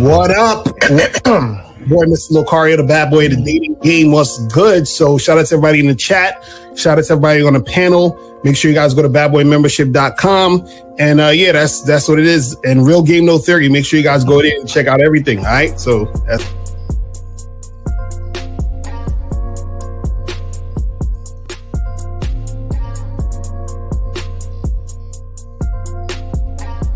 What up? Boy, Mr. Locario, the bad boy of the dating game. What's good? So shout out to everybody in the chat. Shout out to everybody on the panel. Make sure you guys go to badboymembership.com. And yeah, that's what it is. And Real Game No Theory. Make sure you guys go there and check out everything. All right. So that's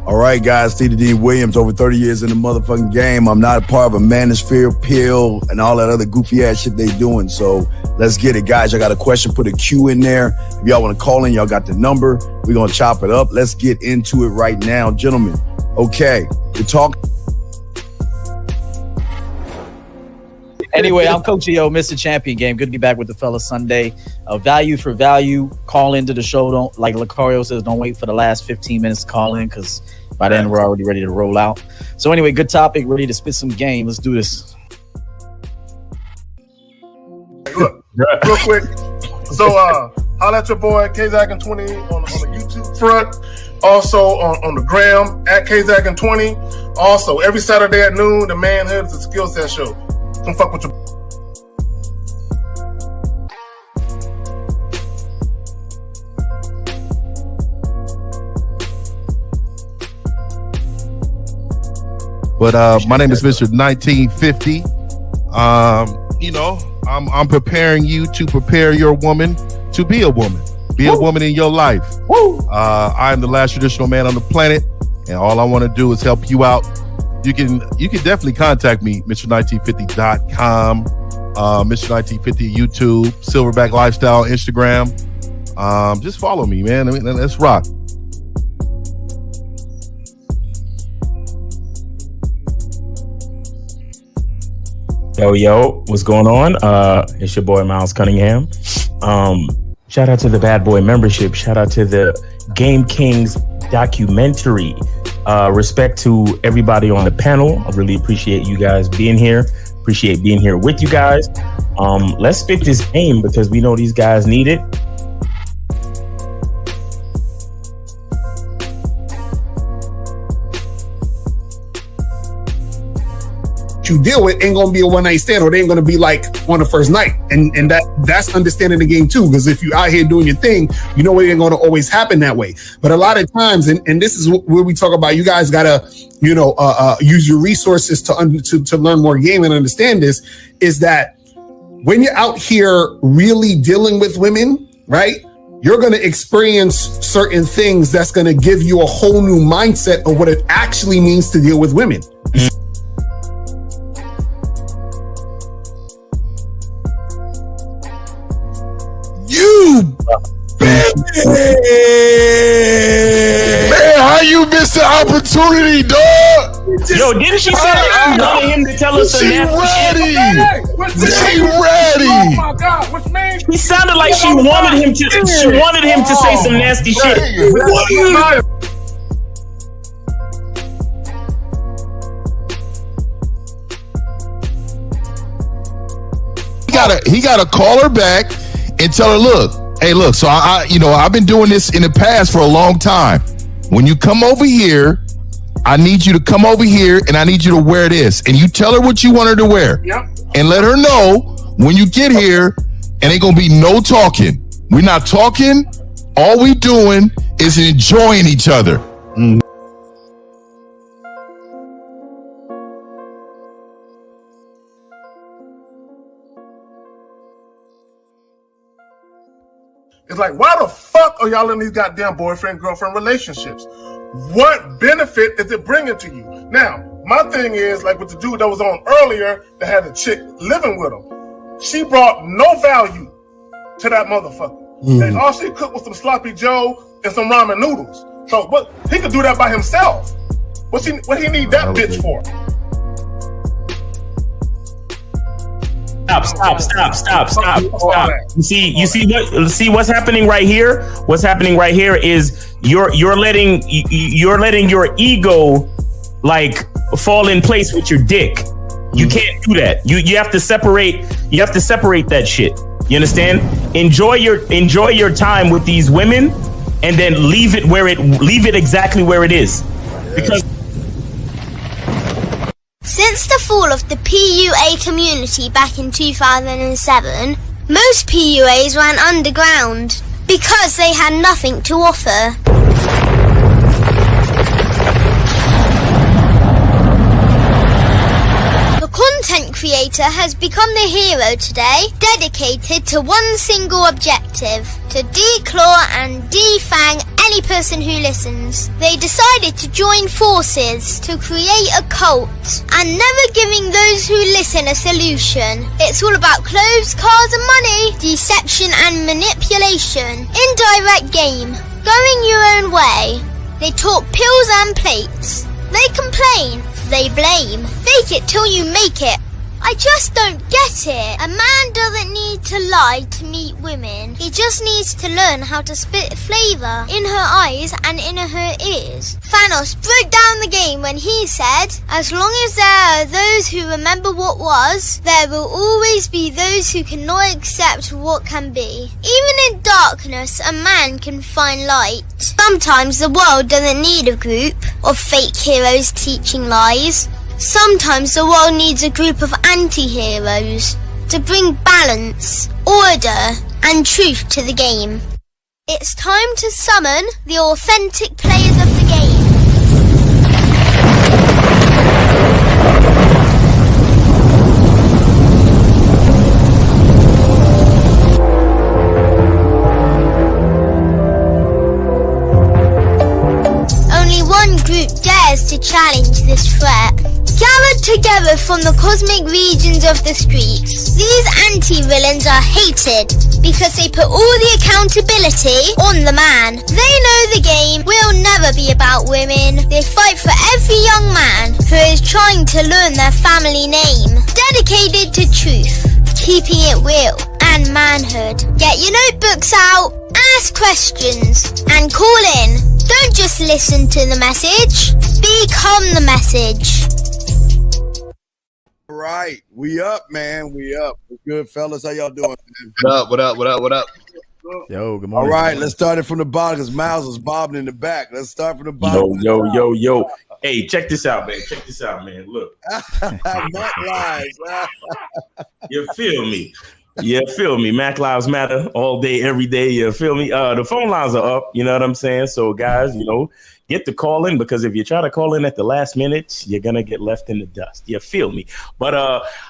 all right, guys, T. D. Williams, over 30 years in the motherfucking game. I'm not a part of a manosphere pill and all that other goofy ass shit they doing. So let's get it, guys. I got a question. Put a Q in there. If y'all want to call in, y'all got the number. We're going to chop it up. Let's get into it right now, gentlemen. Okay, we're talking. Anyway, I'm Coach EO, Mr. Champion Game. Good to be back with the fellas Sunday. Value for value. Call into the show. Don't, like Locario says, don't wait for the last 15 minutes to call in, because by then we're already ready to roll out. So anyway, good topic. Ready to spit some game. Let's do this. Look, real quick. So holla at your boy KZaggin20 on the YouTube front. Also on the gram at KZaggin20. Also, every Saturday at noon, the Manhood is a skill set show. Don't fuck with your. But my name is Mr. 1950. You know, I'm preparing you to prepare your woman to be a woman. Be a woman in your life. I'm the last traditional man on the planet, and all I want to do is help you out. You can definitely contact me, Mr1950.com, Mr1950 YouTube, Silverback Lifestyle, Instagram. Just follow me, man. I mean, let's rock. Yo, what's going on? It's your boy Miles Cunningham. Shout out to the Bad Boy membership. Shout out to the Game Kings documentary. Respect to everybody on the panel. I really appreciate you guys being here. Appreciate being here with you guys. Let's spit this game because we know these guys need it. you deal with ain't gonna be a one night stand, or they ain't gonna be like on the first night. And that's understanding the game too. Because if you out here doing your thing, you know it ain't gonna always happen that way. But a lot of times, and this is where we talk about, you guys gotta, use your resources to learn more game and understand this, is that when you're out here really dealing with women, right? You're going to experience certain things that's going to give you a whole new mindset of what it actually means to deal with women. You bitch! Man, how you missed the opportunity, dog? Yo, didn't she say that she wanted him to tell us some nasty shit? She ready. Oh my God, what's name? He sounded like she wanted him to. She wanted him to say some nasty shit. He gotta call her back and tell her, look, so I've been doing this in the past for a long time. When you come over here, I need you to come over here and I need you to wear this. And you tell her what you want her to wear. Yep. And let her know when you get here, and ain't gonna be no talking. We're not talking. All we doing is enjoying each other. Mm. It's like, why the fuck are y'all in these goddamn boyfriend-girlfriend relationships? What benefit is it bringing to you? Now, my thing is, like with the dude that was on earlier that had a chick living with him, she brought no value to that motherfucker. And all she cooked was some sloppy joe and some ramen noodles. So what, he could do that by himself. What he need that bitch for? Stop. You see what's happening right here? What's happening right here is you're letting your ego like fall in place with your dick. You can't do that. You have to separate that shit. You understand? Enjoy your time with these women and then leave it exactly where it is. Because Since the fall of the PUA community back in 2007, most PUAs ran underground because they had nothing to offer. The content creator has become the hero today, dedicated to one single objective: to declaw and defang any person who listens. They decided to join forces to create a cult, and never giving those who listen a solution. It's all about clothes, cars and money, deception and manipulation, indirect game, going your own way. They talk pills and plates. They complain. They blame. Fake it till you make it. I just don't get it. A man doesn't need to lie to meet women. He just needs to learn how to spit flavour in her eyes and in her ears. Thanos broke down the game when he said, as long as there are those who remember what was, there will always be those who cannot accept what can be. Even in darkness, a man can find light. Sometimes the world doesn't need a group of fake heroes teaching lies. Sometimes the world needs a group of anti-heroes to bring balance, order, and truth to the game. It's time to summon the authentic players of the game. Only one group dares to challenge this threat. Gathered together from the cosmic regions of the streets, these anti-villains are hated because they put all the accountability on the man. They know the game will never be about women. They fight for every young man who is trying to learn their family name. Dedicated to truth, keeping it real and manhood. Get your notebooks out, ask questions, and call in. Don't just listen to the message, become the message. All right, we up, man. We up. What's good, fellas? How y'all doing, man? What up? Yo, good All morning. right, let's start it from the bottom because Miles is bobbing in the back. Let's start from the bottom. Yo. Hey, check this out, man. Look. Mac Lives. You feel me? Mac Lives Matter all day, every day. You feel me? The phone lines are up. You know what I'm saying? So, guys, get the call in, because if you try to call in at the last minute, you're going to get left in the dust. You feel me? But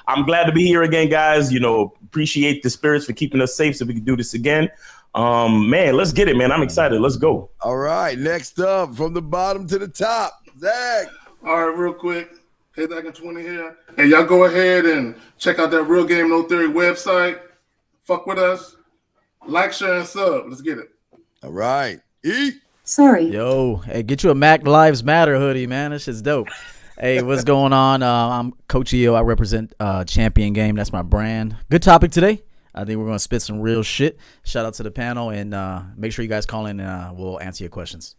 I'm glad to be here again, guys. Appreciate the spirits for keeping us safe so we can do this again. Man, let's get it, man. I'm excited. Let's go. All right, next up, from the bottom to the top, Zach. All right, real quick. Hey, back in 20 here. Hey, y'all go ahead and check out that Real Game No Theory website. Fuck with us. Like, share, and sub. Let's get it. All right. Sorry. Yo, hey, get you a Mac Lives Matter hoodie, man. That shit's dope. Hey, what's going on? I'm Coach EO. I represent Champion Game. That's my brand. Good topic today. I think we're going to spit some real shit. Shout out to the panel, and make sure you guys call in, and we'll answer your questions.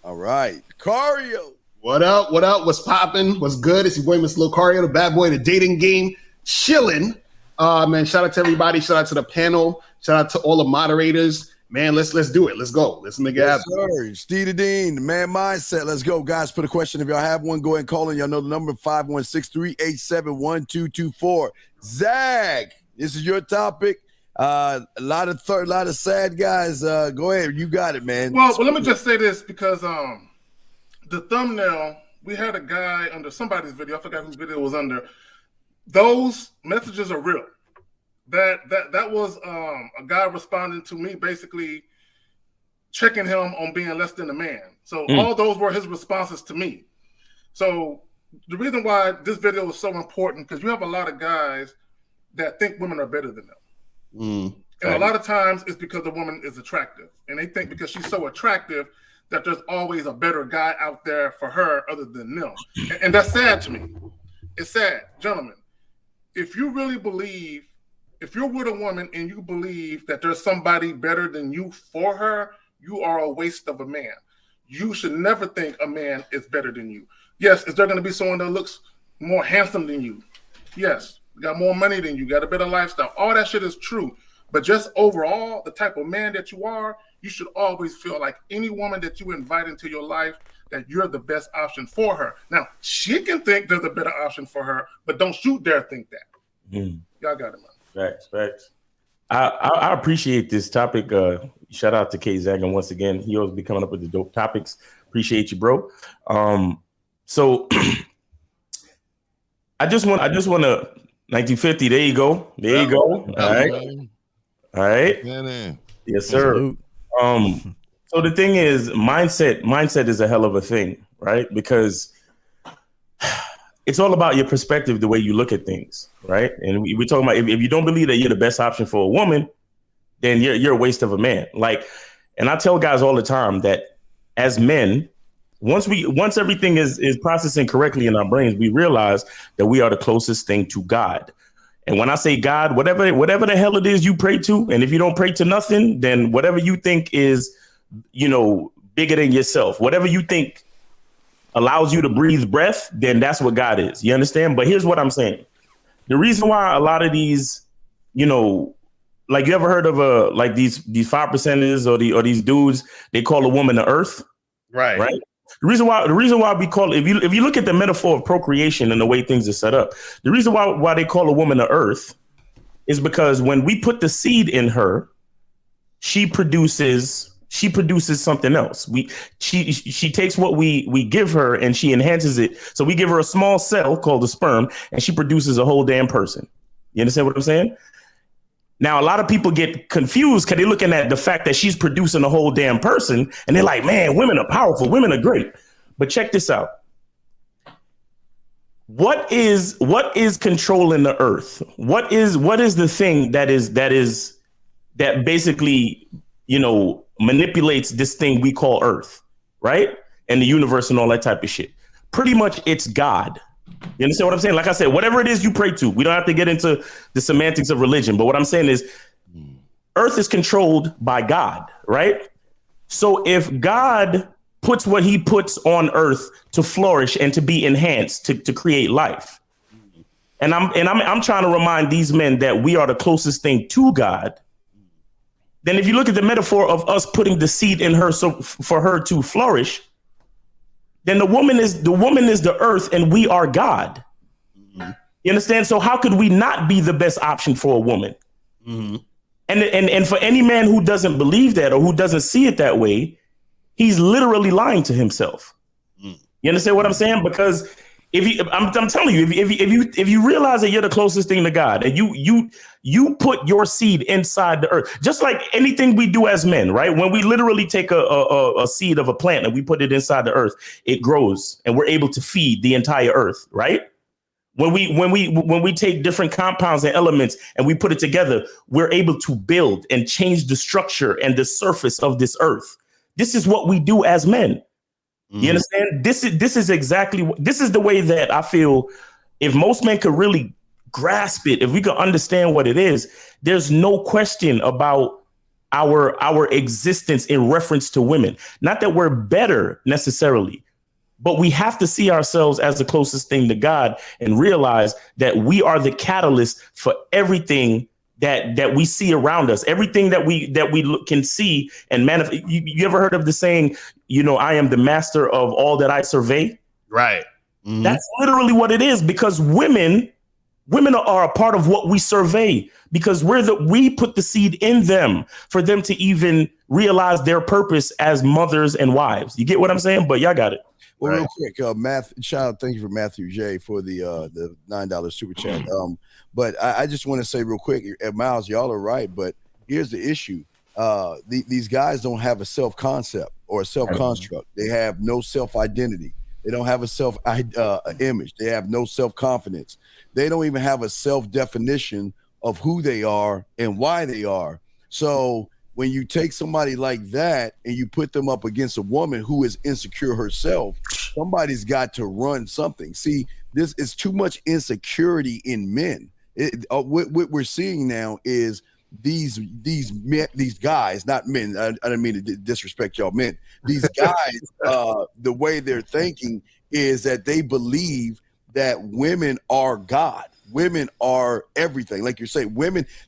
All right. Cario. What up? What's poppin'? What's good? It's your boy, Mr. Lucario, the bad boy, the dating game, chilling. Man, shout out to everybody. Shout out to the panel. Shout out to all the moderators. Man, let's do it. Let's go. Let's make it happen. Sir. Steve the Dean, the man mindset. Let's go, guys. Put a question. If y'all have one, go ahead and call in. Y'all know the number 516-387-1224. Zach, this is your topic. A lot of sad guys. Go ahead. You got it, man. Well, let me just say this, because the thumbnail, we had a guy under somebody's video. I forgot whose video it was under. Those messages are real. That was a guy responding to me, basically checking him on being less than a man. So all those were his responses to me. So the reason why this video is so important, because you have a lot of guys that think women are better than them. And a lot of times it's because the woman is attractive, and they think because she's so attractive that there's always a better guy out there for her other than them. And that's sad to me. It's sad. Gentlemen, if you really believe, if you're with a woman and you believe that there's somebody better than you for her, you are a waste of a man. You should never think a man is better than you. Yes, is there going to be someone that looks more handsome than you? Yes. Got more money than you, got a better lifestyle. All that shit is true. But just overall, the type of man that you are, you should always feel like any woman that you invite into your life that you're the best option for her. Now, she can think there's a better option for her, but don't you dare think that. Y'all got it, man. Facts. I appreciate this topic. Shout out to K Zagan once again. He always be coming up with the dope topics. Appreciate you, bro. So I just want to 1950. There you go. All right. Yes, sir. So the thing is, mindset is a hell of a thing, right? Because it's all about your perspective, the way you look at things, right? And we're talking about if you don't believe that you're the best option for a woman, then you're a waste of a man. Like, and I tell guys all the time that as men, once everything is processing correctly in our brains, we realize that we are the closest thing to God. And when I say God, whatever the hell it is you pray to, and if you don't pray to nothing, then whatever you think is, bigger than yourself, whatever you think allows you to breathe breath, then that's what God is. You understand? But here's what I'm saying. The reason why a lot of these, like, you ever heard of like these 5%ers or these dudes, they call a woman the earth. Right. The reason why we call it, if you look at the metaphor of procreation and the way things are set up, the reason why they call a woman the earth is because when we put the seed in her, she produces something else. She takes what we give her and she enhances it. So we give her a small cell called a sperm and she produces a whole damn person. You understand what I'm saying? Now, a lot of people get confused because they're looking at the fact that she's producing a whole damn person and they're like, man, women are powerful. Women are great. But check this out. What is controlling the earth? What is the thing that basically, manipulates this thing we call Earth, right? And the universe and all that type of shit. Pretty much it's God. You understand what I'm saying? Like I said, whatever it is you pray to, we don't have to get into the semantics of religion. But what I'm saying is Earth is controlled by God, right? So if God puts what he puts on Earth to flourish and to be enhanced, to create life. And I'm trying to remind these men that we are the closest thing to God. Then if you look at the metaphor of us putting the seed in her so for her to flourish, then the woman is the earth and we are God. Mm-hmm. You understand? So how could we not be the best option for a woman? Mm-hmm. And for any man who doesn't believe that or who doesn't see it that way, he's literally lying to himself. Mm-hmm. You understand what I'm saying? Because I'm telling you, if you realize that you're the closest thing to God, and you put your seed inside the earth, just like anything we do as men, right? When we literally take a seed of a plant and we put it inside the earth, it grows and we're able to feed the entire earth, right? When we take different compounds and elements and we put it together, we're able to build and change the structure and the surface of this earth. This is what we do as men. You understand? This is the way that I feel. If most men could really grasp it, if we could understand what it is, there's no question about our existence in reference to women. Not that we're better necessarily, but we have to see ourselves as the closest thing to God and realize that we are the catalyst for everything that we see around us, everything that we can see and manifest. You ever heard of the saying, I am the master of all that I survey? Right. Mm-hmm. That's literally what it is, because women are a part of what we survey, because we put the seed in them for them to even realize their purpose as mothers and wives. You get what I'm saying? But y'all got it. Well, right. Real quick, shout out, thank you for Matthew J for the $9 super chat. But I just want to say real quick, Miles, y'all are right, but here's the issue. These guys don't have a self-concept or a self-construct. They have no self-identity. They don't have a self-image. They have no self-confidence. They don't even have a self-definition of who they are and why they are. So when you take somebody like that and you put them up against a woman who is insecure herself, somebody's got to run something. See, this is too much insecurity in men. What we're seeing now is these guys, not men. I don't mean to disrespect y'all men. These guys, the way they're thinking is that they believe that women are God. Women are everything. Like you're saying,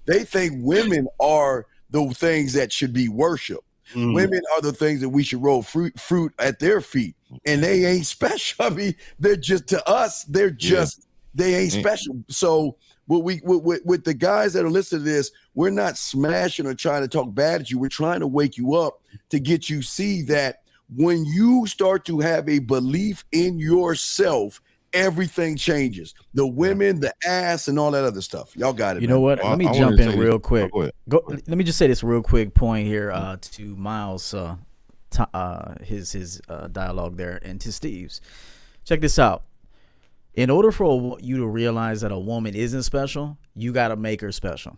they think women are the things that should be worshiped. Women are the things that we should roll fruit at their feet, and they ain't special. I mean, they're just, to us, they're just they ain't special. So with the guys that are listening to this, we're not smashing or trying to talk bad at you. We're trying to wake you up to get you see that when you start to have a belief in yourself, everything changes. The women, the ass, and all that other stuff. Y'all got it. You know what? Let me jump in real quick. Let me just say this real quick point here to Miles, his dialogue there, and to Steve's. Check this out. In order for you to realize that a woman isn't special, you got to make her special.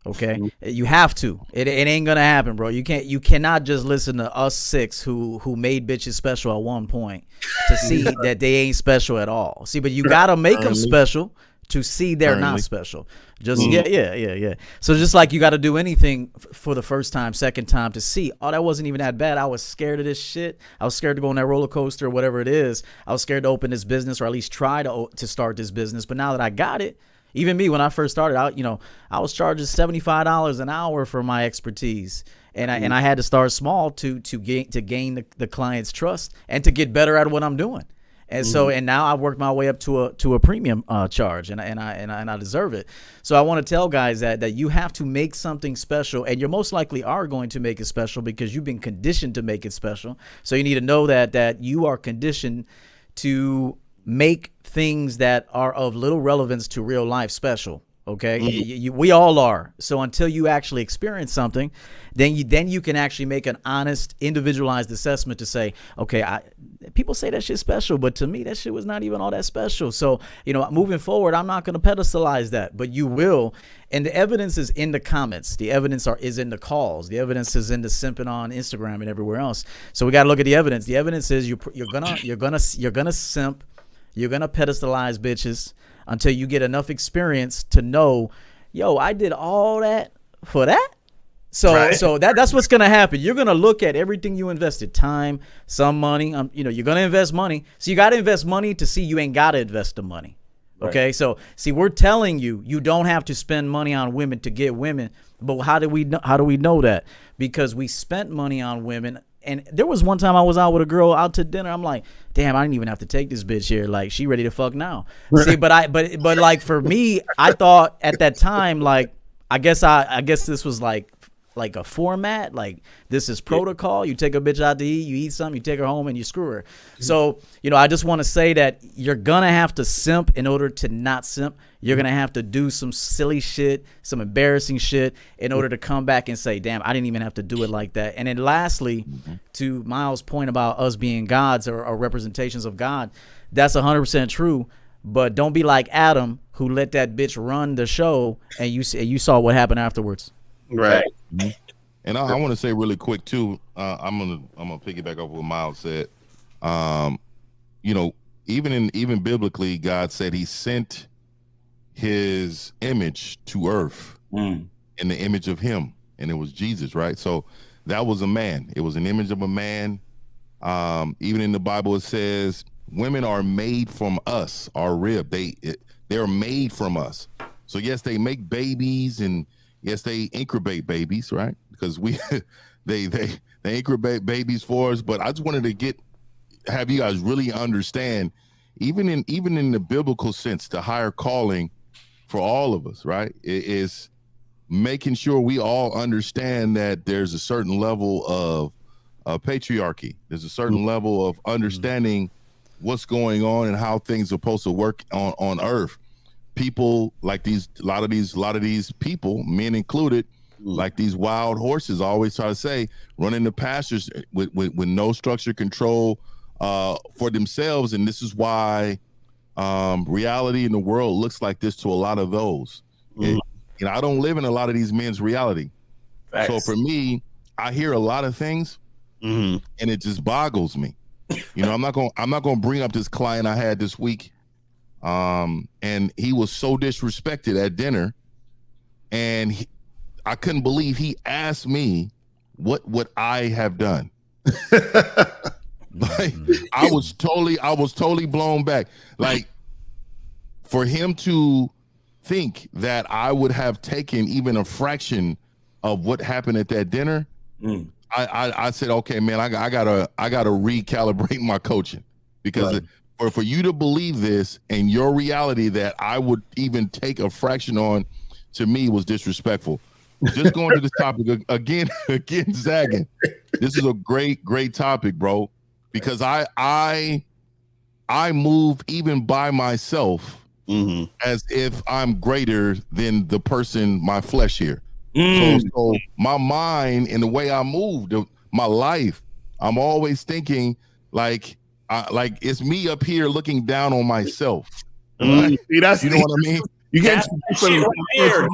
Okay, you have to. It ain't gonna happen, bro. You cannot just listen to us six who made bitches special at one point to see that they ain't special at all. See, but you gotta make them special to see they're not special. Just yeah. So just like you got to do anything for the first time, second time to see, oh, that wasn't even that bad. I was scared of this shit. I was scared to go on that roller coaster or whatever it is. I was scared to open this business or at least try to start this business. But now that I got it. Even me, when I first started out, I was charging $75 an hour for my expertise, and I had to start small to gain the client's trust and to get better at what I'm doing. And so, and now I've worked my way up to a premium charge, and I deserve it. So I want to tell guys that you have to make something special, and you most likely are going to make it special because you've been conditioned to make it special. So you need to know that you are conditioned to make things that are of little relevance to real life special. Okay, we all are. So until you actually experience something, then you can actually make an honest, individualized assessment to say, okay, people say that shit's special, but to me that shit was not even all that special. So moving forward, I'm not going to pedestalize that, but you will. And the evidence is in the comments. The evidence is in the calls. The evidence is in the simping on Instagram and everywhere else. So we got to look at the evidence. The evidence is you're gonna simp. You're going to pedestalize bitches until you get enough experience to know, yo, I did all that for that. So that's what's going to happen. You're going to look at everything you invested, time, some money. You're going to invest money. So you got to invest money to see you ain't got to invest the money. Okay. Right. So see, we're telling you don't have to spend money on women to get women. But how do we know that? Because we spent money on women. And there was one time I was out with a girl out to dinner. I'm like, damn, I didn't even have to take this bitch here. Like, she ready to fuck now. See, but like for me, I thought at that time, like, I guess this was like a format. Like, this is protocol. You take a bitch out to eat, you eat something, you take her home, and you screw her. So, I just want to say that you're gonna have to simp in order to not simp. You're gonna have to do some silly shit, some embarrassing shit in order to come back and say, damn, I didn't even have to do it like that. And then lastly, to Miles' point about us being gods or representations of God, that's 100% true. But don't be like Adam, who let that bitch run the show, and you saw what happened afterwards. Right. And I want to say really quick too. I'm gonna piggyback off what Miles said. Even biblically, God said He sent His image to earth in the image of Him, and it was Jesus, right? So that was a man. It was an image of a man. Even in the Bible, it says women are made from us, our rib. They're made from us. So yes, they make babies, and yes, they incubate babies, right? Because they incubate babies for us. But I just wanted to have you guys really understand, even in the biblical sense, the higher calling for all of us, right? It is making sure we all understand that there's a certain level of patriarchy. There's a certain level of understanding what's going on and how things are supposed to work on earth. People like a lot of these people, men included, like these wild horses, I always try to say, running the pastures with no structure control for themselves. And this is why reality in the world looks like this to a lot of those. I don't live in a lot of these men's reality. Facts. So for me, I hear a lot of things and it just boggles me. I'm not gonna bring up this client I had this week. And he was so disrespected at dinner, and I couldn't believe he asked me what I have done. Like, I was totally blown back. Like, for him to think that I would have taken even a fraction of what happened at that dinner, I said, okay, man, I gotta recalibrate my coaching because for you to believe this and your reality that I would even take a fraction on, to me, was disrespectful. Just going to this topic again, zagging. This is a great topic, bro, because I move even by myself as if I'm greater than the person, my flesh here. So my mind and the way I move, my life, I'm always thinking like it's me up here looking down on myself. See, that's, you know what I mean? You get shit right there.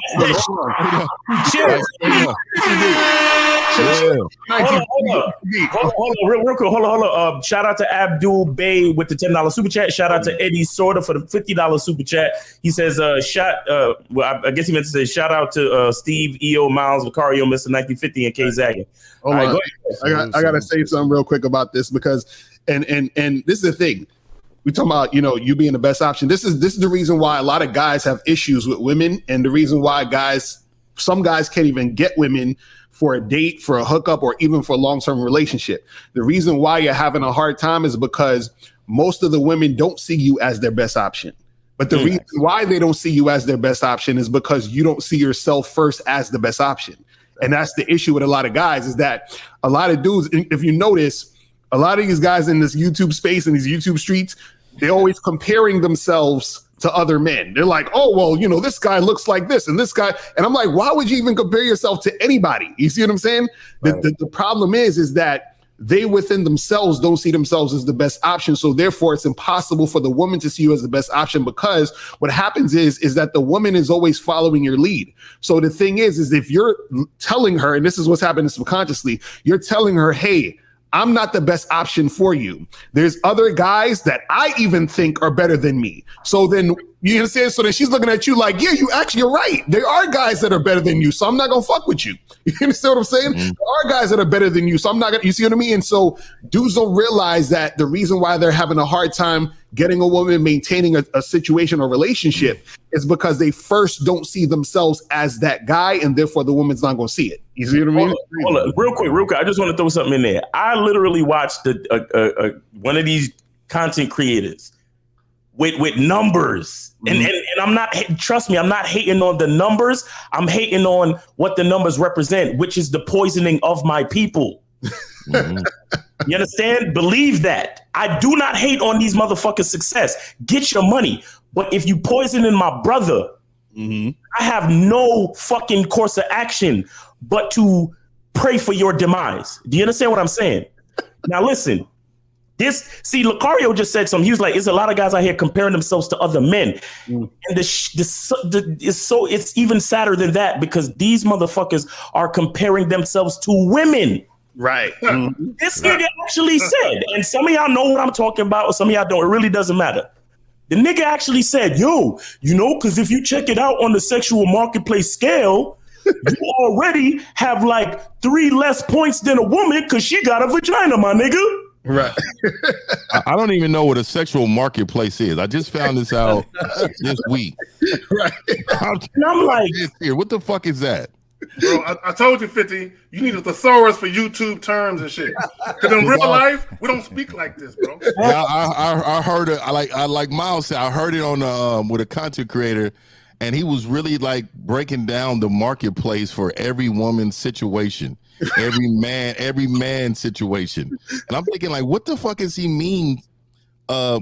Hold on, real quick. Hold on. Shout out to Abdul Bay with the $10 super chat. Shout out to Eddie Sorda for the $50 super chat. He says, well, I guess he meant to say shout out to Steve, EO, Miles, Vicario, Mr. 1950, and K Zagging. Hold on. I gotta say something real quick about this because and this is the thing. We talking about, you being the best option. This is the reason why a lot of guys have issues with women, and the reason why some guys can't even get women for a date, for a hookup, or even for a long-term relationship. The reason why you're having a hard time is because most of the women don't see you as their best option. But the reason why they don't see you as their best option is because you don't see yourself first as the best option. And that's the issue with a lot of guys, is that a lot of dudes, if you notice, a lot of these guys in this YouTube space and these YouTube streets, they're always comparing themselves to other men. They're like, oh, well, this guy looks like this and this guy. And I'm like, why would you even compare yourself to anybody? You see what I'm saying? Right. The problem is that they within themselves don't see themselves as the best option. So therefore, it's impossible for the woman to see you as the best option, because what happens is that the woman is always following your lead. So the thing is if you're telling her, and this is what's happening subconsciously, you're telling her, hey, I'm not the best option for you. There's other guys that I even think are better than me. So then, you understand? So then she's looking at you like, yeah, you're right. There are guys that are better than you, so I'm not gonna fuck with you. You understand what I'm saying? There are guys that are better than you, so I'm not gonna, you see what I mean? And so dudes don't realize that the reason why they're having a hard time getting a woman, maintaining a situation or relationship, is because they first don't see themselves as that guy, and therefore the woman's not gonna see it. You see what I mean? Hold on. Real quick. I just want to throw something in there. I literally watched one of these content creators with numbers, and I'm not. Trust me, I'm not hating on the numbers. I'm hating on what the numbers represent, which is the poisoning of my people. You understand? Believe that. I do not hate on these motherfuckers' success. Get your money, but if you poisoning my brother, I have no fucking course of action but to pray for your demise. Do you understand what I'm saying? Now listen, Lucario just said something. He was like, "There's a lot of guys out here comparing themselves to other men," and it's even sadder than that, because these motherfuckers are comparing themselves to women. Right. This nigga actually said, and some of y'all know what I'm talking about, or some of y'all don't. It really doesn't matter. The nigga actually said, because if you check it out on the sexual marketplace scale, you already have like 3 less points than a woman because she got a vagina, my nigga. Right. I don't even know what a sexual marketplace is. I just found this out this week. Right. And I'm like, what the fuck is that? Bro, I told you, 50, you need a thesaurus for YouTube terms and shit. Because in real life, we don't speak like this, bro. Yeah, I heard it. I like Miles said, I heard it on with a content creator, and he was really like breaking down the marketplace for every woman's situation, every man situation. And I'm thinking, like, what the fuck does he mean?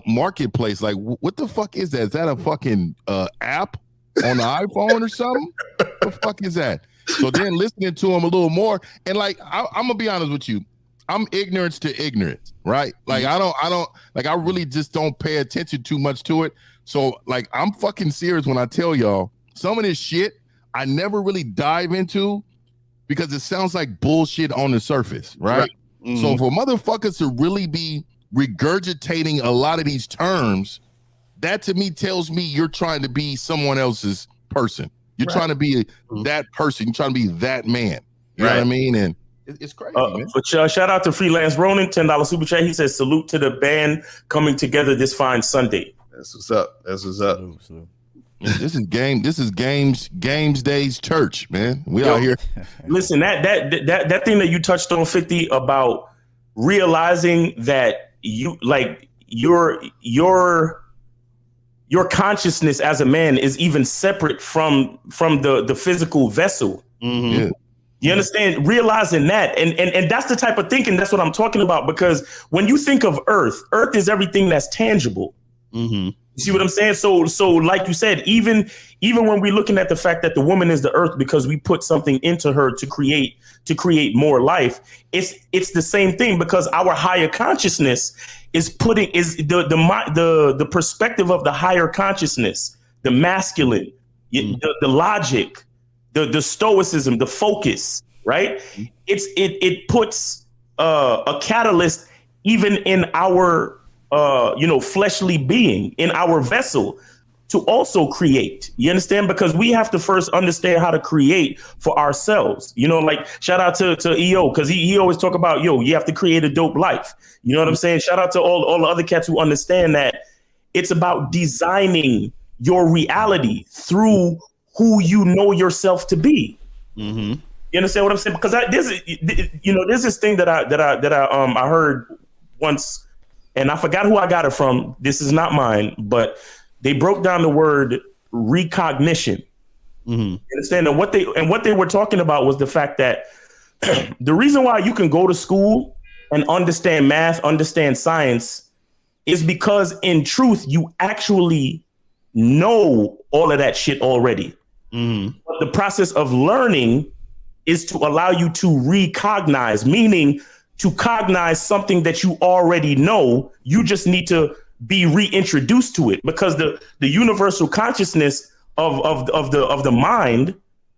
Marketplace? Like, what the fuck is that? Is that a fucking app on the iPhone or something? What the fuck is that? So then listening to him a little more, and like, I'm gonna be honest with you, I'm ignorance to ignorance, right? Like, I don't like, I really just don't pay attention too much to it. So like, I'm fucking serious when I tell y'all some of this shit I never really dive into because it sounds like bullshit on the surface, right? So for motherfuckers to really be regurgitating a lot of these terms, that to me tells me you're trying to be someone else's person. You're trying to be that person. You're trying to be that man. You know what I mean? And it's crazy, man. But shout out to Freelance Ronin, $10 super chat. He says, salute to the band coming together this fine Sunday. That's what's up. This is games days church, man. We out here. Listen, that thing that you touched on, 50, about realizing that you like your consciousness as a man is even separate from the physical vessel. Yeah. You understand? Realizing that, and that's the type of thinking. That's what I'm talking about. Because when you think of Earth is everything that's tangible. You see what I'm saying? So like you said, even when we're looking at the fact that the woman is the earth because we put something into her to create more life, it's the same thing, because our higher consciousness is the perspective of the higher consciousness, the masculine, the logic, the stoicism, the focus, right? It puts a catalyst even in our fleshly being, in our vessel, to also create. You understand? Because we have to first understand how to create for ourselves. Like shout out to EO, because he always talk about, you have to create a dope life. You know what I'm saying? Shout out to all the other cats who understand that it's about designing your reality through who you know yourself to be. You understand what I'm saying? Because there's this thing that I heard once, and I forgot who I got it from. This is not mine, but they broke down the word recognition. You understand? And what they were talking about was the fact that the reason why you can go to school and understand math, understand science, is because in truth, you actually know all of that shit already. But the process of learning is to allow you to recognize, meaning to cognize something that you already know. You just need to be reintroduced to it, because the universal consciousness of the mind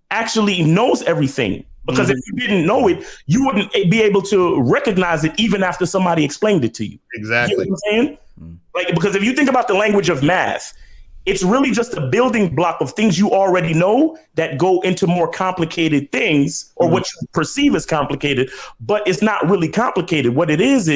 actually knows everything. Because if you didn't know it, you wouldn't be able to recognize it even after somebody explained it to you. Exactly. You know what I'm saying? Like, because if you think about the language of math, it's really just a building block of things you already know that go into more complicated things, or what you perceive as complicated, but it's not really complicated. What it is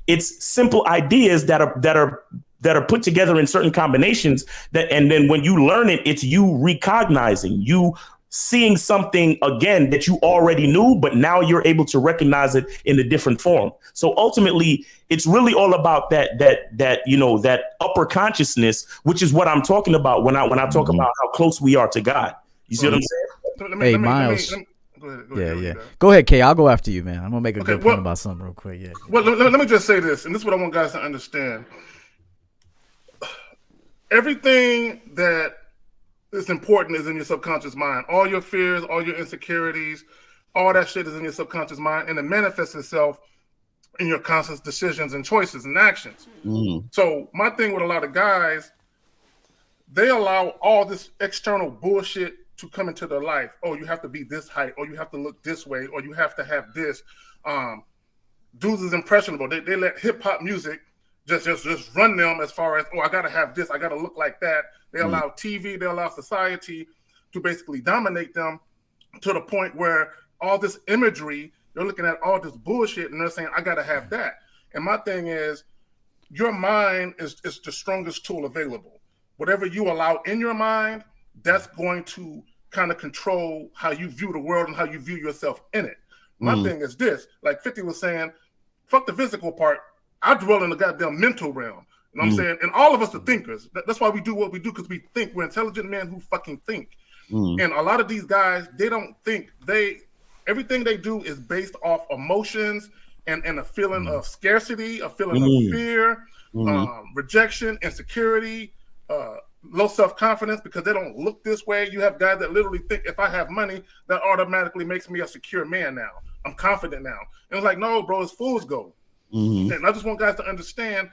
it's simple ideas that are put together in certain combinations, and then when you learn it, it's you recognizing, you seeing something again that you already knew, but now you're able to recognize it in a different form. So ultimately, it's really all about that upper consciousness, which is what I'm talking about when I talk about how close we are to God. You see what I'm saying? Hey, Miles. Go ahead. Go ahead, Kay. I'll go after you, man. I'm gonna make a good point about something real quick. Yeah. Well, let me just say this, and this is what I want guys to understand. Everything that is important is in your subconscious mind. All your fears, all your insecurities, all that shit is in your subconscious mind, and it manifests itself in your conscious decisions and choices and actions. So my thing with a lot of guys, they allow all this external bullshit to come into their life. Oh, you have to be this height, or you have to look this way, or you have to have this. Dudes is impressionable. They let hip hop music just run them as far as, oh, I gotta have this, I gotta look like that. They allow TV, they allow society to basically dominate them to the point where all this imagery, they're looking at all this bullshit and they're saying, I gotta have that. And my thing is, your mind is the strongest tool available. Whatever you allow in your mind, that's going to kind of control how you view the world and how you view yourself in it. My thing is this, like 50 was saying, fuck the physical part. I dwell in the goddamn mental realm. You know what I'm saying? And all of us are thinkers. That's why we do what we do, because we think. We're intelligent men who fucking think. And a lot of these guys, they don't think. Everything they do is based off emotions and a feeling of scarcity, a feeling of fear, rejection, insecurity, low self-confidence, because they don't look this way. You have guys that literally think, if I have money, that automatically makes me a secure man now. I'm confident now. And it's like, no, bro, it's fool's gold. And I just want guys to understand,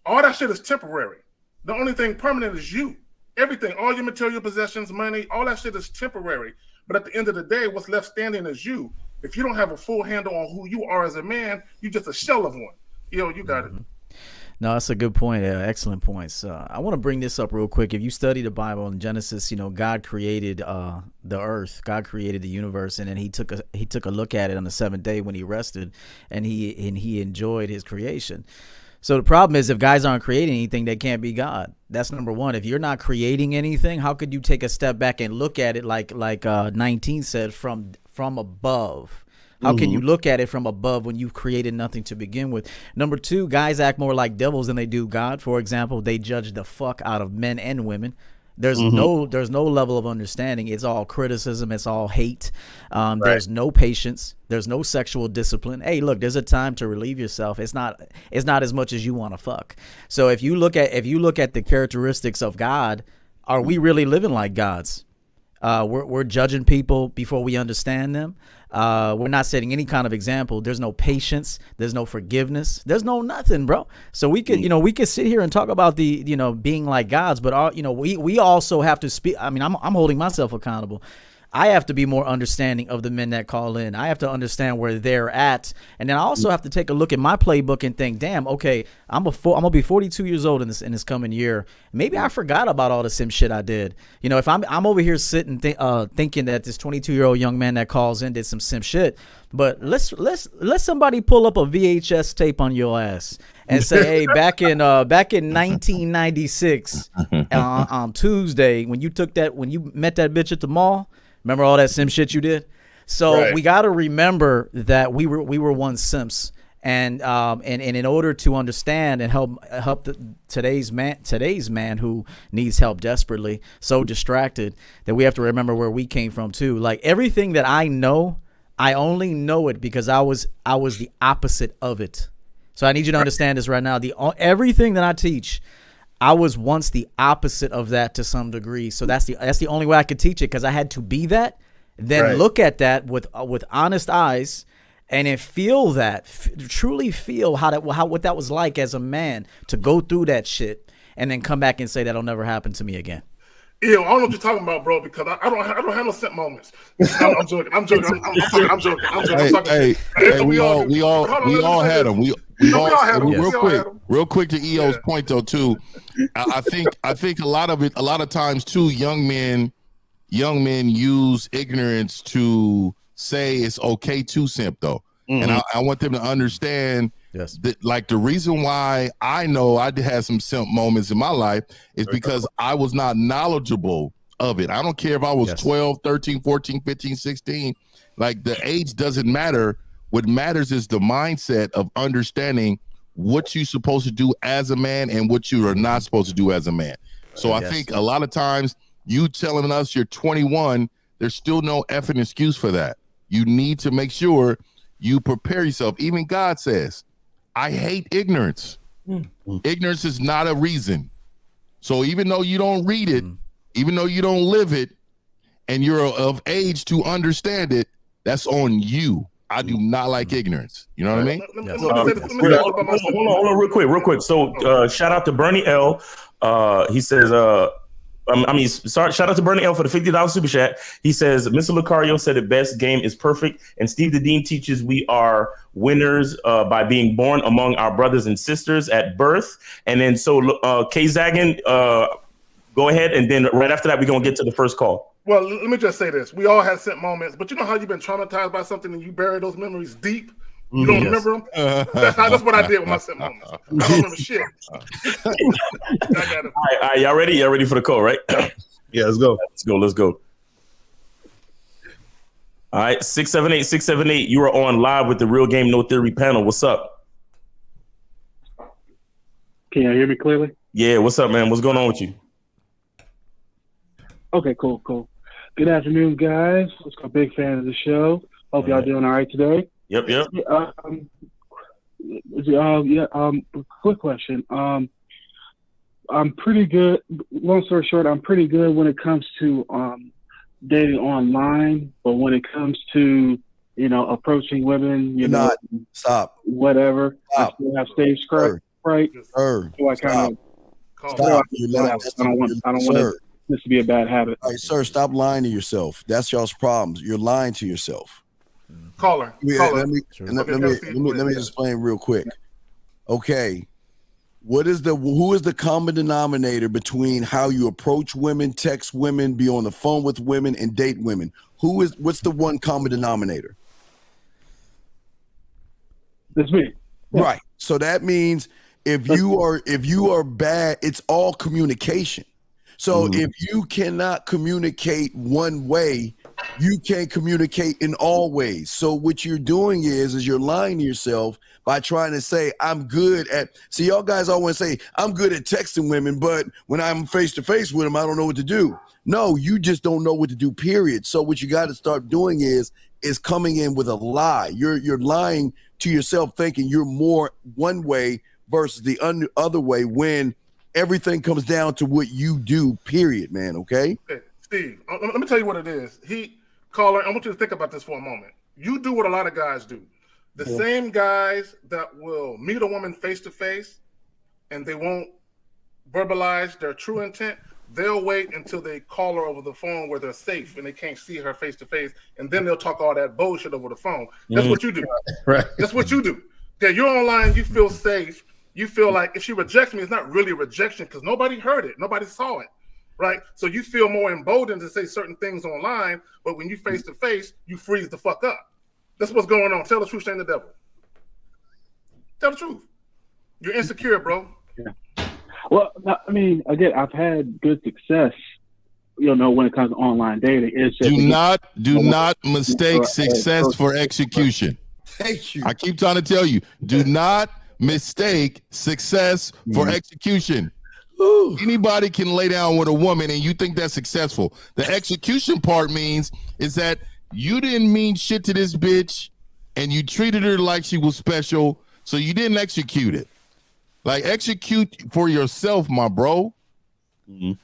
all that shit is temporary. The only thing permanent is you. Everything, all your material possessions, money, all that shit is temporary. But at the end of the day, what's left standing is you. If you don't have a full handle on who you are as a man, you're just a shell of one. You got it. No, that's a good point. Excellent points. I want to bring this up real quick. If you study the Bible in Genesis, God created the earth. God created the universe, and then he took a look at it on the seventh day when he rested, and he enjoyed his creation. So the problem is if guys aren't creating anything, they can't be God. That's number one. If you're not creating anything, how could you take a step back and look at it like 19 said from above? How can you look at it from above when you've created nothing to begin with? Number two, guys act more like devils than they do God. For example, they judge the fuck out of men and women. There's no level of understanding. It's all criticism. It's all hate. There's no patience. There's no sexual discipline. Hey, look, there's a time to relieve yourself. It's not as much as you want to fuck. So if you look at the characteristics of God, are we really living like gods? We're judging people before we understand them. We're not setting any kind of example. There's no patience. There's no forgiveness. There's no nothing, bro. So we could sit here and talk about the, being like gods, but we also have to speak. I mean, I'm holding myself accountable. I have to be more understanding of the men that call in. I have to understand where they're at. And then I also have to take a look at my playbook and think, damn, okay, I'm gonna be 42 years old in this coming year. Maybe I forgot about all the sim shit I did. If I'm over here sitting thinking that this 22-year-old young man that calls in did some sim shit, but let's somebody pull up a VHS tape on your ass and say, hey, back in 1996 on Tuesday when you met that bitch at the mall. Remember all that sim shit you did? So we got to remember that we were once simps, and in order to understand and help today's man who needs help desperately, so distracted, that we have to remember where we came from too. Like everything that I know, I only know it because I was the opposite of it. So I need you to understand this right now. Everything that I teach, I was once the opposite of that to some degree. So that's the only way I could teach it, because I had to be that, then look at that with honest eyes, and then feel that, truly feel what that was like as a man to go through that shit, and then come back and say that'll never happen to me again. I don't know what you're talking about, bro, because I don't have no simp moments. I'm joking. I'm joking. Hey, we all had them. We all had them. Real quick to EO's point though too. I think a lot of times too, young men use ignorance to say it's okay to simp though. And I want them to understand that, like, the reason why I know I had some simp moments in my life is because I was not knowledgeable of it. I don't care if I was 12, 13, 14, 15, 16. Like, the age doesn't matter. What matters is the mindset of understanding what you're supposed to do as a man and what you are not supposed to do as a man. So I think a lot of times you telling us you're 21, there's still no effing excuse for that. You need to make sure you prepare yourself. Even God says, I hate ignorance. Ignorance is not a reason. So even though you don't read it, even though you don't live it, and you're of age to understand it, that's on you. I do not like ignorance. You know what I mean? Hold on, real quick. So shout out to Bernie L. He says, shout out to Bernie L for the $50 super chat. He says, Mr. Lucario said it best, game is perfect. And Steve the Dean teaches we are winners by being born among our brothers and sisters at birth. And then K Zagan, go ahead. And then right after that, we're going to get to the first call. Well, let me just say this. We all have simp moments, but you know how you've been traumatized by something and you bury those memories deep? You don't remember them? That's what I did with my simp moments. I don't remember shit. All right, y'all ready? Y'all ready for the call, right? Yeah, let's go. Let's go. All right, 678. You are on live with the Real Game No Theory panel. What's up? Can you hear me clearly? Yeah, what's up, man? What's going on with you? Okay, cool. Good afternoon, guys. I'm a big fan of the show. Hope y'all doing all right today. Yep. Quick question. I'm pretty good. Long story short, I'm pretty good when it comes to dating online, but when it comes to approaching women, stop. Whatever. Stop. I still have stage fright. Sir. So I kind of stop. I don't want this to be a bad habit. All right, sir, stop lying to yourself. That's y'all's problems. You're lying to yourself. Caller. Let me explain real quick. Okay. Who is the common denominator between how you approach women, text women, be on the phone with women, and date women? What's the one common denominator? It's me. Right. So that means if you are bad, it's all communication. So if you cannot communicate one way, you can't communicate in all ways. So what you're doing is you're lying to yourself by trying to say, I'm good at, see, y'all guys always say, I'm good at texting women, but when I'm face to face with them, I don't know what to do. No, you just don't know what to do, period. So what you got to start doing is coming in with a lie. You're lying to yourself thinking you're more one way versus the other way when everything comes down to what you do, period, man, okay? Okay, Steve, let me tell you what it is. Caller, I want you to think about this for a moment. You do what a lot of guys do. The same guys that will meet a woman face to face and they won't verbalize their true intent, they'll wait until they call her over the phone where they're safe and they can't see her face to face, and then they'll talk all that bullshit over the phone. That's what you do. Right. That's what you do. Okay, you're online, you feel safe. You feel like if she rejects me, it's not really a rejection because nobody heard it. Nobody saw it, right? So you feel more emboldened to say certain things online, but when you face to face, you freeze the fuck up. That's what's going on. Tell the truth, shame the devil. Tell the truth. You're insecure, bro. Yeah. Well, I mean, again, I've had good success, when it comes to online dating. It's just do not mistake success for execution. Thank you. I keep trying to tell you, do not mistake success for execution. Anybody can lay down with a woman and you think that's successful. The execution part means is that you didn't mean shit to this bitch and you treated her like she was special, so you didn't execute it. Like, execute for yourself, my bro. Do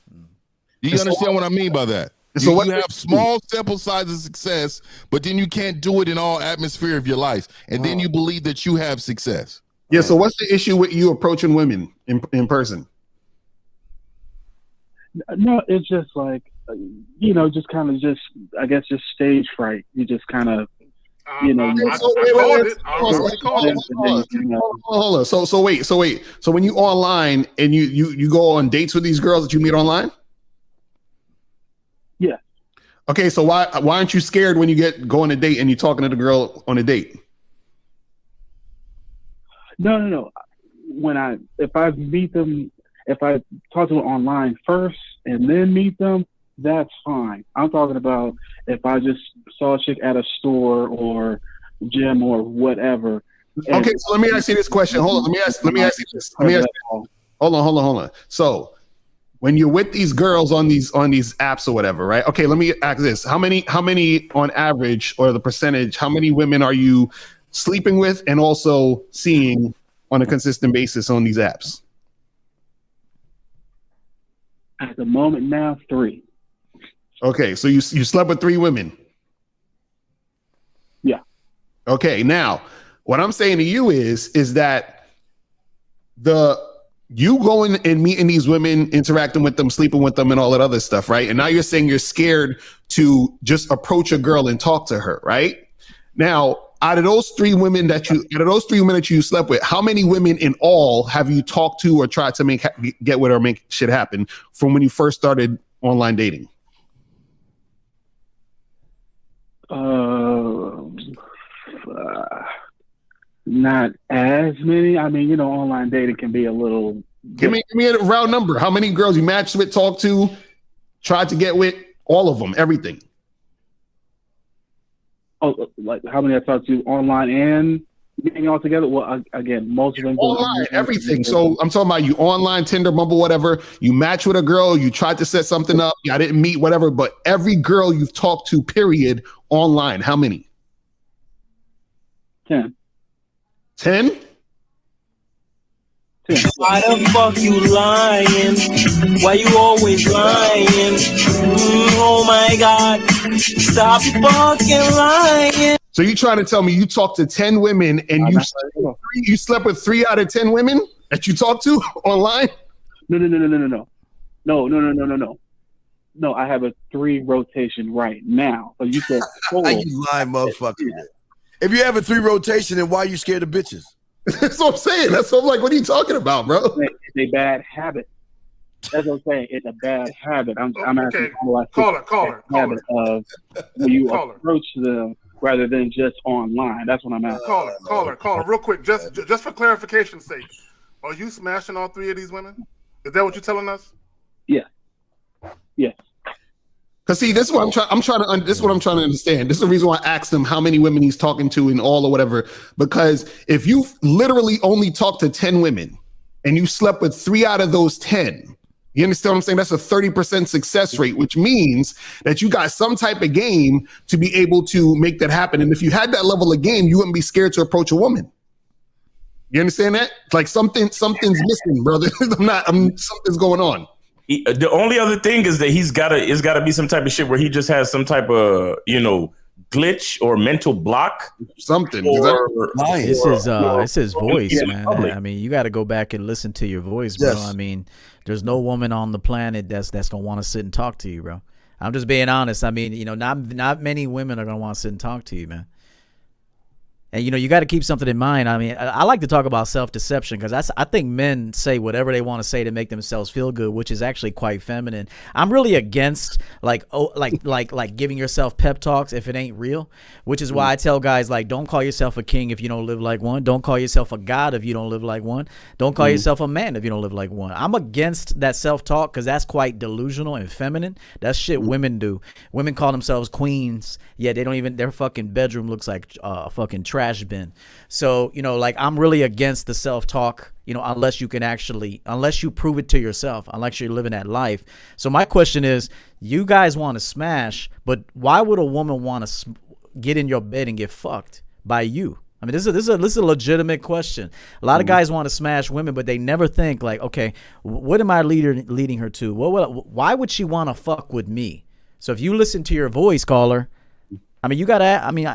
you understand what I mean by that? So you have small sample size of success, but then you can't do it in all atmosphere of your life. And then you believe that you have success. Yeah, so what's the issue with you approaching women in person? No, it's just like, just kind of I guess just stage fright. You just kind of, Hold on. So wait. So when you online and you go on dates with these girls that you meet online? Yeah. Okay, so why aren't you scared when you go on a date and you're talking to the girl on a date? No. If I meet them, if I talk to them online first and then meet them, that's fine. I'm talking about if I just saw a chick at a store or gym or whatever. Okay, so let me ask you this question. Hold on. Let me ask you this. Hold on. So when you're with these girls on these apps or whatever, right? Okay, let me ask this. How many on average, or the percentage, how many women are you sleeping with and also seeing on a consistent basis on these apps? At the moment now, 3. Okay, so you slept with 3 women. Yeah. Okay, now what I'm saying to you is that you going and meeting these women, interacting with them, sleeping with them, and all that other stuff, right? And now you're saying you're scared to just approach a girl and talk to her, right? Now, out of those 3 women that you slept with, how many women in all have you talked to or tried to get with or make shit happen from when you first started online dating? Not as many. I mean, online dating can be a little. Give me a round number. How many girls you matched with, talked to, tried to get with? All of them, everything. Oh, like how many I talked to online and meeting all together? Well, again, most of them online, everything. So I'm talking about you online, Tinder, Bumble, whatever. You match with a girl, you tried to set something up, I didn't meet, whatever. But every girl you've talked to, period, online, how many? 10. 10? Why the fuck you lying? Why you always lying? Oh my God, stop fucking lying. So you trying to tell me you talked to 10 women and you slept with 3 out of 10 women that you talked to online? No. No, I have a 3 rotation right now. So you said 4. You lying motherfucker. Yeah. If you have a 3 rotation, then why are you scared of bitches? That's what I'm saying. That's what I'm like, what are you talking about, bro? It's a bad habit. That's what I'm saying. It's a bad habit. I'm asking caller. Habit of when you approach them rather than just online. That's what I'm asking. Caller, real quick, just for clarification's sake. Are you smashing all three of these women? Is that what you're telling us? Yeah. Yes. Because see, this is what this is what I'm trying to understand. This is the reason why I asked him how many women he's talking to and all or whatever. Because if you literally only talk to 10 women and you slept with 3 out of those 10, you understand what I'm saying? That's a 30% success rate, which means that you got some type of game to be able to make that happen. And if you had that level of game, you wouldn't be scared to approach a woman. You understand that? Like something's missing, brother. Something's going on. The only other thing is that it's gotta be some type of shit where he just has some type of glitch or mental block. Something. It's his voice, man. I mean, you got to go back and listen to your voice, bro. Yes. I mean, there's no woman on the planet that's gonna want to sit and talk to you, bro. I'm just being honest. I mean, not many women are gonna want to sit and talk to you, man. And you got to keep something in mind. I mean, I like to talk about self-deception because I think men say whatever they want to say to make themselves feel good, which is actually quite feminine. I'm really against like giving yourself pep talks if it ain't real, which is why I tell guys like, don't call yourself a king if you don't live like one. Don't call yourself a god if you don't live like one. Don't call yourself a man if you don't live like one. I'm against that self-talk because that's quite delusional and feminine. That's shit women do. Women call themselves queens, yet they don't even. Their fucking bedroom looks like a fucking trash bin. So, like I'm really against the self-talk, unless you prove it to yourself, unless you're living that life. So my question is, you guys want to smash, but why would a woman want to get in your bed and get fucked by you? I mean, this is a legitimate question. A lot of guys want to smash women, but they never think like, okay, what am I leading her to? Why would she want to fuck with me? So if you listen to your voice, caller, I mean, you gotta. I mean,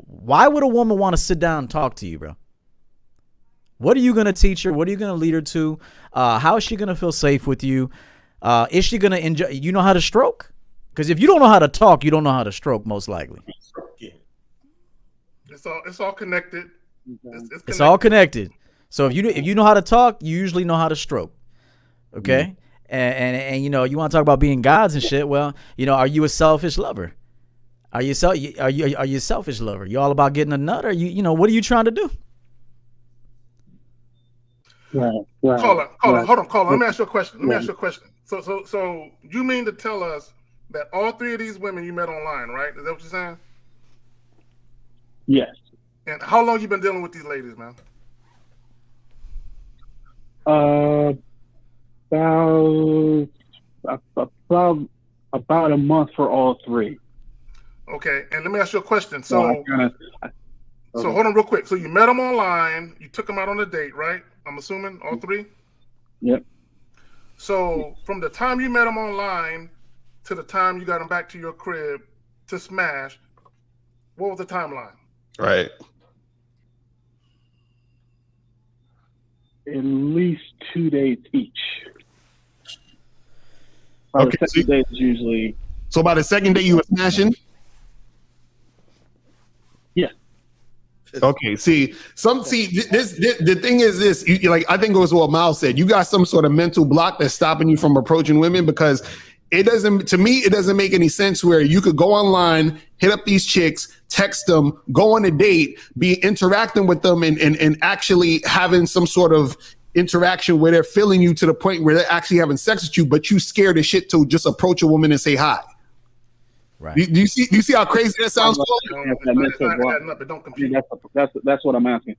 why would a woman want to sit down and talk to you, bro? What are you going to teach her? What are you going to lead her to? How is she going to feel safe with you? Is she going to enjoy? You know how to stroke? Because if you don't know how to talk, you don't know how to stroke, most likely. It's all connected. It's all connected. So if you know how to talk, you usually know how to stroke. Okay? And you want to talk about being gods and shit. Well, are you a selfish lover? Are you a selfish lover? You all about getting a nut, or what are you trying to do? Right. Caller, hold on, caller. Let me ask you a question. So you mean to tell us that all three of these women you met online, right? Is that what you're saying? Yes. And how long you been dealing with these ladies, man? About a month for all three. Okay, and let me ask you a question. So hold on real quick. So you met them online, you took them out on a date, right? I'm assuming all three? Yep. So from the time you met them online to the time you got them back to your crib to smash, what was the timeline? Right. At least 2 days each. Okay. The second day is usually. So by the second day you were smashing? Yeah. Okay. The thing is this. I think it was what Miles said. You got some sort of mental block that's stopping you from approaching women because it doesn't make any sense where you could go online, hit up these chicks, text them, go on a date, be interacting with them and actually having some sort of interaction where they're feeling you to the point where they're actually having sex with you, but you scared as shit to just approach a woman and say hi. Right. Do you see how crazy that sounds? Don't compete. That's what I'm asking.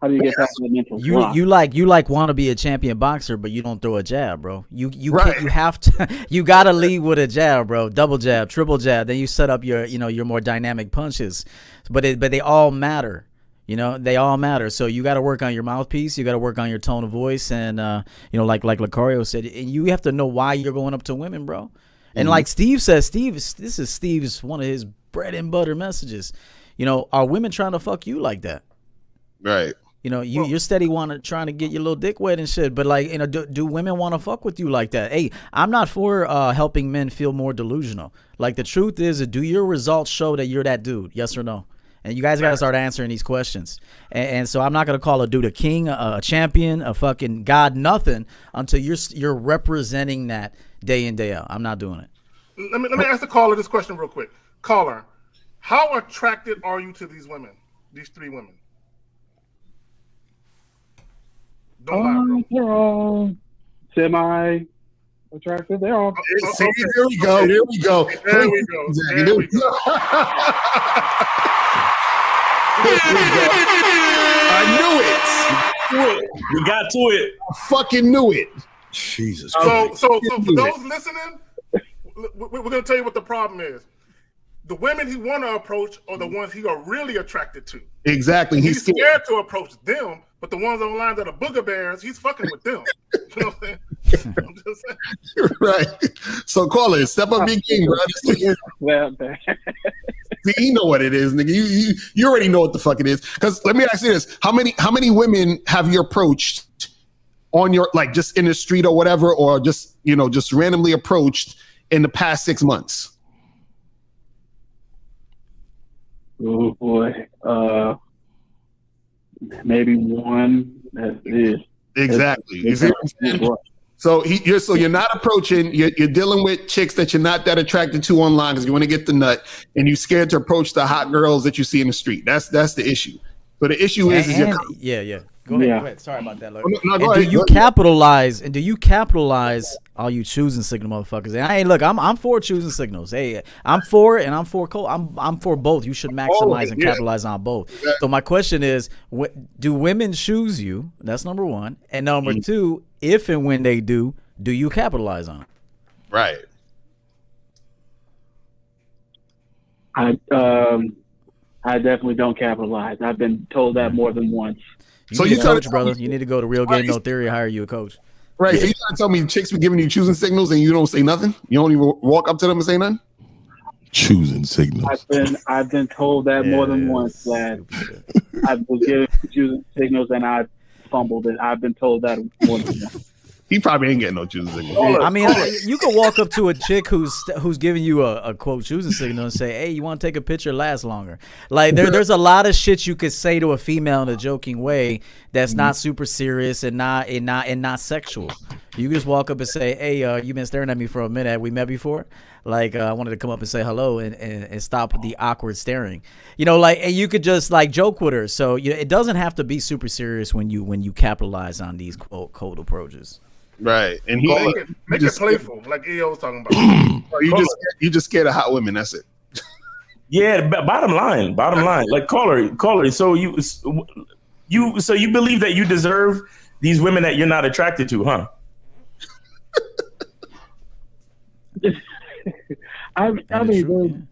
How do you get past the mental block? You like want to be a champion boxer, but you don't throw a jab, bro. You have to. You gotta lead with a jab, bro. Double jab, triple jab. Then you set up your more dynamic punches, but they all matter. They all matter. So you got to work on your mouthpiece. You got to work on your tone of voice, and like Lucario said, and you have to know why you're going up to women, bro. And like Steve says, this is Steve's one of his bread and butter messages. Are women trying to fuck you like that? Right. You're steady trying to get your little dick wet and shit, but do women want to fuck with you like that? Hey, I'm not for helping men feel more delusional. Like the truth is, do your results show that you're that dude? Yes or no? And you guys got to start answering these questions. And so I'm not going to call a dude a king, a champion, a fucking god, nothing until you're representing that day in, day out. I'm not doing it. Let me ask the caller this question real quick. Caller, how attracted are you to these women, these three women? Don't lie, bro. They're all semi-attractive. They're all. See, there we go. There we go. There we go. There we go. I knew it. We got to it. I fucking knew it. Jesus. So for those listening, we're gonna tell you what the problem is. The women he want to approach are the ones he are really attracted to. Exactly. He's scared to approach them, but the ones online that are booger bears, he's fucking with them. You know what I'm saying? I'm just saying. Right. So call it. Step up your game, bro. Well, See, you know what it is, nigga. You already know what the fuck it is. Because let me ask you this: how many women have you approached on your, like, just in the street or whatever, or just just randomly approached in the past 6 months? oh boy, maybe one. That is Exactly. You see what I'm saying? So you're not approaching. You're dealing with chicks that you're not that attracted to online because you want to get the nut, and you're scared to approach the hot girls that you see in the street. That's the issue. So the issue is Go ahead. Sorry about that. Look. No, go And ahead. do you capitalize all you choosing signal motherfuckers? And hey, look, I'm for choosing signals. Hey, I'm for it, and I'm for I'm for both. You should maximize and capitalize on both. Exactly. So my question is, do women choose you? That's number one. And number two, if and when they do you capitalize on it? Right. I definitely don't capitalize. I've been told that more than once. You coach, brother. You need to go to Real Game No Theory. Hire you a coach. Right. So you trying to tell me chicks be giving you choosing signals and you don't say nothing? You don't even walk up to them and say nothing? Choosing signals. I've been told that more than once, that I've been given choosing signals and I fumbled it. I've been told that more than once. He probably ain't getting no choosing signal. I mean, you can walk up to a chick who's giving you a quote choosing signal and say, "Hey, you want to take a picture? Last longer." Like there's a lot of shit you could say to a female in a joking way that's not super serious and not sexual. You just walk up and say, "Hey, you've been staring at me for a minute. Have we met before? Like, I wanted to come up and say hello and stop the awkward staring." And you could just like joke with her. So it doesn't have to be super serious when you capitalize on these cold approaches. Right, and make it playful, like EO was talking about. you just scared of hot women. That's it. Yeah, bottom line. Like caller. So you believe that you deserve these women that you're not attracted to, huh? I mean,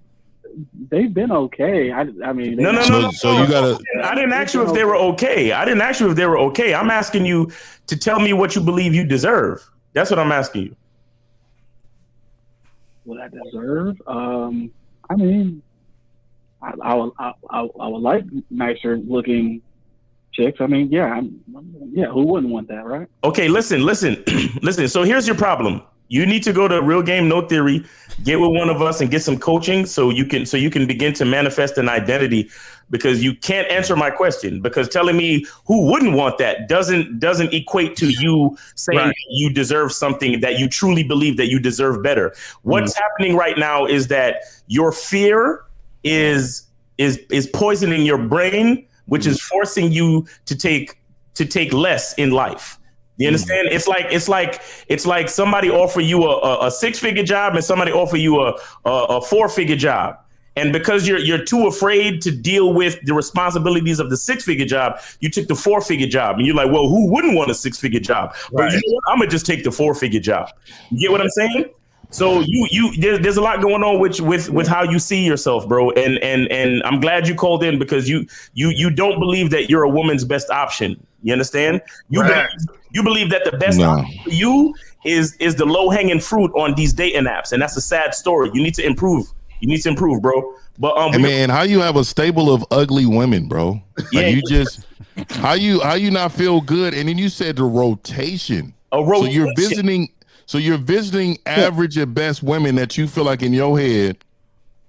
they've been okay. I mean, no. So you gotta. I didn't ask you if they were okay. I'm asking you to tell me what you believe you deserve. That's what I'm asking you. What I deserve? I mean, I would like nicer looking chicks. I mean, who wouldn't want that, right? Okay, listen. So here's your problem. You need to go to Real Game No Theory, get with one of us and get some coaching so you can begin to manifest an identity, because you can't answer my question, because telling me who wouldn't want that doesn't equate to you saying you deserve something that you truly believe that you deserve better. What's happening right now is that your fear is poisoning your brain, which is forcing you to take less in life. You understand? It's like somebody offer you a 6-figure job and somebody offer you a 4-figure job. And because you're too afraid to deal with the responsibilities of the 6-figure job, you took the 4-figure job. And you're like, well, who wouldn't want a 6-figure job? Right. But you know what? I'm gonna just take the 4-figure job. You get what I'm saying? So there's a lot going on with how you see yourself, bro. And I'm glad you called in, because you don't believe that you're a woman's best option. You understand? You believe that the best option for you is the low hanging fruit on these dating apps, and that's a sad story. You need to improve. Bro. But man, how you have a stable of ugly women, bro? Like, you just how you not feel good? And then you said the rotation. So you're visiting average at best women that you feel like in your head,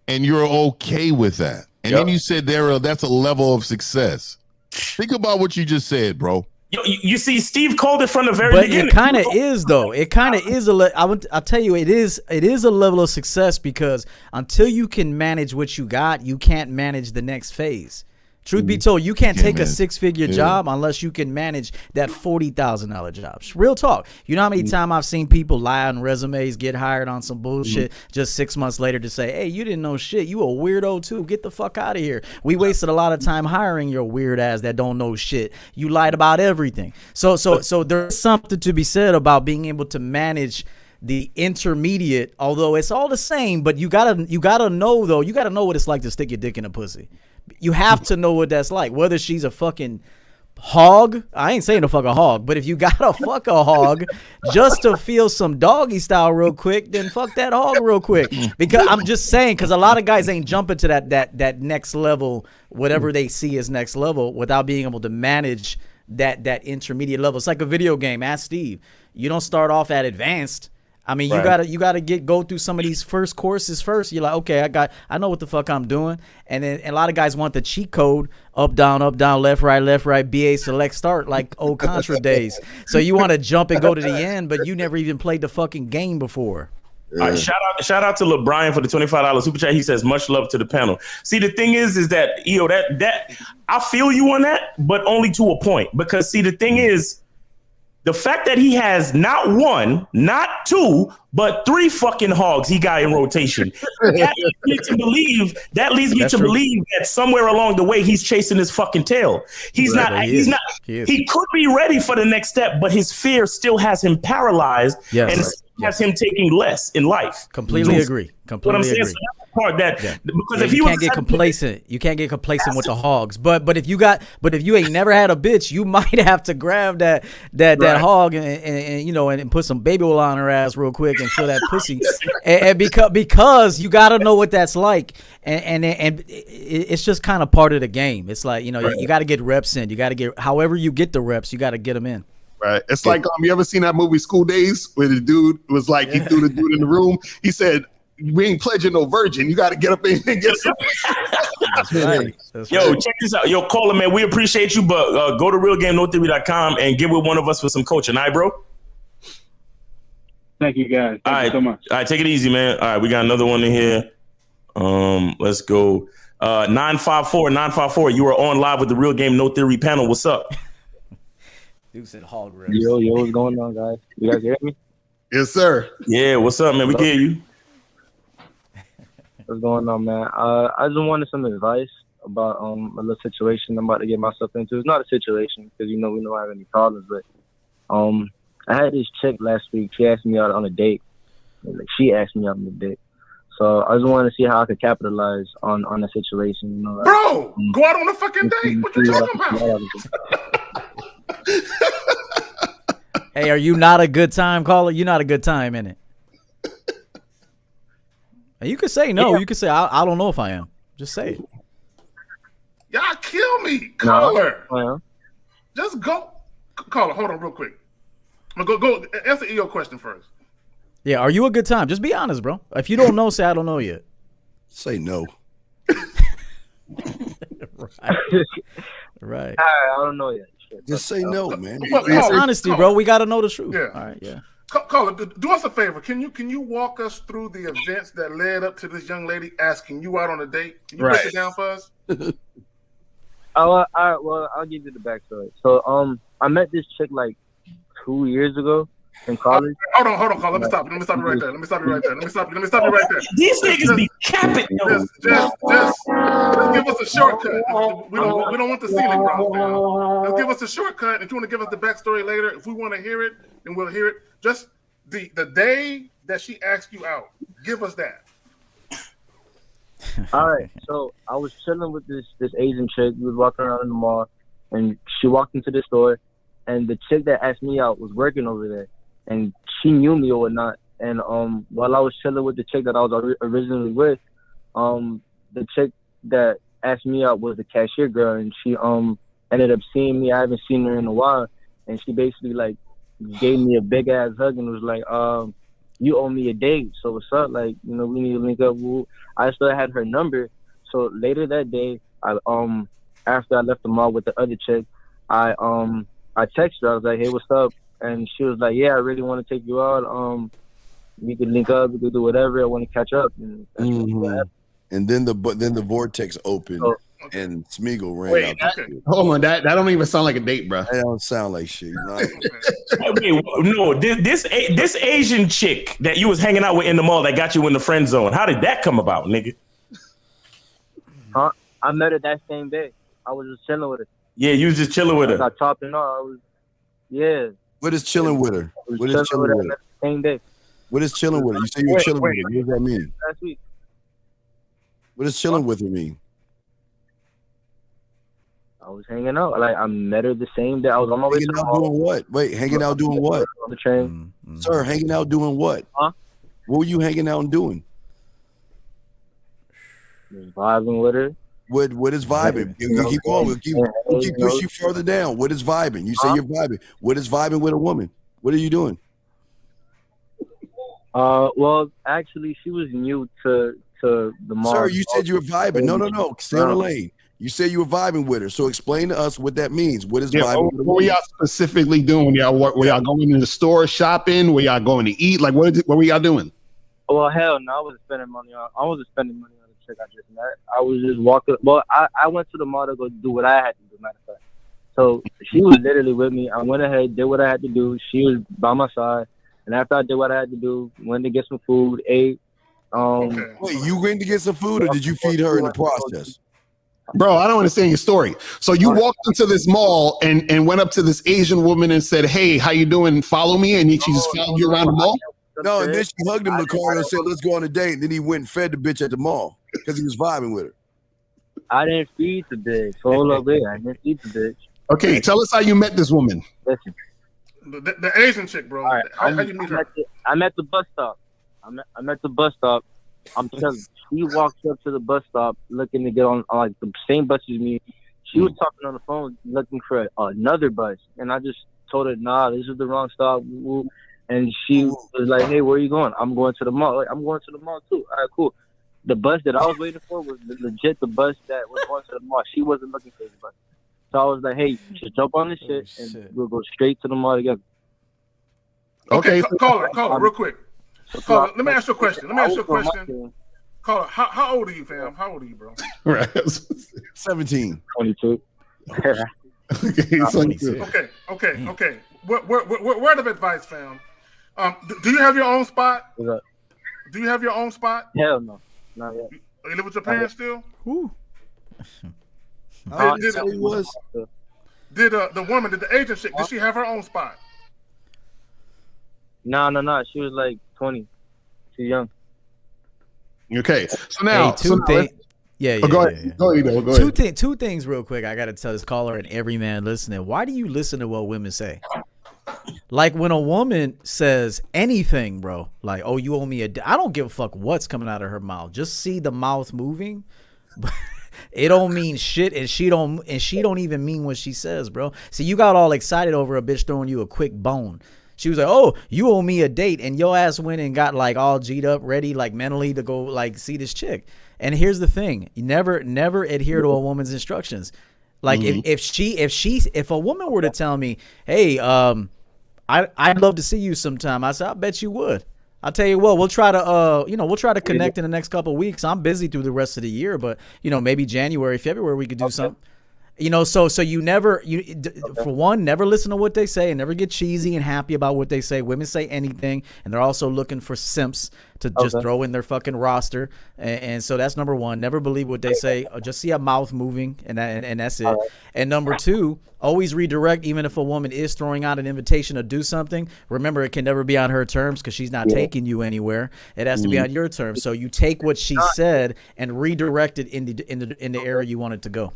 and you're okay with that. And then you said that's a level of success. Think about what you just said, bro. You see, Steve called it from the very beginning. But it kind of is, though. It kind of is I'll tell you, it is a level of success, because until you can manage what you got, you can't manage the next phase. Truth be told, you can't take a manage. 6-figure job unless you can manage that $40,000 job. Real talk. You know how many times I've seen people lie on resumes, get hired on some bullshit just 6 months later to say, hey, you didn't know shit. You a weirdo too. Get the fuck out of here. We wasted a lot of time hiring your weird ass that don't know shit. You lied about everything. So there's something to be said about being able to manage the intermediate, although it's all the same, but you gotta know though, you gotta know what it's like to stick your dick in a pussy. You have to know what that's like, whether she's a fucking hog. I ain't saying to fuck a hog, but if you gotta fuck a hog just to feel some doggy style real quick, then fuck that hog real quick. Because I'm just saying, because a lot of guys ain't jumping to that next level, whatever they see as next level, without being able to manage that intermediate level. It's like a video game. Ask Steve. You don't start off at advanced. I mean, you gotta go through some of these first courses first. You're like, okay, I know what the fuck I'm doing. And then a lot of guys want the cheat code, up, down, left, right, BA, select, start, like old Contra days. So you want to jump and go to the end, but you never even played the fucking game before. All right, shout out to LeBrian for the $25 super chat. He says, much love to the panel. See, the thing is that, that I feel you on that, but only to a point. Because see, the thing is, the fact that he has not one, not two, but 3 fucking hogs he got in rotation. That leads me to believe that somewhere along the way he's chasing his fucking tail. He could be ready for the next step, but his fear still has him paralyzed and has him taking less in life. Completely agree. What I'm saying, so that's the part because if you can't get complacent, with the hogs. But if you ain't never had a bitch, you might have to grab that hog and put some baby oil on her ass real quick and feel that pussy, and because you got to know what that's like, and it's just kind of part of the game. It's like you got to get reps in. You got to get however you get the reps, you got to get them in. Right. It's like you ever seen that movie School Days where the dude was like he threw the dude in the room. He said, "We ain't pledging no virgin. You got to get up in and get some." That's right. Check this out. Yo, caller, man, we appreciate you, but go to realgame.com and get with one of us for some coaching. All right, bro? Thank you, guys. Thank you so much. All right, take it easy, man. All right, we got another one in here. Let's go. 954. You are on live with the Real Game No Theory panel. What's up? Dude said hog reps. Yo, what's going on, guys? You guys hear me? Yes, sir. Yeah, what's up, man? We hear you. What's going on, man? I just wanted some advice about a little situation I'm about to get myself into. It's not a situation because we don't have any problems, but I had this chick last week. She asked me out on a date. She asked me out on a date. So I just wanted to see how I could capitalize on the situation. Bro, go out on a fucking date. What you talking about? Hey, are you not a good time caller? You're not a good time, innit? You could say no. Yeah. You could say I don't know if I am. Just say it. Y'all kill me, caller. No. Just go, caller. Hold on, real quick. Go answer your question first. Yeah, are you a good time? Just be honest, bro. If you don't know, say I don't know yet. Say no. Right. I don't know yet. Just say no, man. It's honesty, bro. We got to know the truth. Yeah. All right, yeah. Caller, do us a favor. Can you walk us through the events that led up to this young lady asking you out on a date? Can you break it down for us? I'll give you the backstory. So, I met this chick like 2 years ago in college. Hold on, caller. Let me stop you right there. Let me stop you right there. These niggas be capping. Just give us a shortcut. We don't want the ceiling round down. Just give us a shortcut. If you want to give us the backstory later, if we want to hear it, then we'll hear it. Just the day that she asked you out, give us that. All right. So I was chilling with this Asian chick. We was walking around in the mall, and she walked into the store, and the chick that asked me out was working over there, and she knew me or whatnot. And while I was chilling with the chick that I was originally with, the chick that asked me out was the cashier girl, and she ended up seeing me. I haven't seen her in a while, and she basically like gave me a big ass hug and was like, you owe me a date, so what's up? Like, we need to link up. I still had her number, so later that day, after I left the mall with the other chick, I texted her. I was like, hey, what's up? And she was like, yeah, I really want to take you out. We could link up, we could do whatever. I want to catch up. And then the vortex opened. and Smeagol ran Wait, out. hold on, that don't even sound like a date, bro. That don't sound like shit. You know? Wait, no, this Asian chick that you was hanging out with in the mall that got you in the friend zone. How did that come about, nigga? Huh? I met her that same day. I was just chilling with her. Yeah, you was just chilling with her. I got chopping off. What is chilling with her? What is chilling with her? Same day. What is chilling with her? You say you were chilling with her. What does that mean? Last week. What does chilling with her mean? I was hanging out. Like I met her the same day. I was on my way to the mall. Doing what? Wait, hanging out doing what? On the train. Sir, hanging out doing what? Huh? What were you hanging out and doing? Just vibing with her. What is vibing? Keep going. We'll keep pushing you further down. What is vibing? You say you're vibing. What is vibing with a woman? What are you doing? Well, actually, she was new to the mall. Sir, you said you were vibing. No. Stay on the lane. You said you were vibing with her. So explain to us what that means. What is vibing? What were y'all specifically doing? Were y'all going in the store shopping? Were y'all going to eat? Like what were y'all doing? Well, hell no, I wasn't spending money on the chick I just met. I was just walking. Well, I went to the mall to go do what I had to do, matter of fact. So she was literally with me. I went ahead, did what I had to do. She was by my side. And after I did what I had to do, went to get some food, ate. Wait, you went to get some food or did you feed her in the process? Bro, I don't understand your story. So you walked into this mall and went up to this Asian woman and said, "Hey, how you doing? Follow me." And she just followed you around the mall? No, and then she hugged him, Lucario, and said, "Let's go on a date." And then he went and fed the bitch at the mall because he was vibing with her. I didn't feed the bitch. Hold up there. I didn't feed the bitch. Okay, tell us how you met this woman. Listen. The Asian chick, bro. Right, how you meet her? I met the bus stop. I met the bus stop. I'm telling you, she walked up to the bus stop looking to get on like the same bus as me. She was talking on the phone looking for another bus. And I just told her, nah, this is the wrong stop. And she was like, hey, where are you going? I'm going to the mall. Like, I'm going to the mall too. All right, cool. The bus that I was waiting for was legit the bus that was going to the mall. She wasn't looking for the bus. So I was like, hey, just jump on this shit and we'll go straight to the mall together. Okay, caller, real quick. Caller, let me ask you a question. Caller, how old are you, fam? How old are you, bro? 17. 22. Okay. Word of advice, fam. Do you have your own spot? Do you have your own spot? Hell no. Not yet. You live with your parents still? Who? Did the woman, did the Asian chick, did she have her own spot? No. She was like 20. Too young. Okay. So now, Go ahead. Two things real quick. I got to tell this caller and every man listening. Why do you listen to what women say? Like when a woman says anything, bro, like, oh, you owe me I don't give a fuck what's coming out of her mouth. Just see the mouth moving. It don't mean shit, and she don't even mean what she says, bro. See, you got all excited over a bitch throwing you a quick bone. She was like, oh, you owe me a date, and your ass went and got like all G'd up, ready, like mentally to go like see this chick. And here's the thing: you never adhere to a woman's instructions. Like if a woman were to tell me, hey, I'd love to see you sometime, I said, I bet you would. I'll tell you what, we'll try to connect in the next couple of weeks. I'm busy through the rest of the year, but maybe January, February we could do something. So you for one, never listen to what they say and never get cheesy and happy about what they say. Women say anything, and they're also looking for simps to just throw in their fucking roster. And so that's number one. Never believe what they say. Or just see a mouth moving, and that's it. Right. And number two, always redirect. Even if a woman is throwing out an invitation to do something, remember it can never be on her terms because she's not taking you anywhere. It has to be on your terms. So you take what she said and redirect it in the area you want it to go.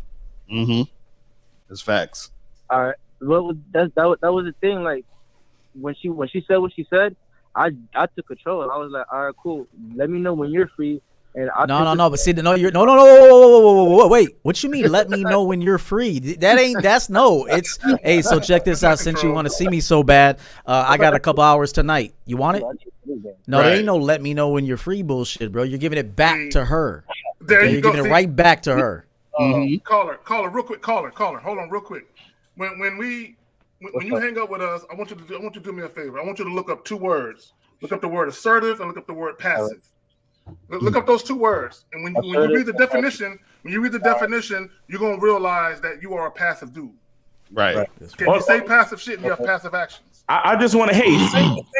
That's facts. All right. Well, that was the thing. Like when she said what she said, I took control. And I was like, all right, cool. Let me know when you're free. And no. But see, no. Wait. What you mean? Let me know when you're free. It's hey. So check this out. Since you want to see me so bad, I got a couple hours tonight. You want it? No, there ain't no let me know when you're free bullshit, bro. You're giving it back to her. You're giving it right back to her. Caller, real quick. Caller, hold on, real quick. When you hang up with us, I want you to do me a favor. I want you to look up two words. Look up the word assertive and look up the word passive. Look up those two words, and when you read the definition, you're gonna realize that you are a passive dude. Right. If you say passive shit, you have passive actions. I just want to,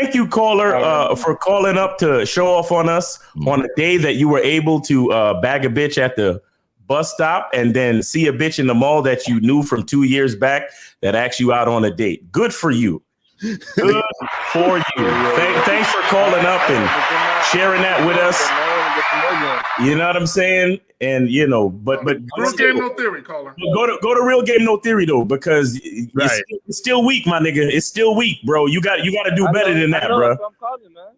thank you, caller, for calling up to show off on us on a day that you were able to bag a bitch at the bus stop and then see a bitch in the mall that you knew from 2 years back that asked you out on a date. Good for you. Good for you. Thanks for calling up and sharing that with us. You know what I'm saying? And but Real Game No Theory, caller. Go to Real Game No Theory though, because it's still weak, my nigga. It's still weak, bro. You got to do better than that, bro.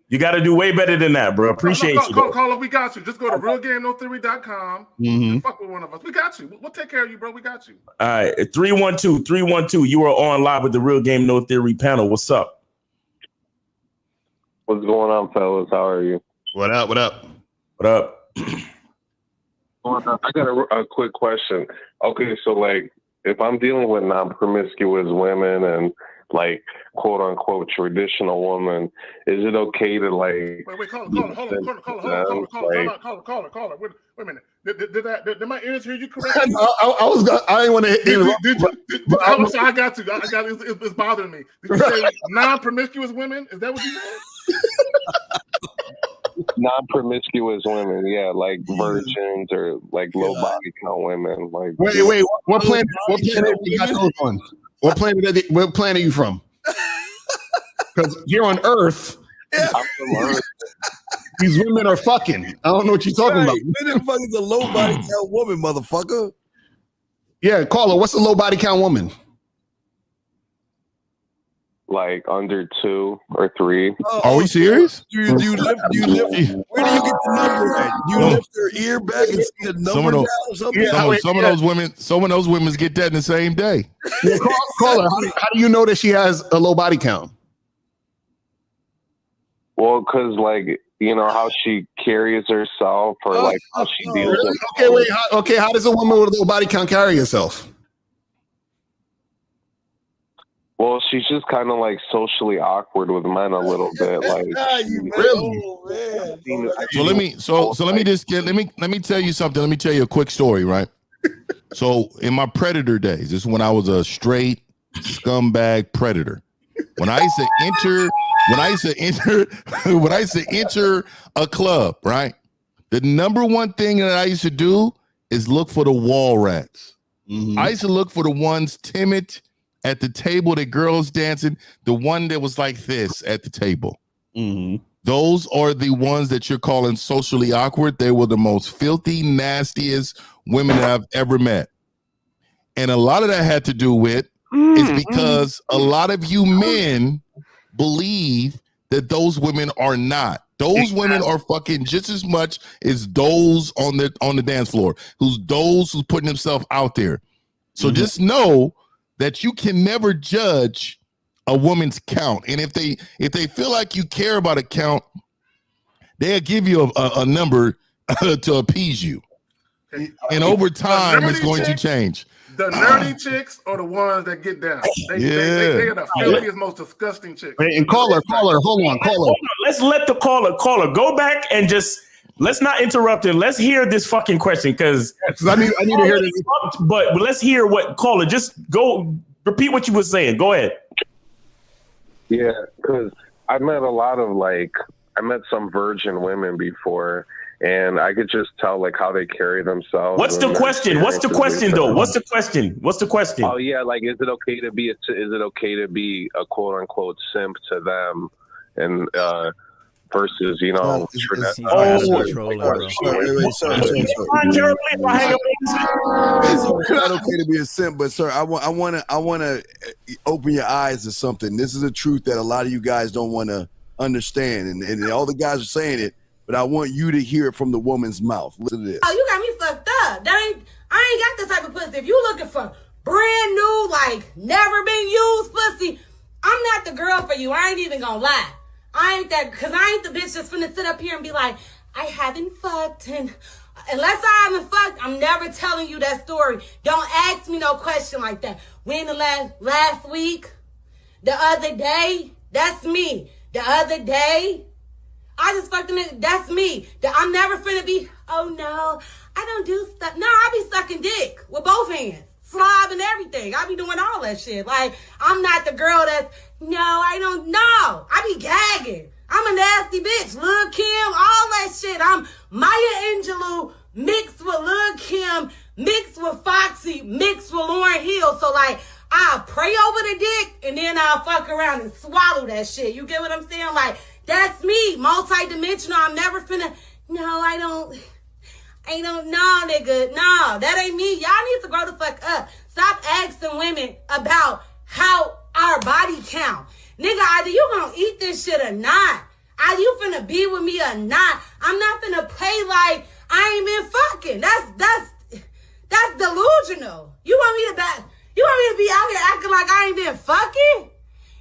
You got to do way better than that, bro. Appreciate you. Caller, we got you. Just go to realgamenotheory.com. And fuck with one of us. We got you. We'll take care of you, bro. We got you. All right, 312. You are on live with the Real Game No Theory panel. What's up? What's going on, fellas? How are you? What up? What up? I got a quick question. Okay, so like, if I'm dealing with non-promiscuous women and like quote unquote traditional woman, is it okay to like? Wait, caller. Wait a minute. Did my ears hear you correctly? I didn't want to. I'm sorry, I got to. It's bothering me. Did you say non-promiscuous women? Is that what you said? Non-promiscuous women, yeah, like virgins or like low body count women. Like, wait, what planet? What planet you got those on? What planet are you from? Because here on Earth, I'm from Earth. These women are fucking. I don't know what you're talking about. Fucking a low body count woman, motherfucker. Yeah, caller. What's a low body count woman? Like under 2 or 3. Are we serious? Do you lift? Where do you get the number at? You lift your ear back and see the number down or something? Some of those women get that in the same day. Yeah, caller, how do you know that she has a low body count? Well, because like, how she carries herself or like how she deals with how does a woman with a low body count carry herself? Well, she's just kind of like socially awkward with men a little bit. Like, really? So let me tell you something. Let me tell you a quick story, right? So in my predator days, this is when I was a straight scumbag predator. When I used to enter a club, right? The number one thing that I used to do is look for the wall rats. Mm-hmm. I used to look for the ones timid at the table, the girls dancing, the one that was like this at the table. Mm-hmm. Those are the ones that you're calling socially awkward. They were the most filthy, nastiest women that I've ever met. And a lot of that had to do with is because a lot of you men believe that those women are not. Those women are fucking just as much as those on the dance floor, who's putting themselves out there. So just know that you can never judge a woman's count. And if they feel like you care about a count, they'll give you a number to appease you. And over time, it's going to change. The nerdy chicks are the ones that get down. They are the filthiest, most disgusting chicks. And caller, hold on. Let's let the caller go back and just let's not interrupt him. Let's hear this fucking question because I need to hear this. But let's hear what caller. Just go repeat what you were saying. Go ahead. Yeah, because I met some virgin women before, and I could just tell like how they carry themselves. What's the question? What's the question though? What's the question? Oh yeah, like is it okay to be a quote unquote simp to them, and versus it's not okay to be a simp, but sir, I want to open your eyes to something. This is a truth that a lot of you guys don't want to understand, and all the guys are saying it, but I want you to hear it from the woman's mouth. Listen to this. Oh, you got me fucked up. I ain't got this type of pussy. If you looking for brand new, like never been used pussy, I'm not the girl for you. I ain't even gonna lie. I ain't that, because I ain't the bitch that's finna sit up here and be like, I haven't fucked, and unless I haven't fucked, I'm never telling you that story. Don't ask me no question like that. When the last week, the other day, that's me. The other day, I just fucked a nigga. That's me. I'm never finna be, oh no, I don't do stuff. No, I be sucking dick with both hands. Slob and everything. I be doing all that shit. Like, I'm not the girl that's, no, I don't know. I be gagging. I'm a nasty bitch. Lil' Kim, all that shit. I'm Maya Angelou mixed with Lil' Kim, mixed with Foxy, mixed with Lauryn Hill. So, like, I'll pray over the dick and then I'll fuck around and swallow that shit. You get what I'm saying? Like, that's me. Multi-dimensional. I'm never finna, no, I don't know, nigga. No, that ain't me. Y'all need to grow the fuck up. Stop asking women about how our body count. Nigga, either you gonna eat this shit or not. Either you finna be with me or not. I'm not finna play like I ain't been fucking. That's delusional. You want me to be out here acting like I ain't been fucking?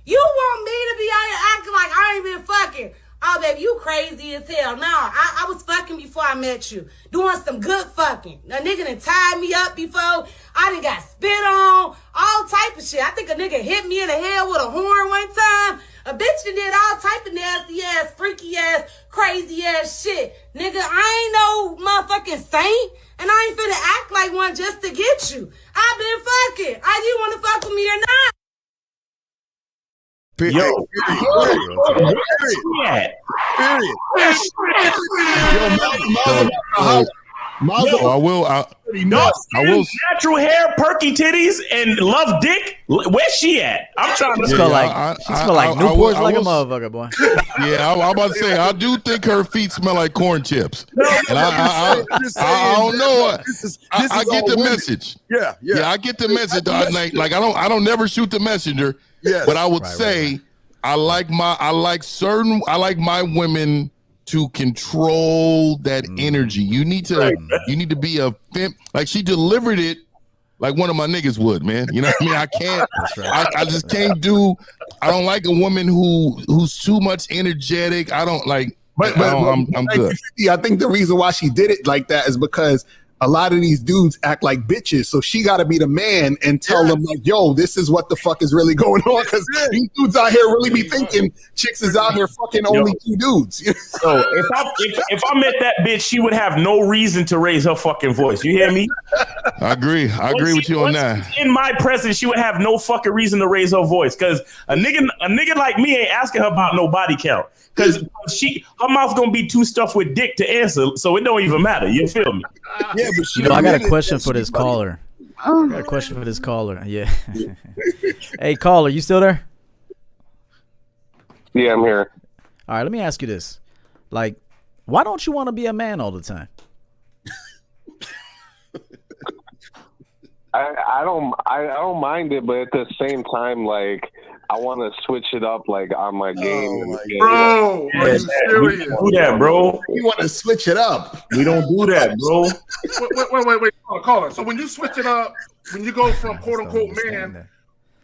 You want me to be out here acting like I ain't been fucking? Oh, baby, you crazy as hell. No, I was fucking before I met you. Doing some good fucking. A nigga done tied me up before. I done got spit on. All type of shit. I think a nigga hit me in the head with a horn one time. A bitch done did all type of nasty ass, freaky ass, crazy ass shit. Nigga, I ain't no motherfucking saint. And I ain't finna act like one just to get you. I've been fucking. I you wanna fuck with me or not? Yo, I will. Natural hair, perky titties, and love dick. Where's she at? I'm trying to. She smell like Newports like a motherfucker, boy. Yeah, I'm about to say I do think her feet smell like corn chips. And I don't know. I get the message. Yeah, I get the message. Like I don't never shoot the messenger. Yes. But I would say I like my women to control that energy. You need to be a like she delivered it like one of my niggas would, man. You know what I mean? I can't. I just can't do. I don't like a woman who's too much energetic. I don't like. I'm good. I think the reason why she did it like that is because a lot of these dudes act like bitches, so she got to be the man and tell them like, "Yo, this is what the fuck is really going on." Because these dudes out here really be thinking chicks is out here fucking only two dudes. So if I met that bitch, she would have no reason to raise her fucking voice. You hear me? I agree. I agree with you on that. In my presence, she would have no fucking reason to raise her voice because a nigga like me ain't asking her about no body count because her mouth gonna be too stuffed with dick to answer, so it don't even matter. You feel me? Yeah, but I got a question for this caller. Yeah. Hey, caller, you still there? Yeah, I'm here. All right, let me ask you this. Like, why don't you want to be a man all the time? I don't mind it, but at the same time, like I want to switch it up, like on my game. Bro, are you serious? Do that, bro. You want to switch it up? We don't do that, bro. Wait, caller. So when you switch it up, when you go from quote unquote man,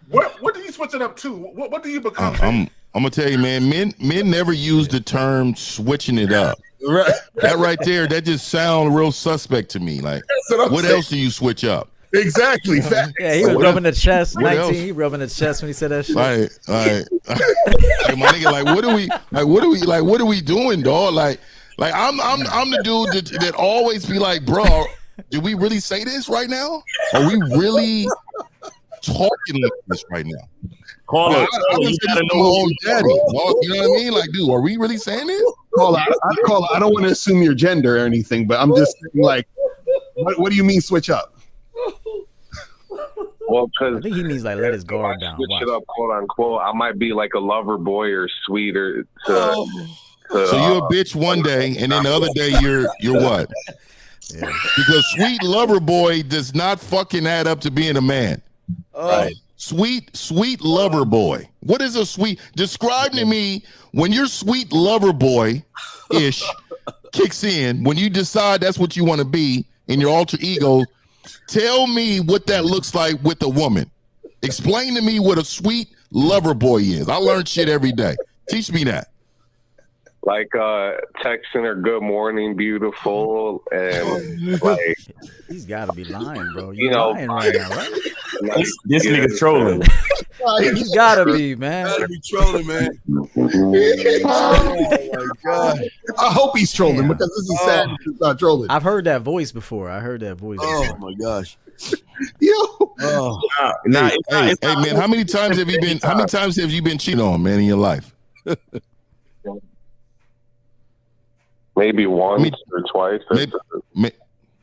what do you switch it up to? What do you become? I'm gonna tell you, man. Men never use the term switching it up. Right. That right there, that just sounds real suspect to me. Like, what else do you switch up? Exactly. Yeah, he was rubbing the chest. 19. He rubbing the chest when he said that shit. Like my nigga, what are we doing, dog? Like I'm the dude that always be like, bro, did we really say this right now? Are we really talking like this right now? Caller, I was saying to my own daddy. Dog, you know what I mean? Like, dude, are we really saying this? Caller, I don't want to assume your gender or anything, but I'm just saying, like, what do you mean switch up? Well, because I think he means like let his guard down. Switch it up, quote unquote. I might be like a lover boy or sweeter. So you're a bitch one day, and then the other day you're what? Yeah. Because sweet lover boy does not fucking add up to being a man. Right? Sweet lover boy. What is a sweet? Describe to me when your sweet lover boy ish kicks in. When you decide that's what you want to be in your alter ego. Tell me what that looks like with a woman. Explain to me what a sweet lover boy is. I learn shit every day. Teach me that. Like texting her good morning, beautiful, and like he's got to be lying, bro. You're lying right now, right? This nigga trolling. He's gotta be, man. Gotta be trolling, man. Oh my God. I hope he's trolling because this is sad. He's not trolling. I've heard that voice before. Oh my gosh. Yo. Oh. Hey, man, how many times have you been cheated on, man, in your life? Maybe once or twice.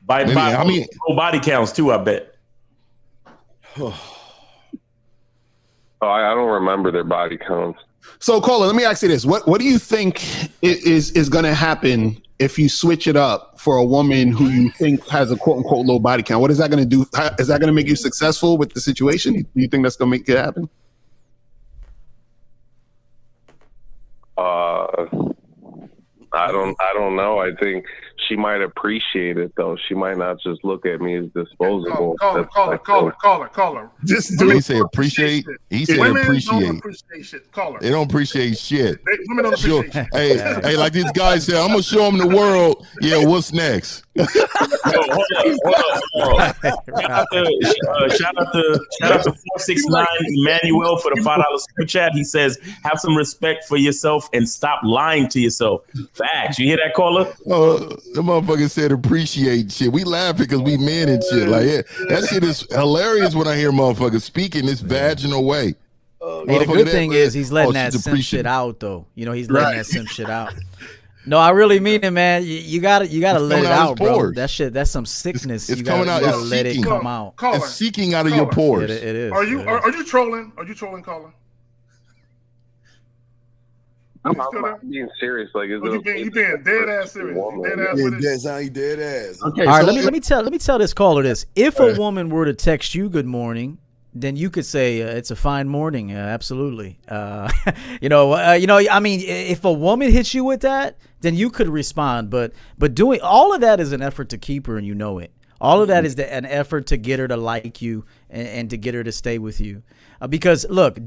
By how many body counts too, I bet. I don't remember their body counts. So, Cola, let me ask you this: What do you think is going to happen if you switch it up for a woman who you think has a quote unquote low body count? What is that going to do? Is that going to make you successful with the situation? Do you think that's going to make it happen? I don't know. I think she might appreciate it though. She might not just look at me as disposable. Call her. Just do it. Say appreciate. He said women appreciate. Don't appreciate shit. Call her. They don't appreciate shit. Women don't appreciate shit. Hey, like this guy said, I'm gonna show them the world. Yeah, what's next? Hold on. Shout out to 469 Emmanuel for the $5 super chat. He says, "Have some respect for yourself and stop lying to yourself." Facts. You hear that, caller? Oh, the motherfucker said appreciate shit. We laughing because we men and shit. Like, yeah, that shit is hilarious when I hear motherfuckers speaking this vaginal way. Hey, the good thing is he's letting that simp shit out, though. You know, he's letting that simp shit out. No, I really mean it, man. You gotta let it out, bro. That shit, that's some sickness. It's coming out. You gotta let it come out. It's seeking out of your pores. It is. Are you trolling? Are you trolling, caller? I'm being serious. Like, you being dead ass serious? Dead ass with it? Dead ass. Okay. All right. Let me tell this caller this. If a woman were to text you good morning, then you could say it's a fine morning. Absolutely. I mean, if a woman hits you with that, then you could respond. But doing all of that is an effort to keep her, and you know it. All of that is an effort to get her to like you and to get her to stay with you. Because look,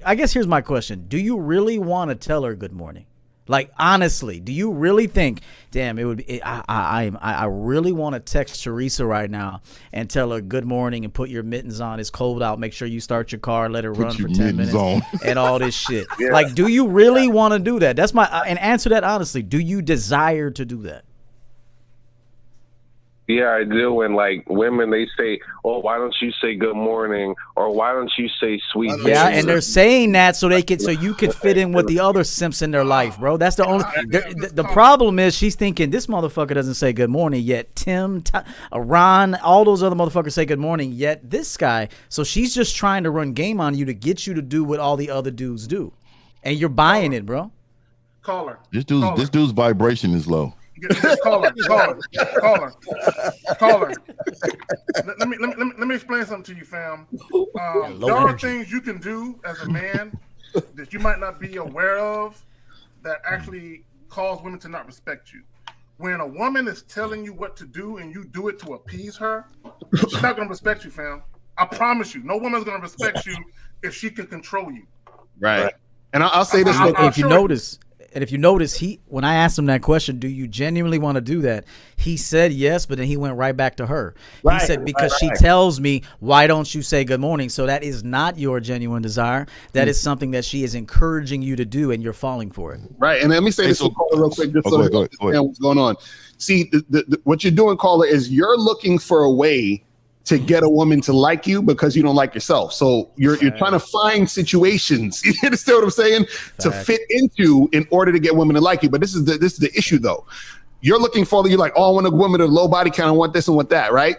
I guess here's my question. Do you really want to tell her good morning? Like, honestly, do you really think, damn, it would be, I really want to text Teresa right now and tell her good morning and put your mittens on. It's cold out. Make sure you start your car, let it run for 10 minutes and all this shit. Yeah. Like, do you really want to do that? That's and answer that honestly. Do you desire to do that? Yeah, I do. And like women, they say, "Oh, why don't you say good morning?" or "Why don't you say sweet?" Yeah, and they're saying that so you could fit in with the other simps in their life, bro. That's the only. The problem is she's thinking this motherfucker doesn't say good morning yet. Tim, Ron, all those other motherfuckers say good morning yet. This guy, so she's just trying to run game on you to get you to do what all the other dudes do, and you're buying it, bro. Caller. This dude's vibration is low. Caller. Let me explain something to you, fam. There are things you can do as a man that you might not be aware of that actually cause women to not respect you. When a woman is telling you what to do and you do it to appease her, she's not gonna respect you, fam. I promise you, no woman's gonna respect you if she can control you. Right. And I'll say this: if you notice, when I asked him that question, do you genuinely want to do that? He said yes, but then he went right back to her. He said, because she tells me, why don't you say good morning? So that is not your genuine desire. That is something that she is encouraging you to do, and you're falling for it. Right. And let me say this real quick, just so you understand what's going on. See, what you're doing, caller, is you're looking for a way to get a woman to like you because you don't like yourself. So you're trying to find situations, you understand what I'm saying, to fit into in order to get women to like you. But this is the issue though. You're looking for, you're like, oh, I want a woman with a low body count, I want this and want that, right?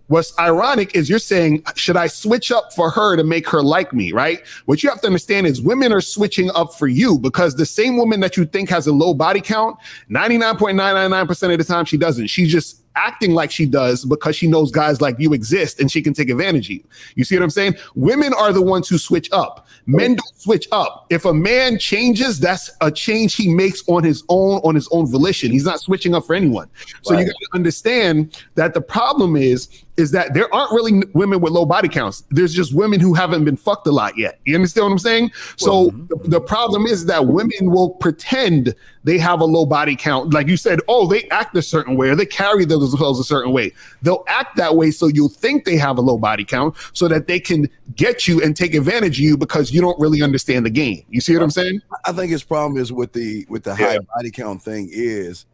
What's ironic is you're saying, should I switch up for her to make her like me, right? What you have to understand is women are switching up for you because the same woman that you think has a low body count, 99.999% of the time she doesn't. She's just acting like she does because she knows guys like you exist and she can take advantage of you. You see what I'm saying? Women are the ones who switch up. Men don't switch up. If a man changes, that's a change he makes on his own volition. He's not switching up for anyone. So you got to understand that the problem is is that there aren't really women with low body counts. There's just women who haven't been fucked a lot yet. You understand what I'm saying? So the problem is that women will pretend they have a low body count. Like you said, oh, they act a certain way or they carry themselves a certain way. They'll act that way so you'll think they have a low body count so that they can get you and take advantage of you because you don't really understand the game. You see what I'm saying? I think his problem is with the high body count thing is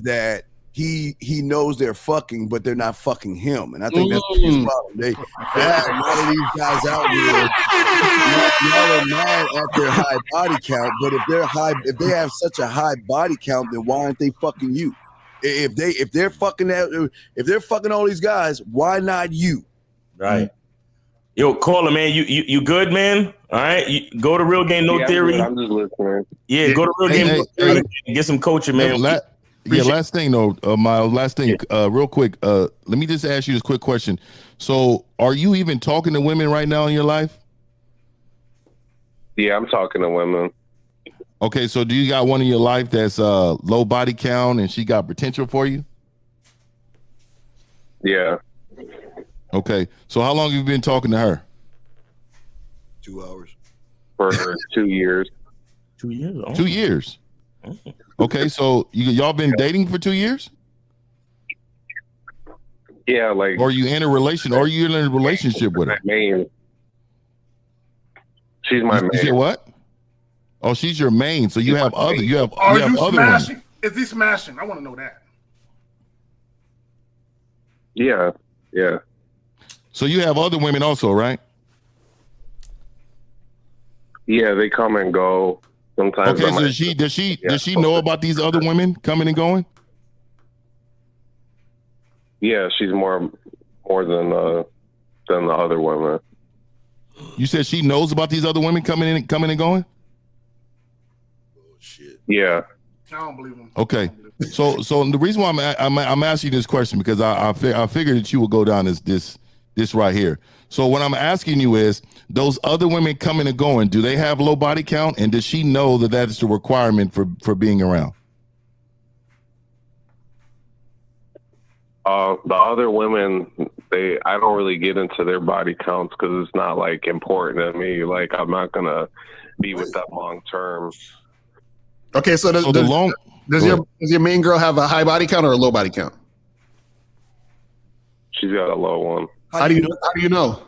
that he knows they're fucking, but they're not fucking him, and I think that's his problem. They have a lot of these guys out here. Y'all are mad at their high body count, but if they have such a high body count, then why aren't they fucking you? If they're fucking all these guys, why not you? Right. Yo, caller, man, you good, man? All right, you go to Real Game No Theory. I'm just listening. Yeah, go to Real Game No Theory. Get some coaching, man. Last thing though, Miles. Last thing, real quick. Let me just ask you this quick question. So, are you even talking to women right now in your life? Yeah, I'm talking to women. Okay, so do you got one in your life that's low body count and she got potential for you? Yeah. Okay, so how long have you been talking to her? 2 hours. For 2 years. 2 years. Oh. 2 years. Okay, so y'all been dating for 2 years? Yeah, like. Or you in a relation? Or you in a relationship with her? Main. She's my main. You said what? Oh, she's your main. So you have other. You have. Are you have you other smashing? women. Is he smashing? I want to know that. Yeah. Yeah. So you have other women also, right? Yeah, they come and go. Sometimes. Okay, so does she know about these other women coming and going? Yeah, she's more than the other women. You said she knows about these other women coming and going? Oh shit. Yeah. I don't believe him. Okay. So the reason why I'm asking you this question because I figured that you would go down this right here. So what I'm asking you is, those other women coming and going, do they have low body count, and does she know that that's the requirement for being around? The other women, I don't really get into their body counts because it's not like important to me. Like I'm not gonna be with them long term. Okay, so does your main girl have a high body count or a low body count? She's got a low one. How do you know?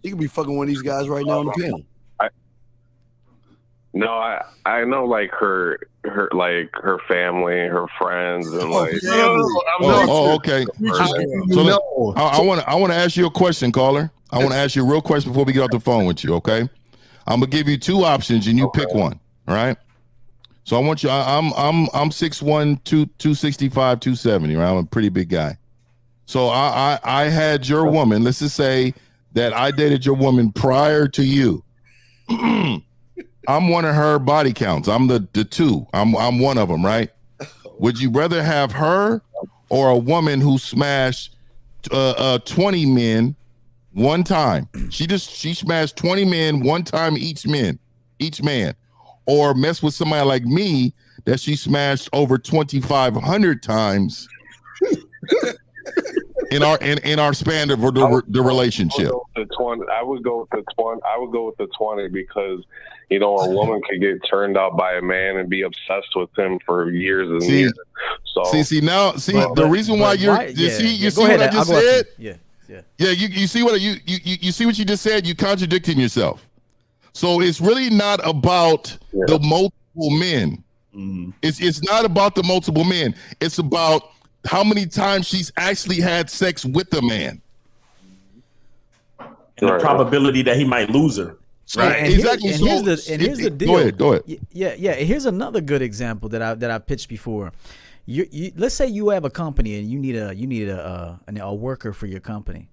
You could be fucking one of these guys right now on the panel. I know like her family, her friends, and like. Okay. So I want to ask you a question, caller. I want to ask you a real question before we get off the phone with you. Okay, I'm gonna give you two options and you pick one. All right. So I want you. I'm 6'1", 265, 270. Right. I'm a pretty big guy. So I had your woman. Let's just say that I dated your woman prior to you. I'm one of her body counts. I'm the two. I'm one of them, right? Would you rather have her or a woman who smashed 20 men one time? She smashed 20 men one time each man, or mess with somebody like me that she smashed over 2,500 times in our span of the relationship. I would go with the 20 because a woman could get turned out by a man and be obsessed with him for years and years. So the reason why you see what I just said? Yeah. You see what you see what you just said? You contradicting yourself. So it's really not about the multiple men. Mm-hmm. It's not about the multiple men. It's about how many times she's actually had sex with a man. And the probability that he might lose her. Right. Exactly. Here's the deal. Go ahead. Yeah. Here's another good example that I pitched before. You let's say you have a company and you need a worker for your company.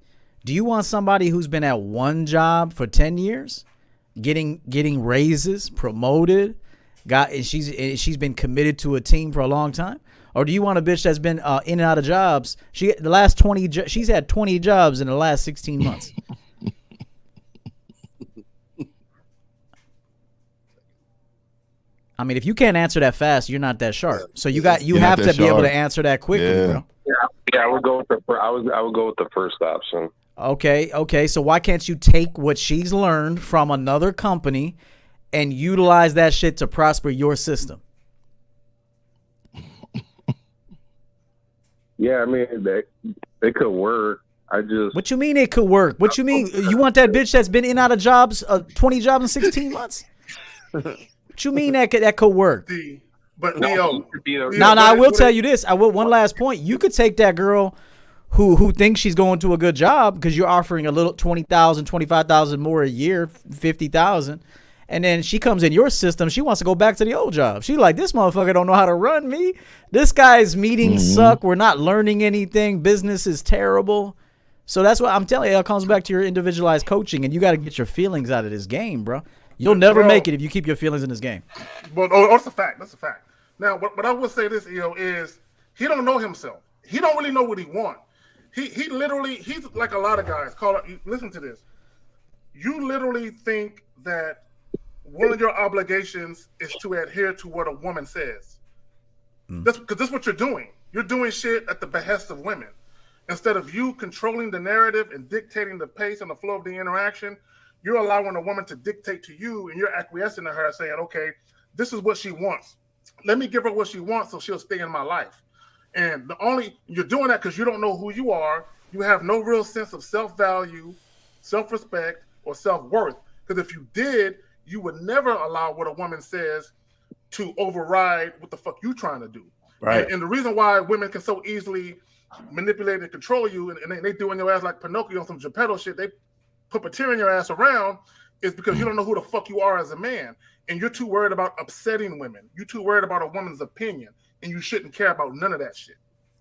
Do you want somebody who's been at one job for 10 years, getting raises, promoted, and she's been committed to a team for a long time? Or do you want a bitch that's been in and out of jobs? She's had 20 jobs in the last 16 months. I mean, if you can't answer that fast, you're not that sharp. So you have to be able to answer that quickly, bro. Yeah, I would go with I would go with the first option. Okay. So why can't you take what she's learned from another company and utilize that shit to prosper your system? Yeah, I mean they could work. What you mean it could work? What you mean you want that bitch that's been in and out of jobs, 20 jobs in 16 months? What you mean that could work? But No, I will tell you this. I will one last point. You could take that girl who thinks she's going to a good job because you're offering a little 20,000, 25,000 more a year, 50,000. And then she comes in your system. She wants to go back to the old job. She's like, this motherfucker don't know how to run me. This guy's meetings suck. We're not learning anything. Business is terrible. So that's what I'm telling you. It comes back to your individualized coaching, and you got to get your feelings out of this game, bro. You'll never make it if you keep your feelings in this game. But that's a fact. That's a fact. Now, what I will say this, EO, is he don't know himself. He don't really know what he wants. He literally, he's like a lot of guys. Listen to this. You literally think that one of your obligations is to adhere to what a woman says. Because that's what you're doing. You're doing shit at the behest of women. Instead of you controlling the narrative and dictating the pace and the flow of the interaction, you're allowing a woman to dictate to you, and you're acquiescing to her, saying, okay, this is what she wants. Let me give her what she wants so she'll stay in my life. And you're doing that because you don't know who you are. You have no real sense of self-value, self-respect, or self-worth. Because if you did, you would never allow what a woman says to override what the fuck you trying to do. Right. And the reason why women can so easily manipulate and control you, and they do in your ass like Pinocchio on some Geppetto shit, they puppeteering your ass around, is because you don't know who the fuck you are as a man. And you're too worried about upsetting women. You're too worried about a woman's opinion. And you shouldn't care about none of that shit.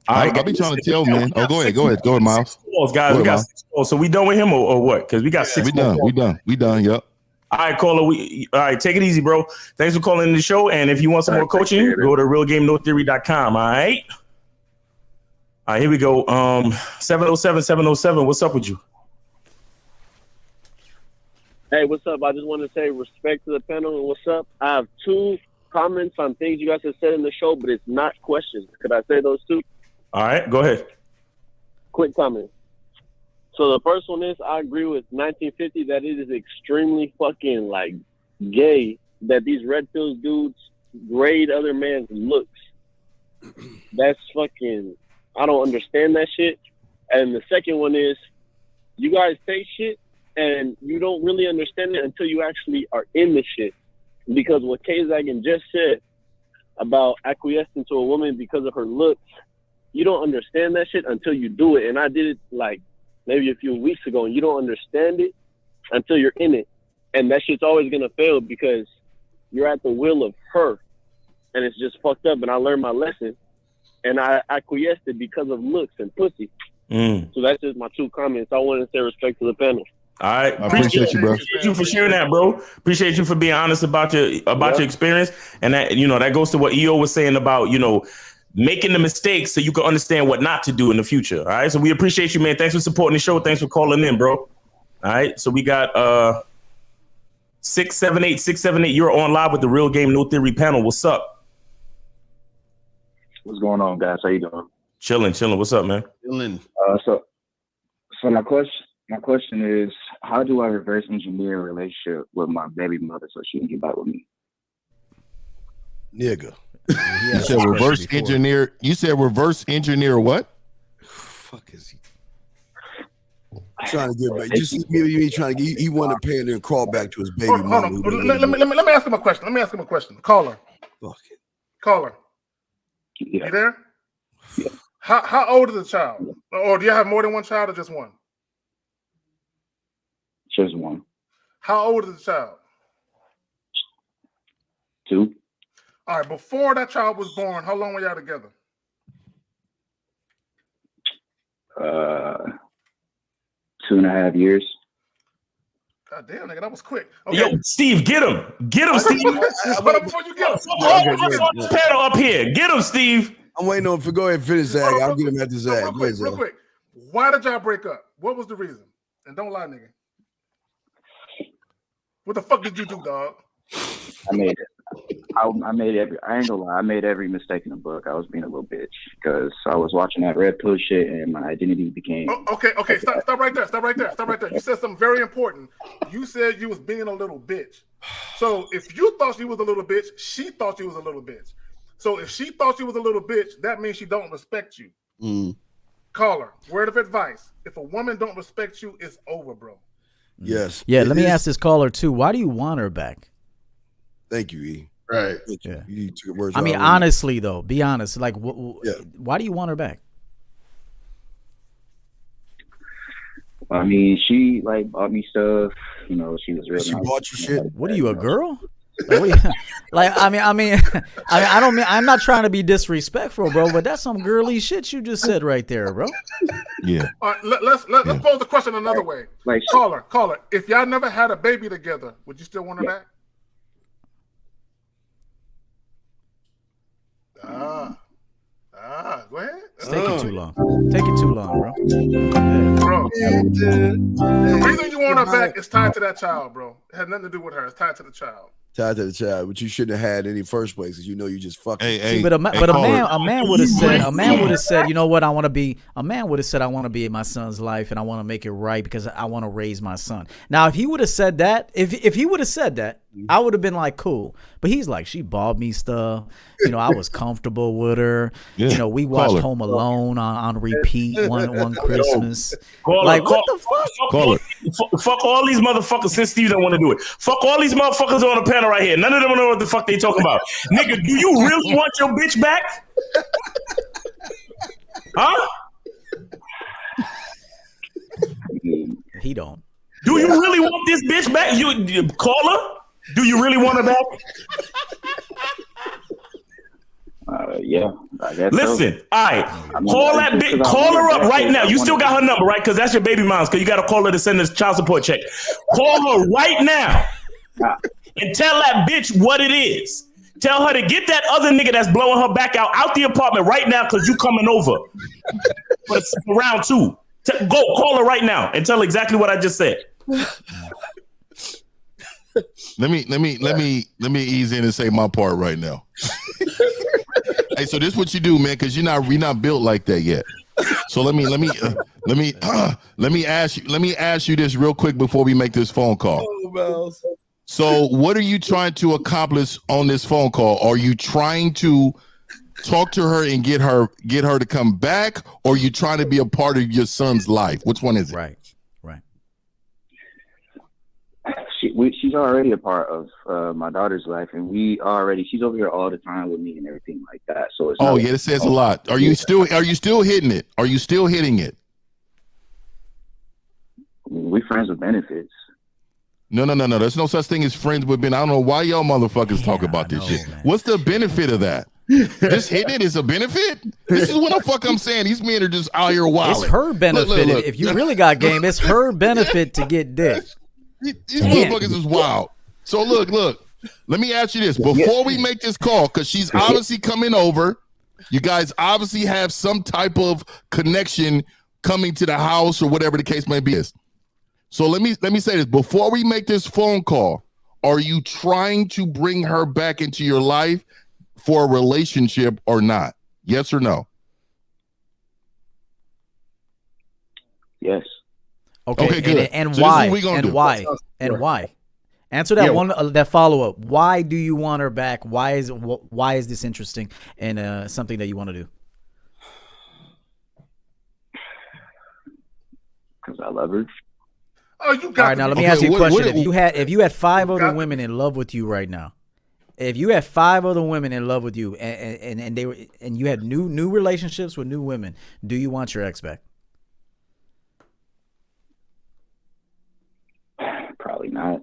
I be trying to tell, man. Oh, go ahead, Miles. Guys, we got 6 calls. So we done with him or what? Because we got 6 calls. We done. Yep. All right, caller. All right, take it easy, bro. Thanks for calling in the show. And if you want some more coaching, go to realgamenotheory.com. All right. All right, here we go. 707. What's up with you? Hey, what's up? I just want to say respect to the panel and what's up. I have 2 comments on things you guys have said in the show, but it's not questions. Could I say those 2? All right, go ahead. Quick comment. So the first one is I agree with 1950 that it is extremely fucking like gay that these red pills dudes grade other men's looks. That's fucking, I don't understand that shit. And the second one is you guys say shit and you don't really understand it until you actually are in the shit. Because what Kay Zagan just said about acquiescing to a woman because of her looks, you don't understand that shit until you do it. And I did it like maybe a few weeks ago, and you don't understand it until you're in it. And that shit's always going to fail because you're at the will of her. And it's just fucked up. And I learned my lesson. And I acquiesced it because of looks and pussy. So that's just my 2 comments. I want to say respect to the panel. All right, I appreciate you, bro. Appreciate you for sharing that, bro. Appreciate you for being honest about your experience, and that that goes to what EO was saying about making the mistakes so you can understand what not to do in the future. All right, so we appreciate you, man. Thanks for supporting the show. Thanks for calling in, bro. All right, so we got 678. You're on live with the Real Game No Theory panel. What's up? What's going on, guys? How you doing? Chilling. What's up, man? Chilling. So my question is, how do I reverse engineer a relationship with my baby mother so she can get back with me? Nigga. You said reverse engineer. You said reverse engineer what? Fuck is he? Trying to get back. You see me trying to get. He wanted to pay and then crawl back to his baby mama. Let me ask him a question. Caller. Caller. Yeah. You there? Yeah. How old is the child? Or do you have more than one child or just one? Just one. How old is the child? 2. All right, before that child was born, how long were y'all together? 2.5 years. God damn, nigga, that was quick. Okay. Yo, Steve, get him, Steve. Before you get him. Panel up here, get him, Steve. I'm waiting on. Go ahead and finish, Zach. I'll get him at the Zach. Real quick. Why did y'all break up? What was the reason? And don't lie, nigga. What the fuck did you do, dog? I made it. I made every. I ain't gonna lie. I made every mistake in the book. I was being a little bitch because I was watching that red pill shit, and my identity became. Okay. Stop right there. You said something very important. You said you was being a little bitch. So if you thought she was a little bitch, she thought you was a little bitch. So if she thought you was a little bitch, that means she don't respect you. Caller, word of advice: if a woman don't respect you, it's over, bro. Yes. Yeah. Let me ask this caller too. Why do you want her back? Thank you, E. Right. Yeah. You took words. I mean, honestly though, be honest. Like, why do you want her back? I mean, she like bought me stuff. You know, she was really. She bought you shit. What are you, a girl? Like, I mean, I don't mean. I'm not trying to be disrespectful, bro, but that's some girly shit you just said right there, bro. Yeah. All right, let's pose the question another way. Like, caller, if y'all never had a baby together, would you still want her back? Go ahead. It's taking too long. Taking too long, bro. Bro, the reason you want her back is tied to that child, bro. It had nothing to do with her. It's tied to the child. Tied to the child, but you shouldn't have had any first place because you know you just fucking. See, but a man would have said, you know what, I want to be. A man would have said, I want to be in my son's life and I want to make it right because I want to raise my son. Now, if he would have said that, if he would have said that, I would have been like, cool. But he's like, she bought me stuff. You know, I was comfortable with her. Yeah. You know, we watched Home Alone on repeat one Christmas. Like, what the fuck? Fuck all these motherfuckers since Steve don't want to do it. Fuck all these motherfuckers on the panel right here. None of them know what the fuck they talking about. Nigga, do you really want your bitch back? Huh? He don't. Do you really want this bitch back? You call her? Do you really want her back? Yeah. I guess listen, so. all right. Call that bitch. Call her up right now. You still got her number, right? Because that's your baby mom's. Because you got to call her to send this child support check. Call her right now and tell that bitch what it is. Tell her to get that other nigga that's blowing her back out the apartment right now because you coming over for round 2. Go call her right now and tell her exactly what I just said. Let me ease in and say my part right now. Hey, so this is what you do, man, because we're not built like that yet. So let me ask you this real quick before we make this phone call. So what are you trying to accomplish on this phone call? Are you trying to talk to her and get her to come back, or are you trying to be a part of your son's life? Which one is it? Right. She's already a part of my daughter's life, and she's over here all the time with me and everything like that. So it's it says a lot. Are you still hitting it? Are you still hitting it? We friends with benefits. No. There's no such thing as friends with benefits. I don't know why y'all motherfuckers talk about this shit. Man. What's the benefit of that? Just hitting it is a benefit? This is what the fuck I'm saying. These men are just out here wilding. It's her benefit. Look. If you really got game, it's her benefit to get dick. These motherfuckers is wild. So look. Let me ask you this. Before we make this call, because she's obviously coming over, you guys obviously have some type of connection coming to the house or whatever the case may be. So let me say this. Before we make this phone call, are you trying to bring her back into your life for a relationship or not? Yes or no? Yes. Okay, good. And so why? Why? Why? Answer that that follow up. Why do you want her back? Why is this interesting and something that you want to do? Because I love her. Oh, you got. All right, now let me ask you a question. If you had 5 other women in love with you right now, if you had 5 other women in love with you and they were and you had new relationships with new women, do you want your ex back? Probably not.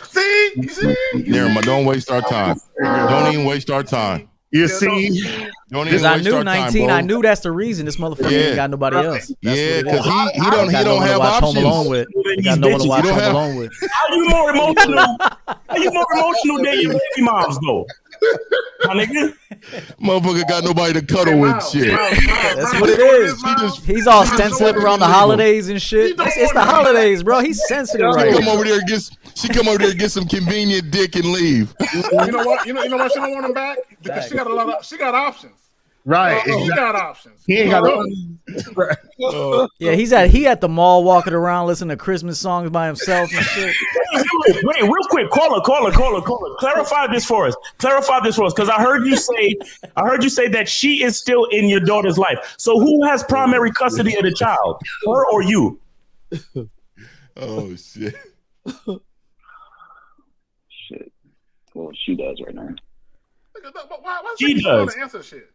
See? Never mind. Don't waste our time. Don't even waste our time. You see? Don't even Because I waste knew our 19. time, bro. I knew that's the reason this motherfucker ain't got nobody else. Yeah, because he don't have options. Home Alone with. He got no one to watch Home Alone with. How you more emotional? How you more emotional than your baby moms though? My nigga. Motherfucker got nobody to cuddle with shit. That's what it is. He's all sensitive around the holidays and shit. It's the holidays, bro. He's sensitive right Come now. over there and She come over there to get some convenient dick and leave. You know what? You know why she don't want him back? Because she got options. Right. He got options. He ain't got. Yeah, he at the mall walking around listening to Christmas songs by himself and shit. Wait, real quick, caller. Clarify this for us, because I heard you say that she is still in your daughter's life. So who has primary custody of the child, her or you? Oh shit. Shit. Well, she does right now. Why She does. Answer shit?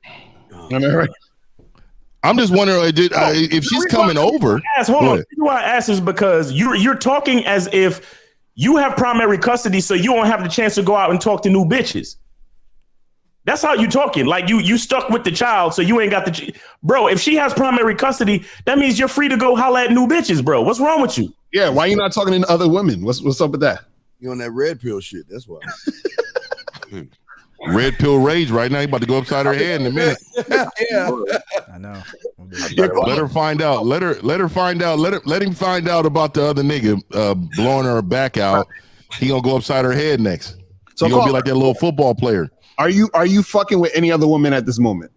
I'm just wondering if she's coming over. Hold on. The reason why I ask is because you're talking as if you have primary custody, so you don't have the chance to go out and talk to new bitches. That's how you talking. Like you stuck with the child, so you ain't got bro. If she has primary custody, that means you're free to go holler at new bitches, bro. What's wrong with you? Yeah, why you not talking to other women? What's up with that? You on that red pill shit? That's why. Red pill rage right now. You about to go upside her head in a minute. Yeah. I know. Let her find out. Let her find out. Let him find out about the other nigga blowing her back out. He gonna go upside her head next. So he gonna be like that little football player. Are you fucking with any other woman at this moment?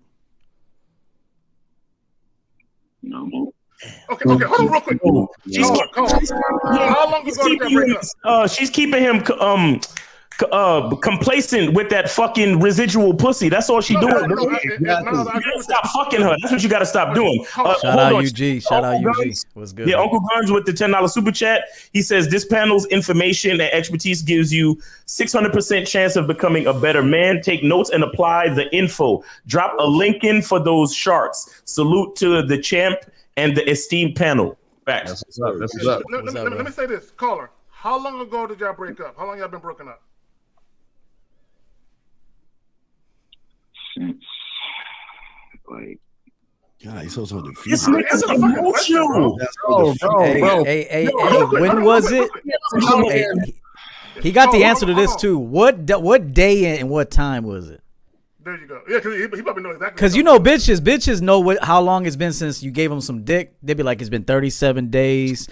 No. Okay, hold on real quick. How long ago did that break up? She's keeping him complacent with that fucking residual pussy. That's all she doing. You gotta stop fucking her. That's what you gotta stop doing. Shout out UG. Shout out UG. What's good? Yeah, Uncle Guns with the $10 super chat. He says this panel's information and expertise gives you 600% chance of becoming a better man. Take notes and apply the info. Drop a link in for those sharks. Salute to the champ and the esteemed panel. Facts. That's what's up. Let me say this, caller. How long ago did y'all break up? How long y'all been broken up? Since like, God, he's so diffused. This nigga's emotional. Bro. Hey, when was it? Hey, he got the answer to this too. What day and what time was it? There you go. Yeah, because he probably knows exactly. Because you know, bitches know how long it's been since you gave them some dick. They'd be like, it's been 37 days,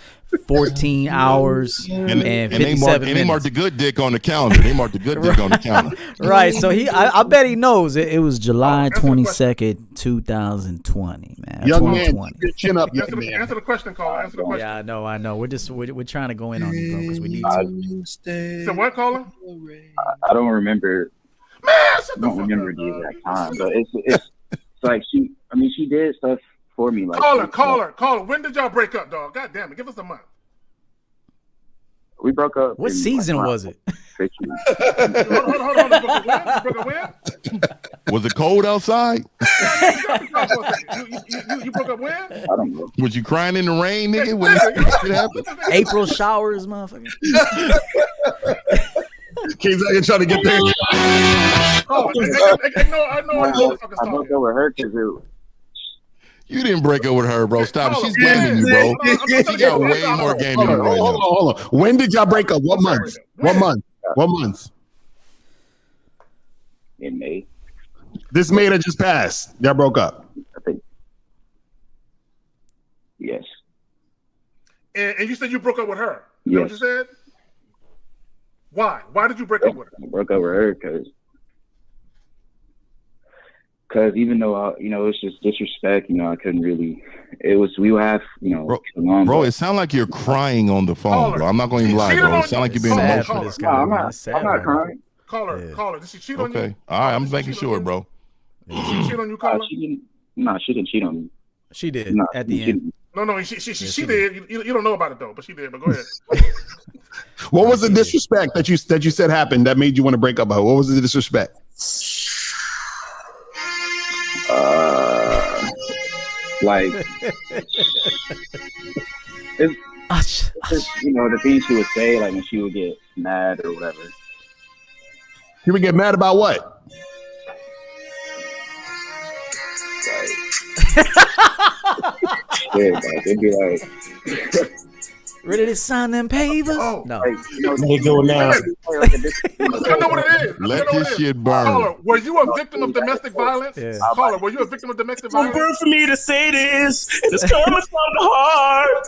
14 hours, and 57 minutes. They marked the good dick on the calendar. They marked the good dick on the calendar. Right. So I bet he knows it was July 22nd, 2020, man. Young man, your chin up. Answer the question, caller. Answer the question. Yeah, I know. We're trying to go in on you, bro, because we need to. So what, caller? I don't remember. I don't remember the exact time, but it's like she did stuff for me. Like caller. When did y'all break up, dog? God damn it, give us a month. We broke up. What season was it? Hold on. You broke up when? Was it cold outside? You broke up when? I don't know. Was you crying in the rain, nigga? When it happened? April showers, motherfucker. King's like trying to get there. I know. I broke up with her because you didn't break up with her, bro. Stop. She's gaming you, bro. She got way more game than you right now. Hold on. When did y'all break up? What month? What month? In May. This May that just passed. Y'all broke up. I think. Yes. And you said you broke up with her. Yes. You know what you said? Why? Why did you break up with her? I broke up with her because even though it's just disrespect, I couldn't really. We would have, bro. It sounds like you're crying on the phone, bro. I'm not going to lie, bro. It sounds like you're being emotional. I'm not crying. Caller. Did she cheat on you? Okay, all right. I'm making sure, bro. Did she cheat on you, caller? She didn't cheat on me. She did at the end. No, she did. You don't know about it though, but she did. But go ahead. What was the disrespect that you said happened that made you want to break up with her? What was the disrespect? Like it's the things she would say, like when she would get mad or whatever. She would get mad about what? Yeah, like it'd be like ready to sign them papers? Oh, no. They go now. I know what it is. Let this shit burn. Caller, were you a victim of domestic violence? Yeah. Caller, were you a victim of domestic It's violence? burn for me to say this. It's coming from the heart.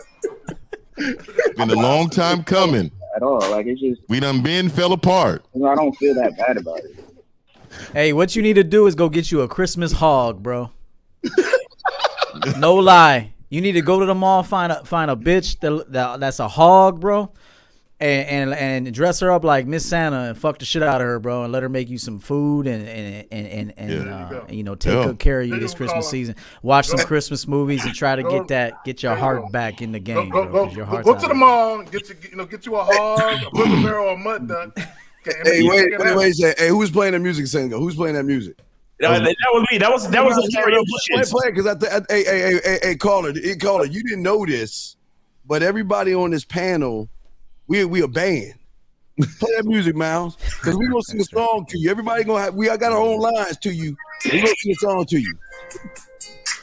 It's been a long time coming. at all. Like it's just we done fell apart. I don't feel that bad about it. Hey, what you need to do is go get you a Christmas hog, bro. No lie. You need to go to the mall, find a bitch that's a hog, bro, and dress her up like Miss Santa and fuck the shit out of her, bro, and let her make you some food and take good care of you this Christmas season. Watch some Christmas movies and try to get your heart back in the game, bro. Go to the mall, get you a hog, a booger barrel, or a mud duck. Hey, wait. Hey, who's playing the music? Who's playing that music? That was me. That was play because hey, caller, you didn't know this, but everybody on this panel, we a band. Play that music, Miles, because we gonna sing a song to you. Everybody we got our own lines to you. We gonna sing a song to you.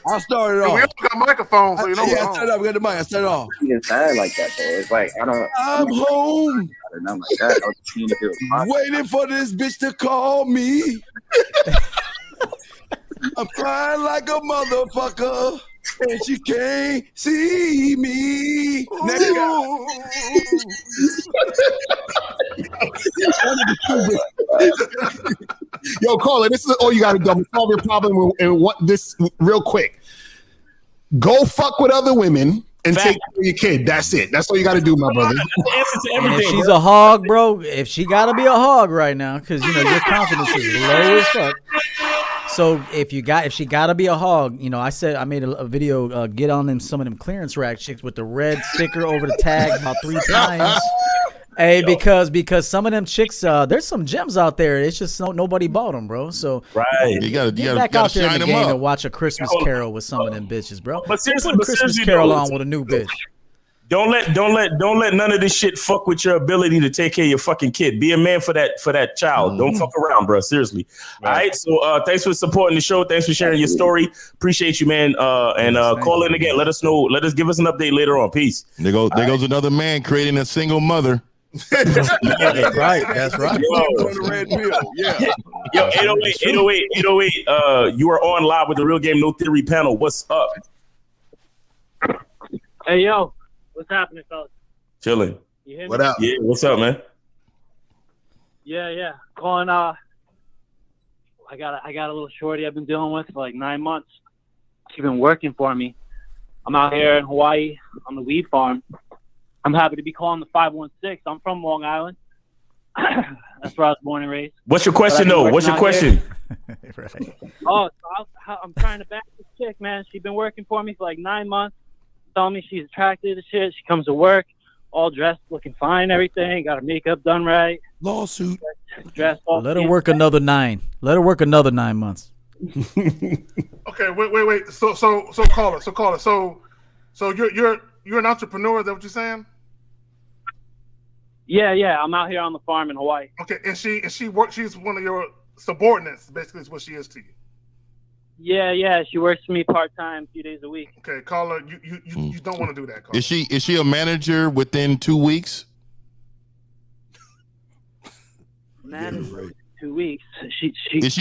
I'll start it off. We got microphones, so you know. I started off. We got the mic. I started off. You didn't sound like that though. It's like I'm home. Nothing like that. I was seeing if it was waiting for this bitch to call me. I'm crying like a motherfucker, and she can't see me. Yo, caller, this is all you got to do. Solve your problem and what this real quick. Go fuck with other women and take care of your kid. That's it. That's all you got to do, my brother. And if she's a hog, bro, if she got to be a hog right now, because your confidence is low as fuck. So if she gotta be a hog, I made a video, get on them some of them clearance rack chicks with the red sticker over the tag about 3 times. Hey, because some of them chicks, there's some gems out there. It's just nobody bought them, bro. So you gotta back out there in the game up. and watch a Christmas Carol with some of them bitches, bro. But seriously, put a Christmas Carol on with a new bitch. Don't let none of this shit fuck with your ability to take care of your fucking kid. Be a man for that child. Don't fuck around, bro. Seriously. Right. All right. So thanks for supporting the show. Thanks for sharing your story. Appreciate you, man. And call in again. Let us know. Give us an update later on. Peace. There goes another man creating a single mother. That's right. That's right. Yo, 808. You are on live with the Real Game No Theory panel. What's up? Hey, yo. What's happening, fellas? Chilling. You hear me? What up? Yeah, what's up, man? Yeah. Calling. I got a little shorty I've been dealing with for like 9 months. She's been working for me. I'm out here in Hawaii on the weed farm. I'm happy to be calling the 516. I'm from Long Island. That's where I was born and raised. What's your question, though? What's your question? Right. Oh, so I'm trying to back this chick, man. She's been working for me for like 9 months. Telling me she's attracted to shit. She comes to work, all dressed, looking fine, everything. Got her makeup done right. Lawsuit. Dressed all. Let her work another 9. Let her work another 9 months. Okay, wait. So caller. So you're an entrepreneur. Is that what you're saying? Yeah. I'm out here on the farm in Hawaii. Okay, and she works. She's one of your subordinates. Basically, is what she is to you. Yeah. She works for me part-time, a few days a week. Okay, caller, you don't want to do that, caller. Is she a manager within 2 weeks? Manager 2 weeks. Is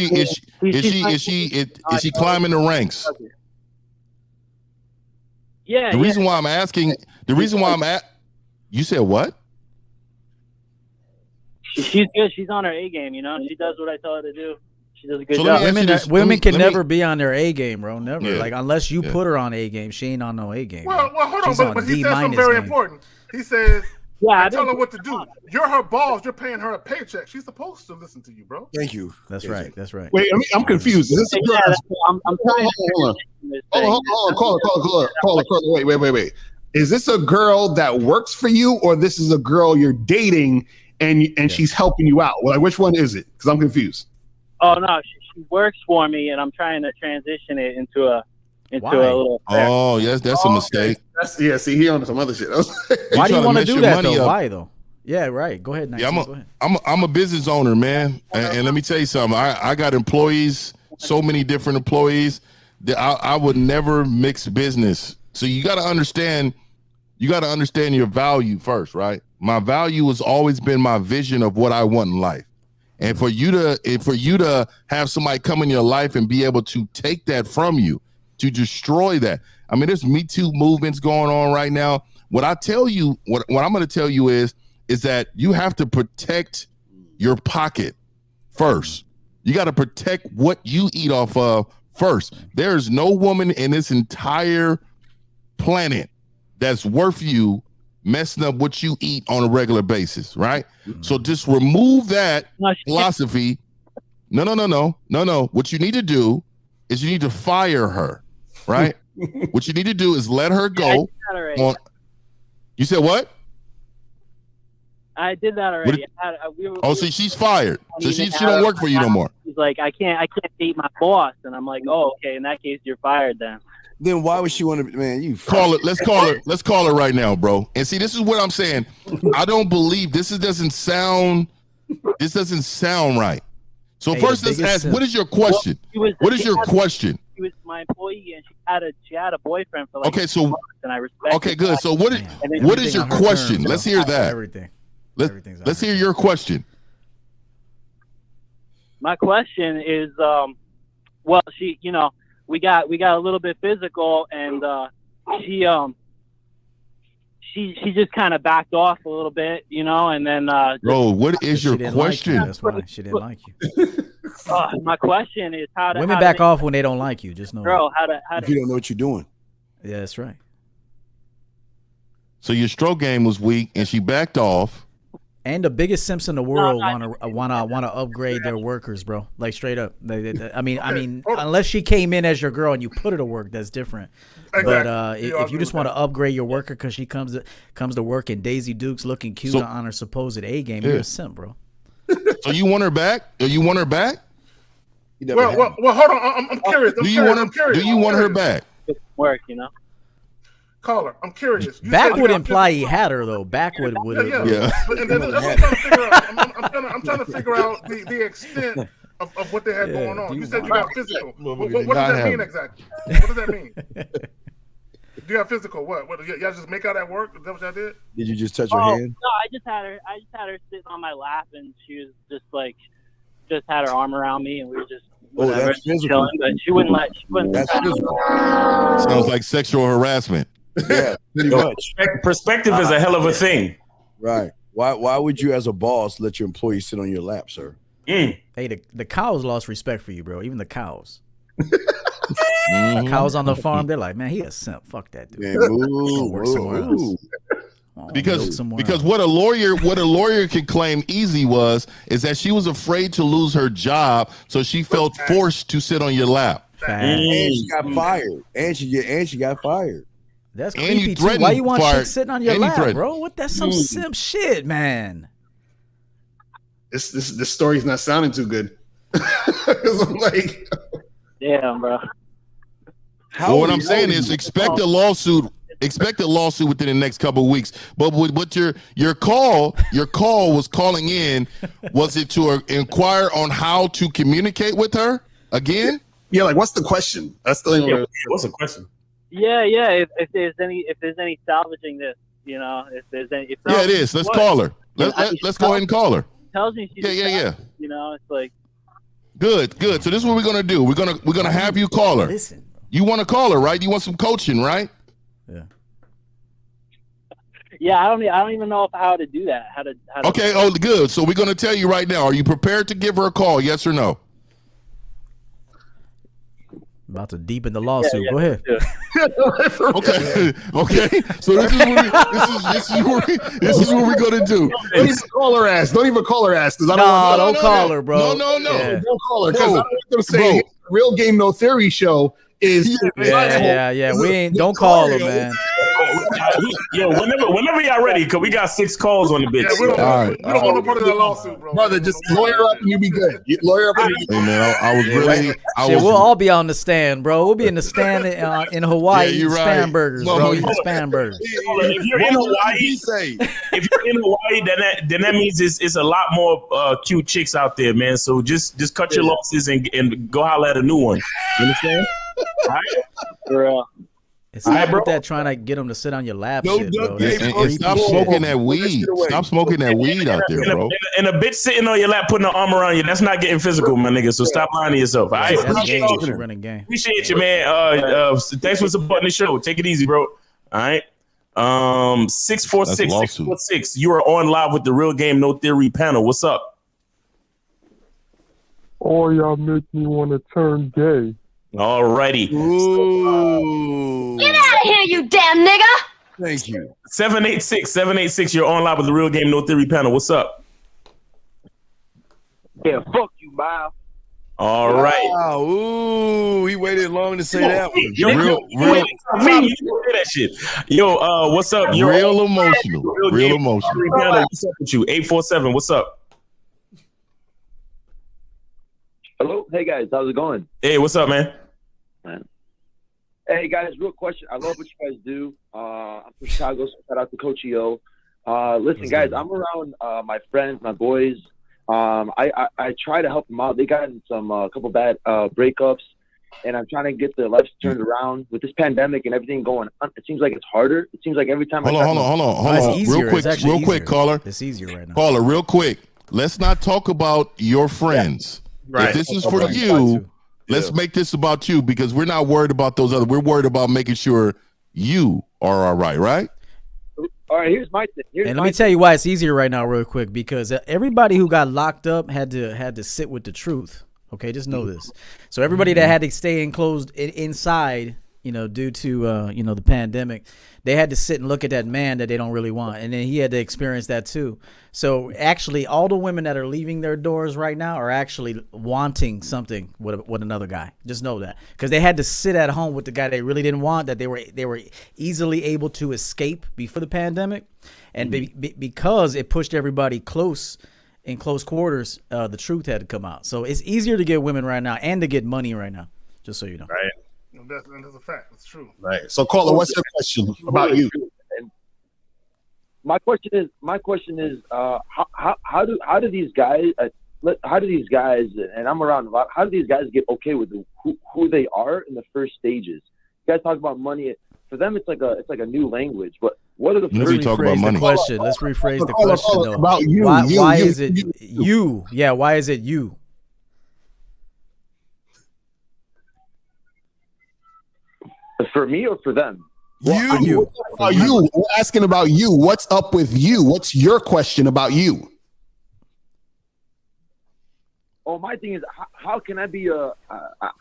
she climbing the ranks? Yeah. The reason why I'm asking, you said what? She's good. She's on her A game, She does what I tell her to do. She does a good So job. Women can never be on their A game, bro. Never. Yeah. Like unless you put her on A game, she ain't on no A game. Well, hold on, She's but he said something very important. He says, tell her what to do. You're her boss. You're paying her a paycheck. She's supposed to listen to you, bro. Thank you. That's right. That's right. Wait, I'm confused. Is this a girl? I'm trying Hold on. Caller. Wait. Is this a girl that works for you, or this is a girl you're dating and she's helping you out? Like, which one is it? Because I'm confused. Oh no, she works for me, and I'm trying to transition it into a little. Oh, yes, that's a mistake. See, he on some other shit. Why do you want to do that though? Why though? Yeah, right. Go ahead. Yeah, I'm a business owner, man, and let me tell you something. I got employees, so many different employees that I would never mix business. So you got to understand your value first, right? My value has always been my vision of what I want in life. And for you to have somebody come in your life and be able to take that from you, to destroy that. I mean, there's Me Too movements going on right now. What I'm going to tell you is is that you have to protect your pocket first. You got to protect what you eat off of first. There's no woman in this entire planet that's worth you messing up what you eat on a regular basis, right? So just remove that philosophy. No. What you need to do is you need to fire her, right? What you need to do is let her go. You said what? I did that already. So she's fired. So she don't work for you no more. He's like, I can't date my boss, and I'm like, oh, okay. In that case, you're fired then. Then why would she want to? Man, you call it. Let's call her. Let's call her right now, bro. And see, this is what I'm saying. I don't believe this doesn't sound. This doesn't sound right. So first, let's ask. What is your question? What is your question? She was my employee, and she had a boyfriend for like okay. So months, and I respect. Okay, good. So what is your question? Let's hear that. Everything. Let's hear your question. My question is, well, she, we got a little bit physical, and she just kind of backed off a little bit, and then. Bro, what is your question? That's why she didn't like you. My question is how to. Women back off when they don't like you. Just know. Bro, how to. If you don't know what you're doing. Yeah, that's right. So your stroke game was weak, and she backed off. And the biggest simps in the world wanna upgrade their workers, bro. Like straight up. I mean, unless she came in as your girl and you put her to work, that's different. Exactly. But if you just want to upgrade your worker because she comes to work in Daisy Dukes looking cute on her supposed A game, you're a simp, bro. So you want her back? You want her back? Well, hold on. I'm curious. Do you want her back? Work, Caller, I'm curious. Back would imply he had her though. Back would. Yeah. And that's what I'm trying to figure out. I'm trying to figure out the extent of what they had going on. You said you got physical. What does that mean exactly? What does that mean? Do you have physical? What? Y'all just make out at work? Is that what y'all did? Did you just touch her hand? No, I just had her sitting on my lap, and she was just had her arm around me, and we were just. That's physical. Chilling, but she wouldn't let. That's physical. Sounds like sexual harassment. Yeah, pretty much. Perspective is a hell of a thing. Right. Why would you as a boss let your employee sit on your lap, sir? Hey, the cows lost respect for you, bro. Even the cows. Cows on the farm, they're like, man, he a simp. Fuck that dude. Yeah, work somewhere else. Because what a lawyer could claim easy is that she was afraid to lose her job, so she felt forced to sit on your lap. And she got fired. And she got fired. That's creepy too. Why you want chicks sitting on your lap, bro? What? That's some simp shit, man. This story's not sounding too good. I'm like, damn, bro. Well, what I'm saying is, expect a lawsuit within the next couple of weeks. But what your call was calling in, was it to inquire on how to communicate with her again? Yeah, like what's the question? That's the thing. What's the question? Yeah. If there's any salvaging this, if there's any. It is. Let's call her. Let's go ahead and call her. Tells me she's yeah. It's like. Good. So this is what we're gonna do. We're gonna have you call her. Listen. You want to call her, right? You want some coaching, right? Yeah. Yeah, I don't even know how to do that. How to Okay. Oh, good. So we're gonna tell you right now. Are you prepared to give her a call? Yes or no? About to deepen the lawsuit. Yeah, Go ahead. Okay. So this is what we're gonna do. Don't even call her ass. Don't call her. Don't call her, bro. No. Yeah. Don't call her because I'm gonna say Real Game No Theory show is. Yeah. Don't call her, man. Yo, whenever y'all ready, because we got 6 calls on the bitch. Yeah, we don't want to put in a lawsuit, bro. Brother, just lawyer up and you be good. Lawyer up and you be good. Hey, man, I was really. We'll all be on the stand, bro. We'll be in the stand in Hawaii eating spam burgers, bro. Eating spam burgers. If you're in Hawaii, then that means it's a lot more cute chicks out there, man. So just cut your losses and go holler at a new one. You understand? All right, bro. It's not about that trying to get them to sit on your lap. Shit, bro. And stop smoking that weed. Stop smoking that weed out there, bro. And a bitch sitting on your lap putting her arm around you, that's not getting physical, my nigga. So stop lying to yourself. All right, running game. Appreciate you, man. Thanks for supporting the show. Take it easy, bro. All right. 646. You are on live with the Real Game No Theory panel. What's up? Oh, y'all make me want to turn gay. All righty. Ooh. Get out of here, you damn nigga! Thank you. 786. You're on live with the Real Game No Theory panel. What's up? Yeah, fuck you, Bob. All right. Wow. Ooh, he waited long to say that one. Yo, Real, that shit. Yo, what's up? Yo, real emotional. Real emotional. What's up with you? 847. What's up? Hello, hey guys, how's it going? Hey, what's up, man? Hey guys, real question. I love what you guys do. I'm from Chicago, so shout out to Coach EO. Listen, guys, I'm around my friends, my boys. I try to help them out. They got in some couple bad breakups, and I'm trying to get their lives turned around. With this pandemic and everything going on, it seems like it's harder. It seems like every time. Hold on. Real quick, caller. It's easier right now. Caller, real quick. Let's not talk about your friends. Right. If this is for you, let's make this about you, because we're not worried about those other. We're worried about making sure you are all right, right? All right, here's my thing. And let me tell you why it's easier right now, real quick, because everybody who got locked up had to sit with the truth. Okay, just know this. So everybody that had to stay enclosed inside, due to the pandemic, they had to sit and look at that man that they don't really want, and then he had to experience that too. So actually, all the women that are leaving their doors right now are actually wanting something with another guy. Just know that, because they had to sit at home with the guy they really didn't want, that they were easily able to escape before the pandemic, and because it pushed everybody close in close quarters, the truth had to come out. So it's easier to get women right now and to get money right now. Just so you know. Right. That's a fact. That's true. Right. So, caller, what's your question about you? My question is, how do these guys, and I'm around a lot, how do these guys get okay with who they are in the first stages? You guys talk about money. For them, it's like a new language. But what are the Let's rephrase the question. Let's rephrase the question though. About you. Why is it you? Yeah. Why is it you? For me or for them? You. We're asking about you. What's up with you? What's your question about you? Oh, my thing is, how can I be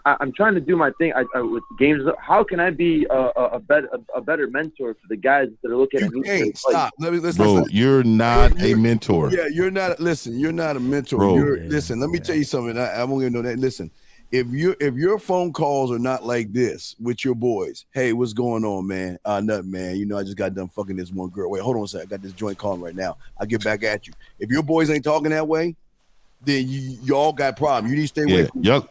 I'm trying to do my thing with games. How can I be a better mentor for the guys that are looking at me? Hey, stop. Bro, you're not a mentor. Yeah, you're not. Listen, you're not a mentor. Bro. Listen, let me tell you something. I won't even know that. Listen, if your phone calls are not like this with your boys, hey, what's going on, man? Nothing, man. I just got done fucking this one girl. Wait, hold on a second. I got this joint calling right now. I'll get back at you. If your boys ain't talking that way, then y'all got problems. You need to stay away from y'all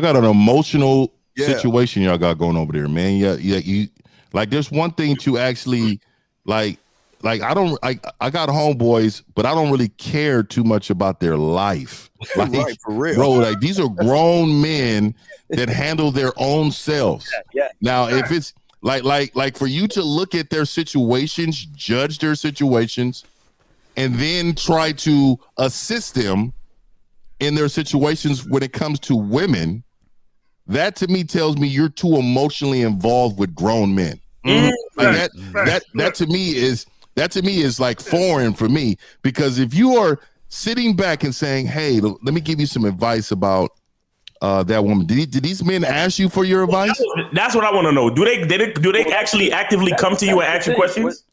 got an emotional situation y'all got going over there, man. You like, there's one thing to actually like I got homeboys, but I don't really care too much about their life. Like, right, for real. Bro, like, these are grown men that handle their own selves. Yeah. Now, if it's like for you to look at their situations, judge their situations, and then try to assist them in their situations when it comes to women, that to me tells me you're too emotionally involved with grown men. Like that to me is like foreign for me, because if you are sitting back and saying, hey, let me give you some advice about that woman, did these men ask you for your advice? That's what I want to know. Do they actually actively come to you and ask you questions?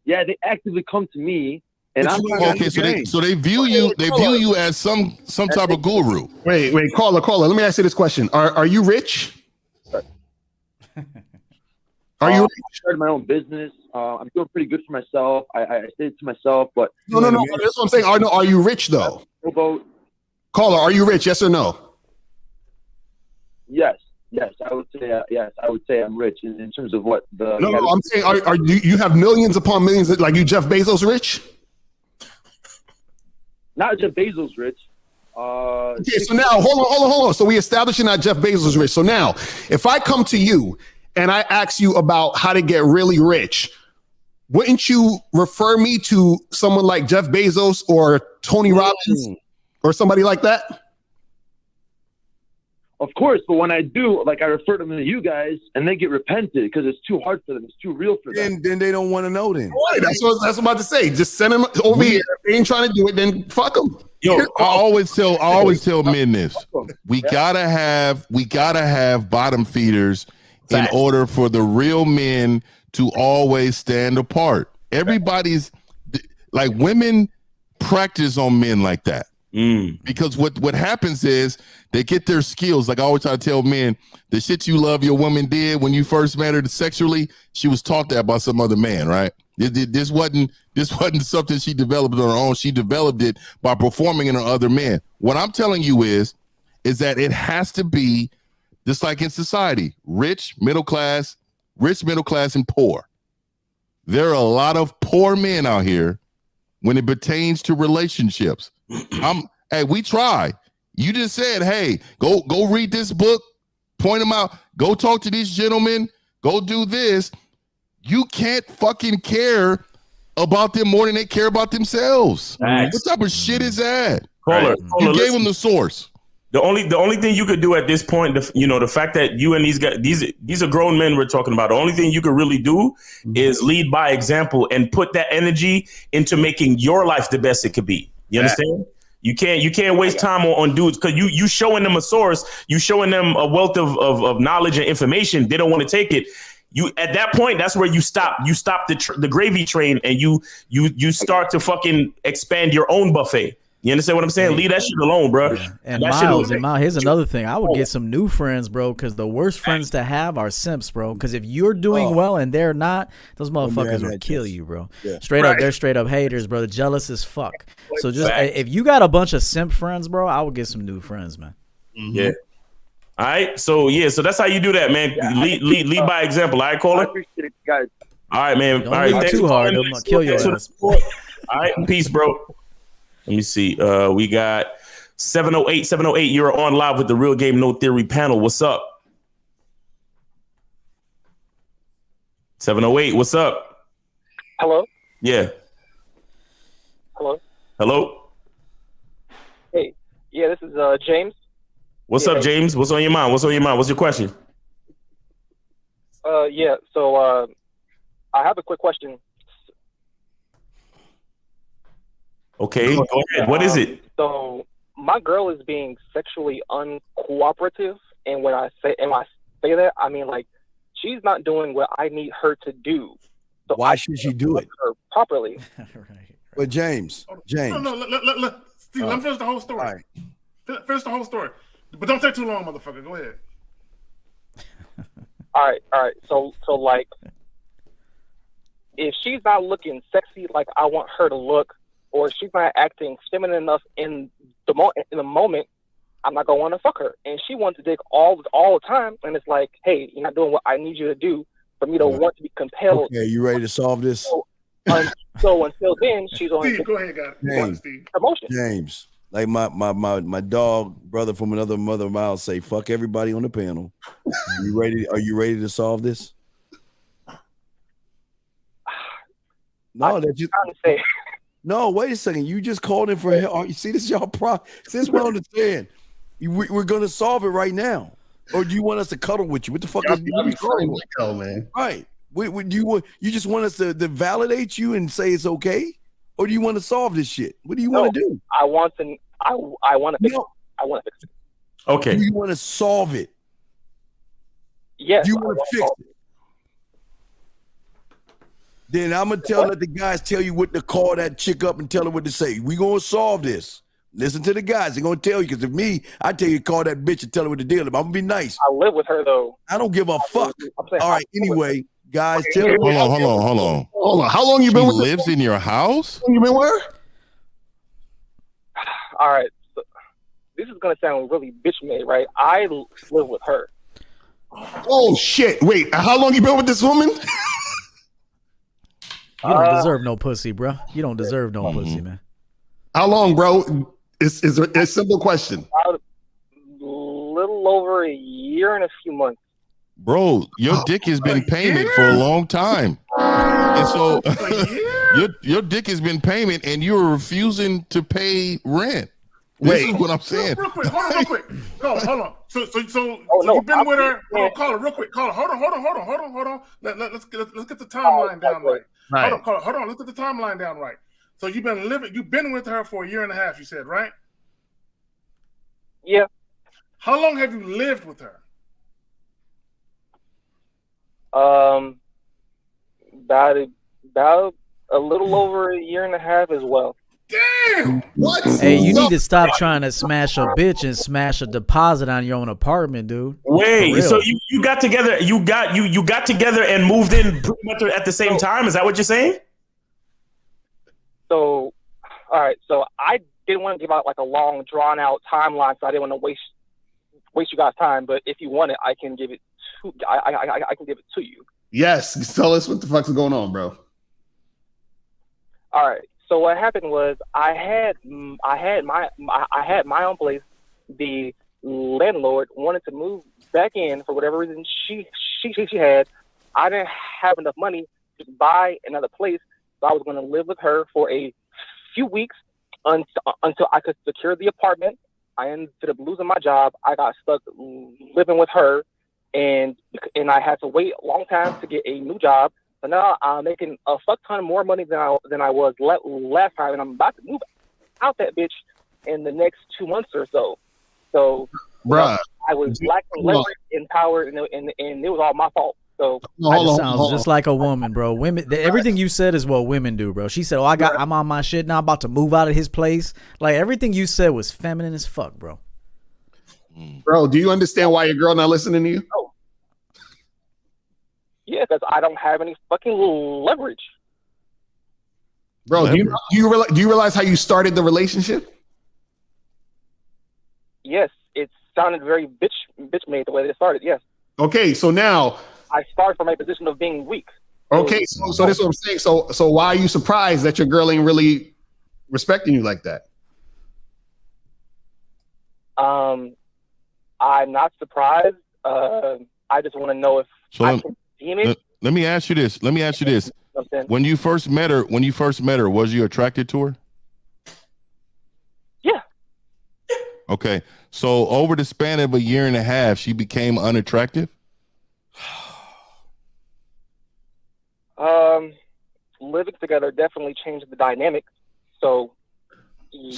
Yeah, they actively come to me, and I'm okay. So they view you as some type of guru. Wait, caller. Let me ask you this question: Are you rich? Are you? I started my own business. I'm doing pretty good for myself. I stayed to myself, but no. That's what I'm saying. Are you rich though? Caller, are you rich? Yes or no? Yes, I would say yes. I would say I'm rich in terms of what the. No, I'm saying, are you have millions upon millions? Like, you Jeff Bezos rich? Not Jeff Bezos rich. Okay, so now hold on. So we established you're not Jeff Bezos rich. So now, if I come to you and I ask you about how to get really rich, wouldn't you refer me to someone like Jeff Bezos or Tony Robbins or somebody like that? Of course, but when I do, like I refer them to you guys, and they get repented because it's too hard for them. It's too real for them. Then they don't want to know. Then Right, that's what I'm about to say. Just send them over here. If they ain't trying to do it, then fuck them. Yo, I always tell men this: we gotta have bottom feeders in order for the real men to always stand apart. Everybody's like women practice on men like that. Because what happens is they get their skills. Like I always try to tell men, the shit you love your woman did when you first met her sexually, she was taught that by some other man, right? This wasn't something she developed on her own. She developed it by performing in on other men. What I'm telling you is that it has to be just like in society, rich, middle class, and poor. There are a lot of poor men out here when it pertains to relationships. Hey, we try. You just said, hey, go read this book, point them out, go talk to these gentlemen, go do this. You can't fucking care about them more than they care about themselves. Nice. What type of shit is that? Caller, you gave them the source. The only thing you could do at this point, the fact that you and these guys, these are grown men we're talking about. The only thing you could really do is lead by example and put that energy into making your life the best it could be. You understand? You can't waste time on dudes because you showing them a source, you showing them a wealth of knowledge and information. They don't want to take it. You at that point, that's where you stop. You stop the gravy train and you start to fucking expand your own buffet. You understand what I'm saying? Leave that shit alone, bro. Yeah. And Miles, here's another thing. I would get some new friends, bro, because the worst friends to have are simps, bro. Because if you're doing well and they're not, those motherfuckers will kill you, bro. Yeah. Straight up, they're straight up haters, bro. They're jealous as fuck. So just if you got a bunch of simp friends, bro, I would get some new friends, man. Yeah. All right. So that's how you do that, man. Lead by example. All right, caller. I appreciate it, guys. All right, man. Don't all right. lead too hard. I'm gonna kill your ass. All right. Peace, bro. Let me see. We got 708. You're on live with the Real Game No Theory panel. What's up? 708. What's up? Hello. Yeah. Hello. Hey. Yeah, this is James. What's up, James? What's on your mind? What's your question? Yeah. So I have a quick question. Okay, go ahead. What is it? So my girl is being sexually uncooperative, and when I say that, I mean like she's not doing what I need her to do. So why should she do it properly? Right. But James. No, Steve, let me finish the whole story. All right. Finish the whole story, but don't take too long, motherfucker. Go ahead. All right. So like, if she's not looking sexy like I want her to look, or she's not acting feminine enough in the moment, I'm not gonna want to fuck her. And she wants to dick all the time, and it's like, hey, you're not doing what I need you to do for me to want to be compelled. Okay, you ready to solve this? So until then, she's on. Steve, go ahead, guys. James, like my dog brother from another mother Miles say, fuck everybody on the panel. Are you ready to solve this? No, that's just trying to say. No, wait a second. You just called in for help. You see, this is y'all Since we understand, we're gonna solve it right now. Or do you want us to cuddle with you? What the fuck is hell, man? Right. You just want us to validate you and say it's okay? Or do you want to solve this shit? What do you want to do? I want to fix it. I want to fix it. Okay. Do you want to solve it? Yes. Do you want to fix it? Then I'm gonna let the guys tell you what to call that chick up and tell her what to say. We gonna solve this. Listen to the guys. They're gonna tell you, because if me, I tell you to call that bitch and tell her what the deal is. I'm gonna be nice. I live with her though. I don't give a fuck. All right. Anyway, guys, tell her. Hold on. How long you been with her? She lives in your house? You been with her? All right. So, this is gonna sound really bitch made, right? I live with her. Oh shit! Wait, how long you been with this woman? You don't deserve no pussy, bro. You don't deserve no pussy, man. How long, bro? It's a simple question. A little over a year and a few months. Bro, your dick has been payment for a long time. And so your dick has been payment and you're refusing to pay rent. This is what I'm saying. Real quick. Hold on. So no, you've been I'm with her. saying- Hold on, real quick. Hold on. Let's get the timeline down right. Right. Hold on. Let's get the timeline down right. So you've been with her for a year and a half. You said, right? Yeah. How long have you lived with her? About a little over a year and a half as well. Damn. What? Hey, you need to stop trying to smash a bitch and smash a deposit on your own apartment, dude. Wait, so you got together, you got together and moved in pretty much at the same time? Is that what you're saying? So, all right. So I didn't want to give out like a long, drawn out timeline, so I didn't want to waste you guys' time. But if you want it, I can give it to. I can give it to you. Yes. Tell us what the fuck's going on, bro. All right. So what happened was I had my own place. The landlord wanted to move back in for whatever reason she had. I didn't have enough money to buy another place, so I was going to live with her for a few weeks until I could secure the apartment. I ended up losing my job. I got stuck living with her, and I had to wait a long time to get a new job. So now I'm making a fuck ton more money than I was last time, and I'm about to move out that bitch in the next 2 months or so. So, bruh, I was lacking leverage and power, and it was all my fault. So That sounds just like a woman, bro. Women, everything you said is what women do, bro. She said, "Oh, I'm on my shit now, about to move out of his place." Like everything you said was feminine as fuck, bro. Bro, do you understand why your girl not listening to you? Yeah, because I don't have any fucking leverage. Bro, do you realize how you started the relationship? Yes, it sounded very bitch made the way that it started. Yes. Okay, so now I started from a position of being weak. Okay, so that's what I'm saying. So why are you surprised that your girl ain't really respecting you like that? I'm not surprised. I just want to know if I can deem it. Let me ask you this. When you first met her, was you attracted to her? Yeah. Okay. So over the span of a year and a half, she became unattractive? Living together definitely changed the dynamic. So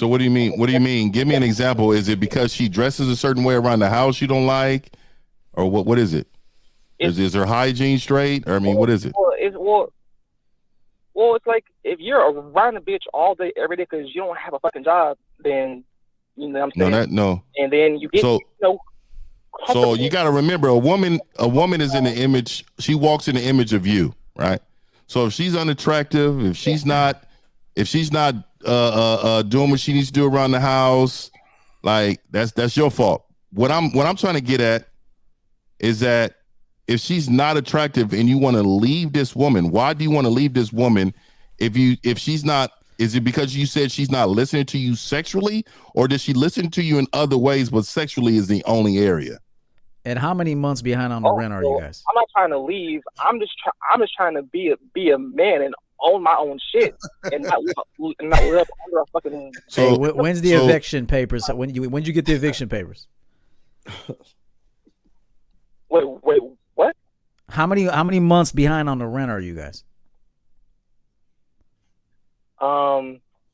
what do you mean? What do you mean? Give me an example. Is it because she dresses a certain way around the house you don't like? Or what is it? Is her hygiene straight? Or I mean, what is it? Well, it's like if you're around a bitch all day, every day, because you don't have a fucking job, then you know what I'm saying. No. And then you get So you got to remember, a woman is in the image. She walks in the image of you, right? So if she's unattractive, if she's not doing what she needs to do around the house, like that's your fault. What I'm trying to get at is that if she's not attractive and you want to leave this woman, why do you want to leave this woman? If she's not, is it because you said she's not listening to you sexually, or does she listen to you in other ways, but sexually is the only area? And how many months behind on the rent are you guys? I'm not trying to leave. I'm just trying to be a man and own my own shit and not live under a fucking. So when's the eviction papers? When you get the eviction papers? Wait, what? How many months behind on the rent are you guys?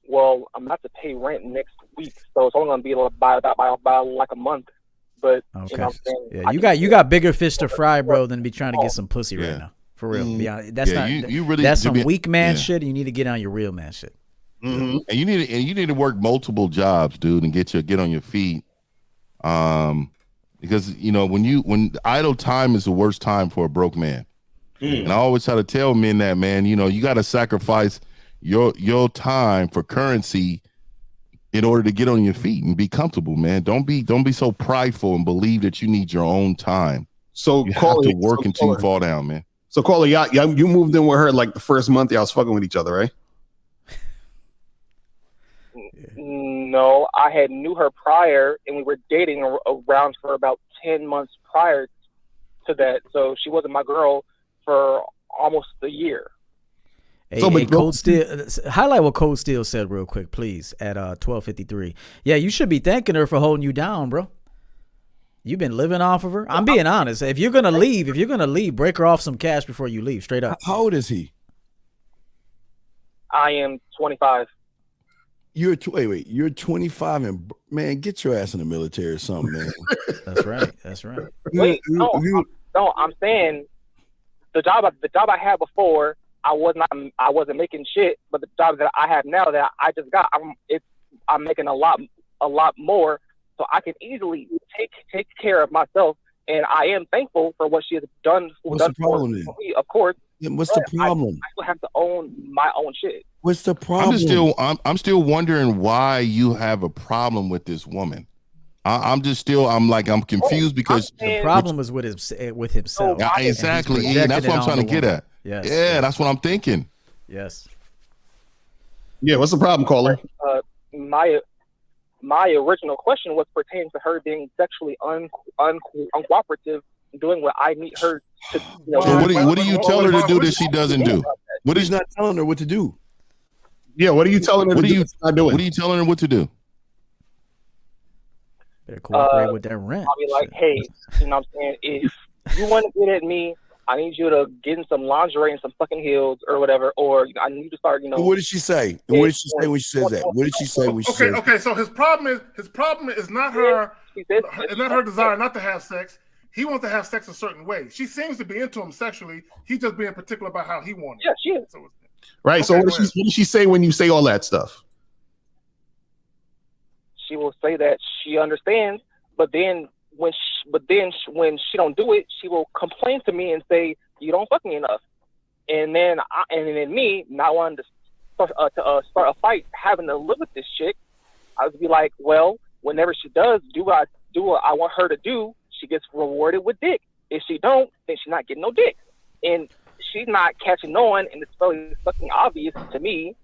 Well, I'm about to pay rent next week, so it's only gonna be by like a month. But okay, you know what I'm saying? Yeah, you got bigger fish to fry, bro, than be trying to get some pussy right now. For real, that's some weak man shit. And you need to get on your real man shit. Mm-hmm. And you need to work multiple jobs, dude, and get on your feet. Because when idle time is the worst time for a broke man. And I always try to tell men that, man, you got to sacrifice your time for currency in order to get on your feet and be comfortable, man. Don't be so prideful and believe that you need your own time. So you have to work until you fall down, man. So Caller, you moved in with her like the first month y'all was fucking with each other, right? No, I had knew her prior, and we were dating around for about 10 months prior to that. So she wasn't my girl for almost a year. Hey, Cold Steel, highlight what Cold Steel said real quick, please, at 12:53. Yeah, you should be thanking her for holding you down, bro. You've been living off of her. I'm being honest. If you're gonna leave, break her off some cash before you leave. Straight up. How old is he? I am 25. You're wait. You're 25, and man, get your ass in the military or something, man. That's right. Wait, no, I'm saying the job I had before, I wasn't making shit, but the job that I have now that I just got, I'm making a lot more, so I can easily take care of myself, and I am thankful for what she has done. What's the problem then? For me, of course. Yeah, what's the problem? I still have to own my own shit. What's the problem? I'm still wondering why you have a problem with this woman. I'm confused because the problem is with himself. Yeah, exactly. That's what I'm trying to get at. Yes. Yeah, that's what I'm thinking. Yes. Yeah, what's the problem, caller? My original question was pertaining to her being sexually uncooperative, doing what I need her to. So what do you tell her to do that she doesn't do? What is not telling her what to do? Yeah, what are you telling her to do? Not doing? What are you telling her what to do? Better cooperate with that rent. I'll be like, hey, you know what I'm saying? If you want to get at me, I need you to get in some lingerie and some fucking heels or whatever, or I need you to start, What did she say? What did she say when she says that? What did she say when she says that? Okay. So his problem is not her. It's not her desire not to have sex. He wants to have sex a certain way. She seems to be into him sexually. He's just being particular about how he wants it. Yeah, she is. Right. So what does she say when you say all that stuff? She will say that she understands, but then when she don't do it, she will complain to me and say, "You don't fuck me enough." And then me not wanting to start a fight, having to live with this chick, I would be like, well, whenever she does do what I want her to do, she gets rewarded with dick. If she don't, then she's not getting no dick, and she's not catching on, and it's really fucking obvious to me.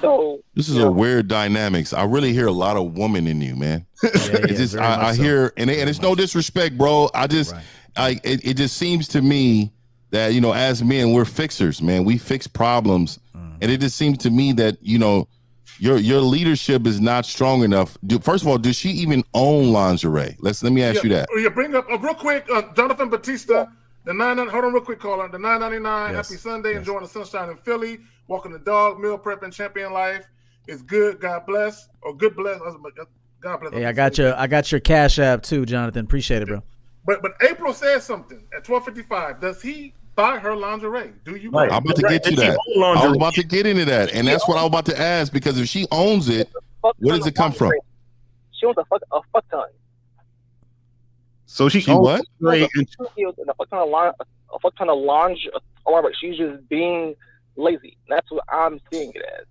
So this is a weird dynamics. I really hear a lot of woman in you, man. It's just I hear, and it's no disrespect, bro. It just seems to me that as men, we're fixers, man. We fix problems, and it just seems to me that your leadership is not strong enough. First of all, does she even own lingerie? Let me ask you that. You bring up real quick, Jonathan Batista. Hold on real quick, caller. The $9.99. Happy Sunday. Enjoying the sunshine in Philly. Walking the dog. Meal prepping. Champion life. It's good. God bless. Or good bless. God bless. Hey, I got your Cash App too, Jonathan. Appreciate it, bro. But April says something at 12:55. Does he buy her lingerie? Do you? I'm about to get to that. I was about to get into that, and that's what I was about to ask, because if she owns it, where does it come from? She wants a fuck ton. So she what? A fuck ton of lingerie. She's just being lazy. That's what I'm seeing it as.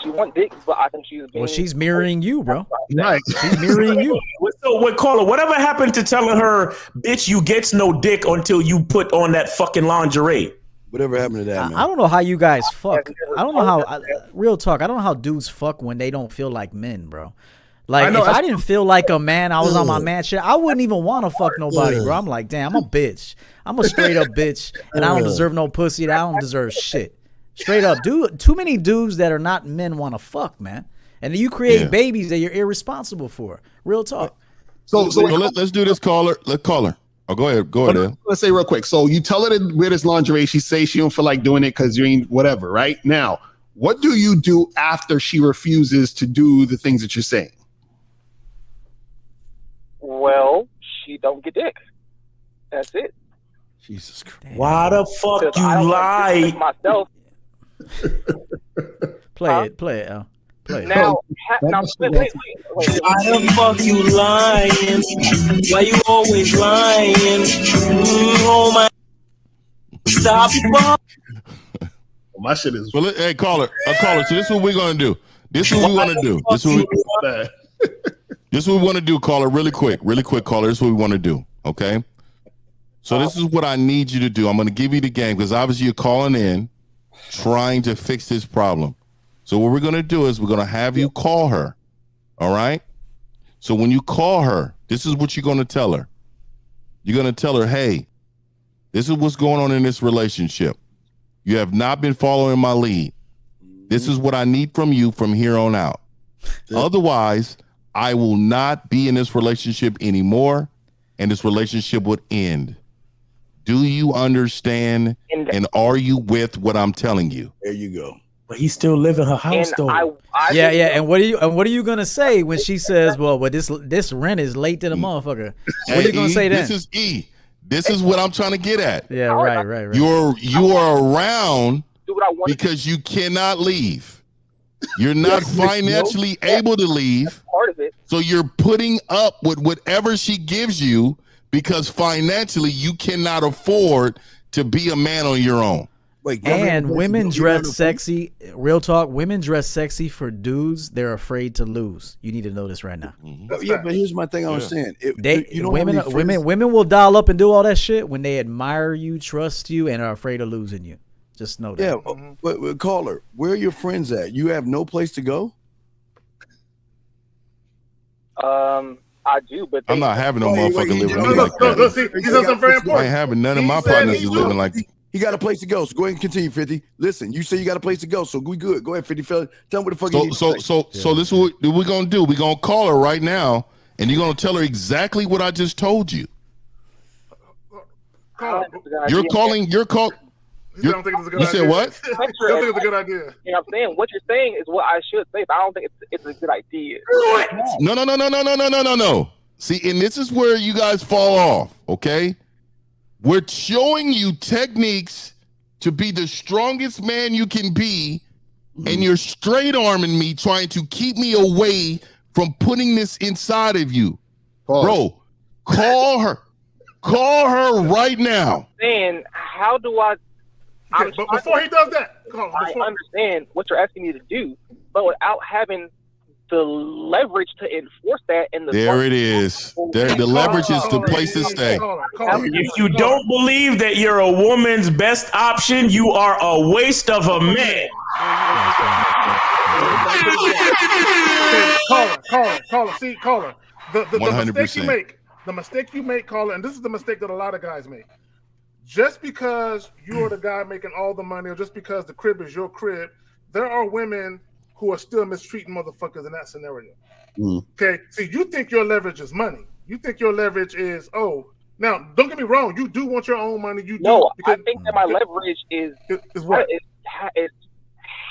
She wants dick, but I think she's being. Well, she's mirroring you, bro. Right. She's mirroring you. So what, caller? Whatever happened to telling her, bitch, you gets no dick until you put on that fucking lingerie? Whatever happened to that, man? I don't know how you guys fuck. I don't know how. Real talk. I don't know how dudes fuck when they don't feel like men, bro. Like, if I didn't feel like a man, I was on my man shit, I wouldn't even want to fuck nobody, bro. I'm like, damn, I'm a bitch. I'm a straight up bitch, and I don't deserve no pussy. I don't deserve shit. Straight up, dude. Too many dudes that are not men want to fuck, man. And then you create babies that you're irresponsible for. Real talk. So let's do this, caller. Let's call her. Oh, go ahead. Let's say real quick. So you tell her to wear this lingerie. She says she don't feel like doing it because you ain't whatever, right? Now, what do you do after she refuses to do the things that you're saying? Well, she don't get dick. That's it. Jesus Christ. Why the fuck you lie? Myself. Play it, Al. Play it. Now, wait. Why the fuck you lying? Why you always lying? Oh my! Stop. My shit is. Well, hey, caller. So this is what we're gonna do. This is what we want to do. This is what we want to do, caller. Really quick, caller. This is what we want to do. Okay. So this is what I need you to do. I'm going to give you the game because obviously you're calling in, trying to fix this problem. So what we're going to do is we're going to have you call her. All right. So when you call her, this is what you're going to tell her. You're going to tell her, hey, this is what's going on in this relationship. You have not been following my lead. This is what I need from you from here on out. Otherwise, I will not be in this relationship anymore. and this relationship would end. Do you understand? And are you with what I'm telling you? There you go. But he's still living her house though. Yeah. And what are you gonna say when she says, "Well, but this rent is late to the motherfucker"? What are you gonna say then? This is E. This is what I'm trying to get at. Yeah, right. You are around because you cannot leave. You're not financially able to leave. Part of it. So you're putting up with whatever she gives you because financially you cannot afford to be a man on your own. And women dress sexy. Real talk. Women dress sexy for dudes they're afraid to lose. You need to know this right now. But here's my thing. I understand. Women will dial up and do all that shit when they admire you, trust you, and are afraid of losing you. Just know that. Yeah, but caller, where are your friends at? You have no place to go. I do, but I'm not having no motherfucker living like that. I ain't having none of my partners living like that. He got a place to go, so go ahead and continue, 50. Listen, you say you got a place to go, so we good. Go ahead, 50 fella. Tell me what the fuck you So this is what we're gonna do. We're gonna call her right now, and you're gonna tell her exactly what I just told you. You're calling. You said what? I don't think it's a good idea. You know what I'm saying? What you're saying is what I should say, but I don't think it's a good idea. No. See, and this is where you guys fall off, okay? We're showing you techniques to be the strongest man you can be, and you're straight arming me, trying to keep me away from putting this inside of you. Bro, call her. Call her right now. Man, how do I... Okay, but before he does that, I understand what you're asking me to do, but without having the leverage to enforce that in the there it is. The leverage is the place to stay. If you don't believe that you're a woman's best option, you are a waste of a man. Caller. See, caller. The mistake you make, caller, and this is the mistake that a lot of guys make. Just because you're the guy making all the money, or just because the crib is your crib, there are women who are still mistreating motherfuckers in that scenario. Okay, see, you think your leverage is money. You think your leverage is now. Don't get me wrong. You do want your own money. You do. I think that my leverage is what? Is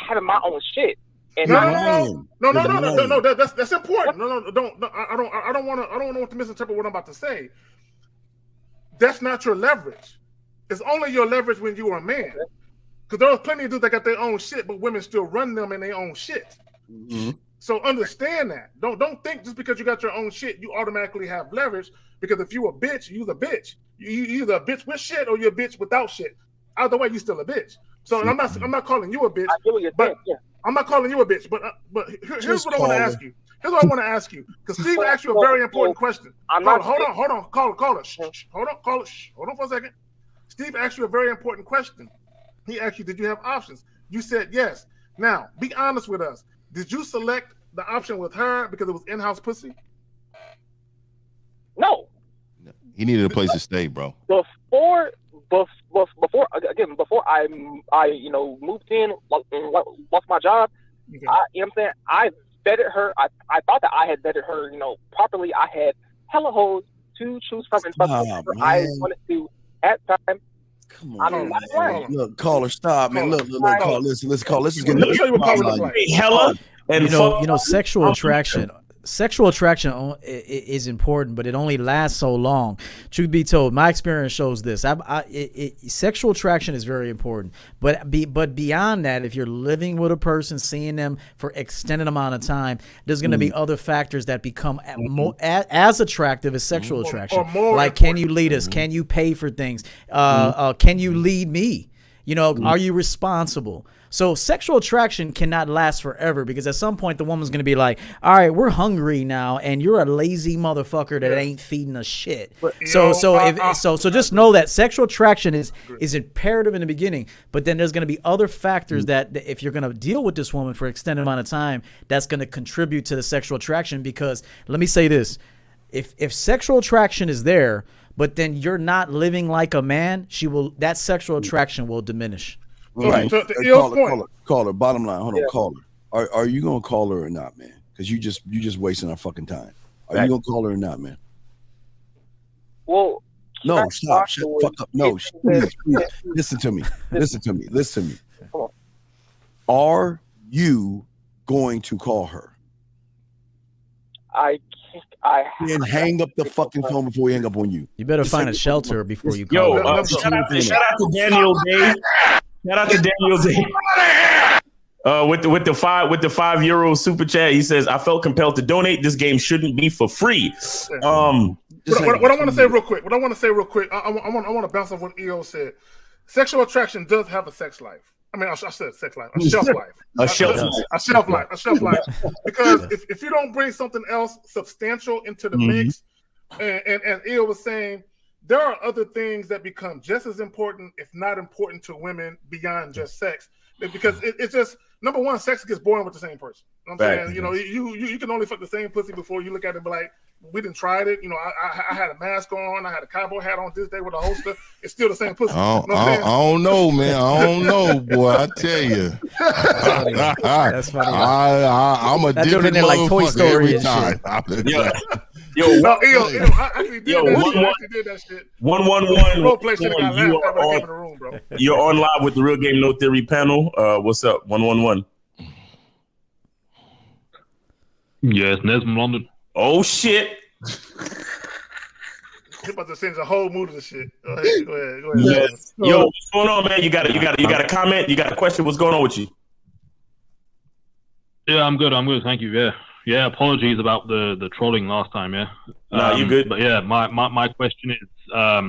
having my own shit. And No. That's important. No. Don't. I don't want to misinterpret what I'm about to say. That's not your leverage. It's only your leverage when you are a man. Because there are plenty of dudes that got their own shit, but women still run them in their own shit. So understand that. Don't think just because you got your own shit, you automatically have leverage. Because if you a bitch, you're a bitch. You either a bitch with shit or you're a bitch without shit. Either way, you still a bitch. So and I'm not calling you a bitch. I'm not calling you a bitch. But here's what I want to ask you. Here's what I want to ask you. Because Steve asked you a very important question. Hold on. Call it. Hold on for a second. Steve asked you a very important question. He asked you, did you have options? You said yes. Now, be honest with us. Did you select the option with her because it was in-house pussy? No. He needed a place to stay, bro. Before I moved in, lost my job. You know what I'm saying? I vetted her. I thought that I had vetted her, properly. I had hella hoes to choose from and stuff. I wanted to at time. Come on, look, caller, stop, man. Look, call. Listen, call. This is getting. Let me show you what power looks like. Hella, and sexual attraction. Sexual attraction is important, but it only lasts so long. Truth be told, my experience shows this. Sexual attraction is very important, but beyond that, if you're living with a person, seeing them for extended amount of time, there's going to be other factors that become as attractive as sexual attraction. Like, can you lead us? Can you pay for things? Can you lead me? Are you responsible? So sexual attraction cannot last forever because at some point the woman's going to be like, all right, we're hungry now and you're a lazy motherfucker that ain't feeding us shit. So just know that sexual attraction is imperative in the beginning, but then there's going to be other factors that if you're going to deal with this woman for an extended amount of time, that's going to contribute to the sexual attraction. Because let me say this, if sexual attraction is there, but then you're not living like a man, that sexual attraction will diminish. Right. Caller, bottom line. Hold on, caller. Are you gonna call her or not, man? Because you just wasting our fucking time. Are you gonna call her or not, man? Well, No, can I stop. talk Shut to the her? fuck up. No, please. Listen to me. Listen to me. Come on. Are you going to call her? I Then hang up the fucking phone before we hang up on you. You better Just find hang a up. shelter before you Yo, call her. shout out to Daniel Day. Shout out to Daniel Day. With the €5 super chat, he says, "I felt compelled to donate. This game shouldn't be for free." What I want to say real quick. I want to bounce off what EO said. Sexual attraction does have a sex life. I mean, I said sex life, a shelf life, a shelf life. Because if you don't bring something else substantial into the mix, and as EO was saying, there are other things that become just as important, if not important, to women beyond just sex. Because it's just, number one, sex gets boring with the same person. You know what I'm saying? You know, you can only fuck the same pussy before you look at it and be like, we didn't try it. You know, I had a mask on, I had a cowboy hat on this day with a holster. It's still the same pussy. I don't know, man. I don't know, boy. I tell you. That's funny. I'm a That dude different in there like Toy motherfucker Story every and time. I actually did that shit. 111. Role play shit got laughed at when I came in the room, bro. You're on live with the Real Game No Theory panel. What's up? 111. Yes, Nez from London. Oh shit. You're about to change the whole mood of the shit. Go ahead. Yes. Yo, what's going on, man? You got a comment? You got a question? What's going on with you? Yeah, I'm good. Thank you. Yeah. Apologies about the trolling last time. Yeah. No, you good. But yeah, my question is a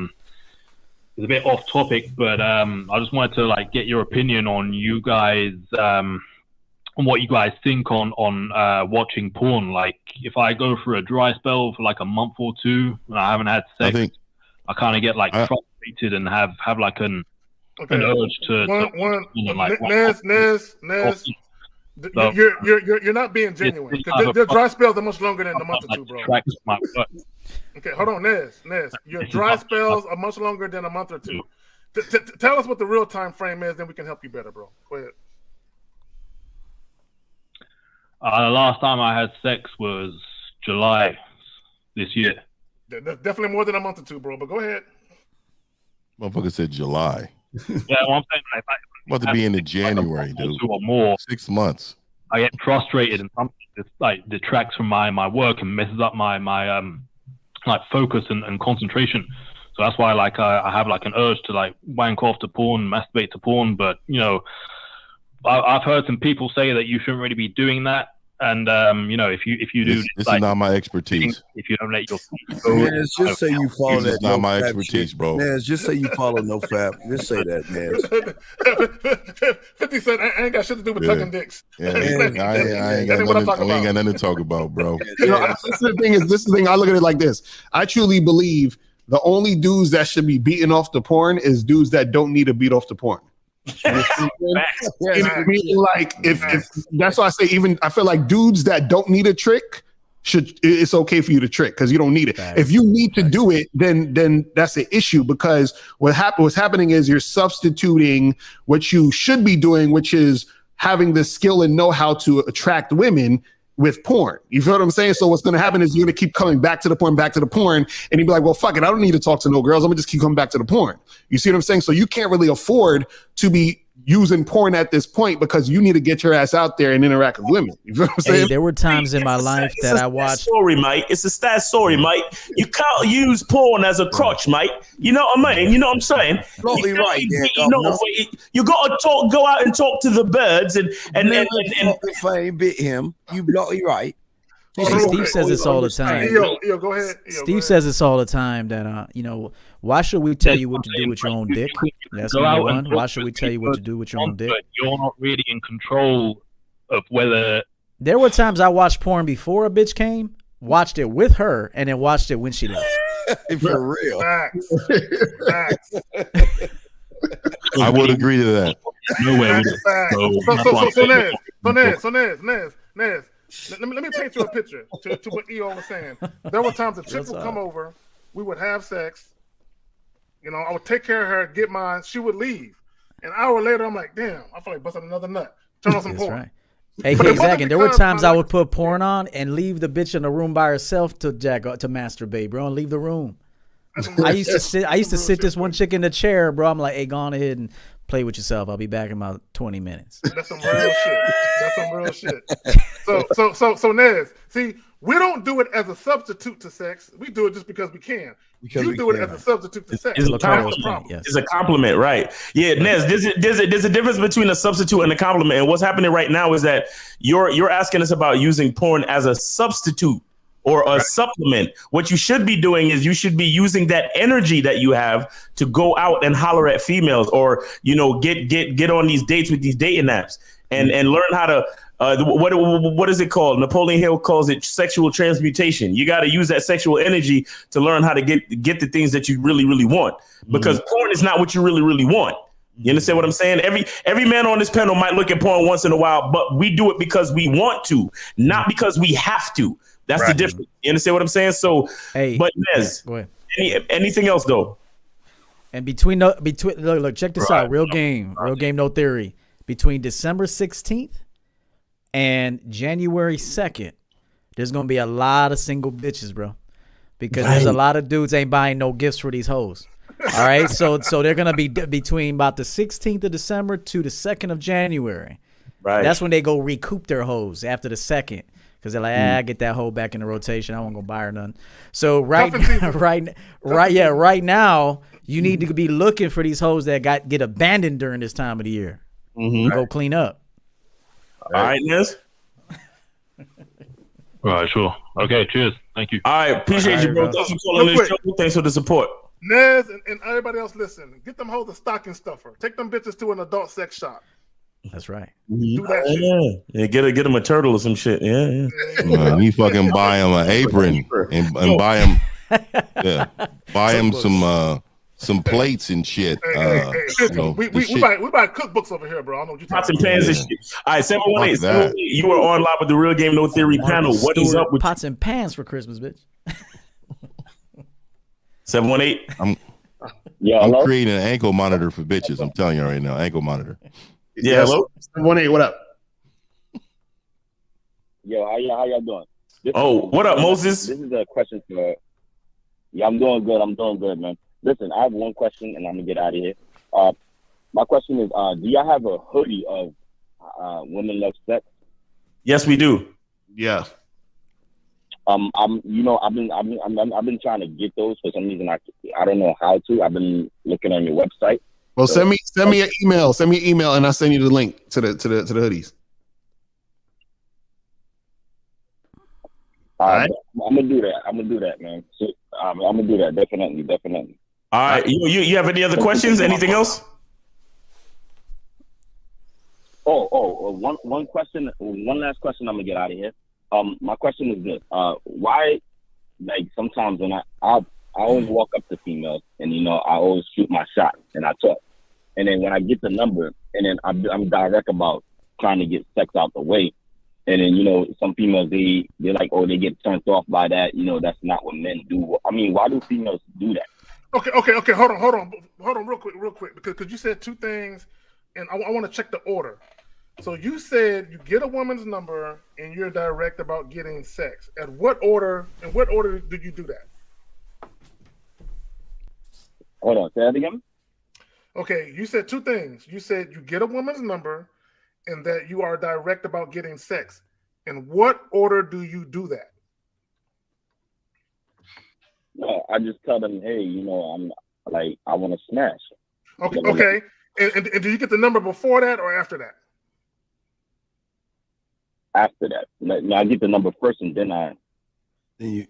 bit off topic, but I just wanted to like get your opinion on you guys, on what you guys think on watching porn. Like, if I go through a dry spell for like a month or two and I haven't had sex, I kind of get like frustrated and have like an urge to Nez. You're not being genuine. Because their dry spells are much longer than a month or two, bro. Okay, hold on, Nez. Your dry spells are much longer than a month or two. Tell us what the real time frame is, then we can help you better, bro. Go ahead. The last time I had sex was July this year. That's definitely more than a month or two, bro. But go ahead. Motherfucker said July. Yeah, well, I'm saying like about to be into January, dude. 2 or more. 6 months. I get frustrated and something just like detracts from my work and messes up my like focus and concentration. So that's why like I have like an urge to like wank off to porn, masturbate to porn. But you know, I've heard some people say that you shouldn't really be doing that. And you know, if you do, this like, is not my expertise. If you don't let your feet go, Man, just say you follow this that. is not my no fap expertise, shit. bro. Man, just say you follow no fap. Just say that, man. 50 Cent, I ain't got shit to do with tugging dicks. Yeah, I ain't got nothing to talk about, bro. You know, this is the thing. I look at it like this. I truly believe the only dudes that should be beating off the porn is dudes that don't need to beat off the porn. Like if that's why I say, even I feel like dudes that don't need a trick it's okay for you to trick because you don't need it. If you need to do it, then that's an issue, because what's happening is you're substituting what you should be doing, which is having the skill and know how to attract women, with porn. You feel what I'm saying? So what's going to happen is you're going to keep coming back to the porn, and you'd be like, well, fuck it, I don't need to talk to no girls. I'm going to just keep coming back to the porn. You see what I'm saying? So you can't really afford to be using porn at this point because you need to get your ass out there and interact with women. You feel what I'm saying? Hey, there were times in my life that I watched. Story, mate. It's a sad story, mate. You can't use porn as a crutch, mate. You know what I mean? You know what I'm saying? Totally right. You got to go out and talk to the birds and if I ain't bit him, you bloody right. Hey, Steve says this all the time. Yo, go ahead. Steve says this all the time that why should we tell you what to do with your own dick? That's number one. Why should we tell you what to do with your own dick? You're not really in control of whether. There were times I watched porn before a bitch came, watched it with her, and then watched it when she left. For real. Facts. I would agree to that. Nez. Let me paint you a picture to what EO was saying. There were times a chick would come over, we would have sex, I would take care of her, get mine, she would leave. An hour later, I'm like, damn, I feel like busting another nut. Turn on some porn. Right. Hey, Zach, and there were times I would put porn on and leave the bitch in the room by herself to masturbate, bro, and leave the room. I used to sit this one chick in the chair, bro. I'm like, hey, go on ahead and play with yourself. I'll be back in about 20 minutes. That's some real shit. That's some real shit. So Nez, see, we don't do it as a substitute to sex. We do it just because we can. You do it as a substitute to sex. It's a compliment. It's a compliment, right? Yeah, Nez. There's a difference between a substitute and a compliment. And what's happening right now is that you're asking us about using porn as a substitute or a supplement. What you should be doing is you should be using that energy that you have to go out and holler at females, or get on these dates with these dating apps and learn how to. What is it called? Napoleon Hill calls it sexual transmutation. You got to use that sexual energy to learn how to get the things that you really, really want, because porn is not what you really, really want. You understand what I'm saying? Every man on this panel might look at porn once in a while, but we do it because we want to, not because we have to. That's the difference. You understand what I'm saying? So, but Nez, go ahead. Anything else though? And between look, check this out. Real game, no theory. Between December 16th and January 2nd, there's gonna be a lot of single bitches, bro, because there's a lot of dudes ain't buying no gifts for these hoes. All right, so they're gonna be between about the 16th of December to the 2nd of January. Right. That's when they go recoup their hoes after the 2nd. Because they're like, I get that hoe back in the rotation. I won't go buy her none. So right now, you need to be looking for these hoes that get abandoned during this time of the year. Go clean up. All right, Nez. All right, sure. Okay, cheers. Thank you. All right, appreciate you, bro. Thanks for calling this show. Thanks for the support. Nez and everybody else listen, get them hoes a stocking stuffer. Take them bitches to an adult sex shop. That's right. Do that shit. Yeah, get him a turtle or some shit. Yeah. You fucking buy him an apron and buy him, buy him some plates and shit. We buy cookbooks over here, bro. I don't know what you're Pots talking and pans and shit. All right, 718. You are on live with the Real Game No Theory panel. What is up with pots and pans for Christmas, bitch? 718. I'm creating an ankle monitor for bitches. I'm telling you right now, ankle monitor. Yeah, hello. 718. What up? Yo, how y'all doing? What up, Moses? This is a question for. Yeah, I'm doing good. Man. Listen, I have one question, and I'm gonna get out of here. My question is, do y'all have a hoodie of Women Love Sex? Yes, we do. Yeah. I've been trying to get those for some reason. I don't know how to. I've been looking on your website. Well, send me an email. Send me an email, and I'll send you the link to the hoodies. All right. I'm gonna do that, man. So, I'm gonna do that definitely. All right. You have any other questions? Anything else? One question. One last question. I'm gonna get out of here. My question is this: why, like, sometimes when I always walk up to females, and I always shoot my shot and I talk, and then when I get the number, and then I'm direct about trying to get sex out the way, and then some females they're like, they get turned off by that. That's not what men do. I mean, why do females do that? Okay. Hold on, real quick, because you said two things, and I want to check the order. So you said you get a woman's number and you're direct about getting sex. In what order did you do that? Hold on, say that again. Okay, you said two things. You said you get a woman's number and that you are direct about getting sex. In what order do you do that? No, I just tell them, hey, I'm like, I want to smash. Okay. And do you get the number before that or after that? After that. No, I get the number first and then you.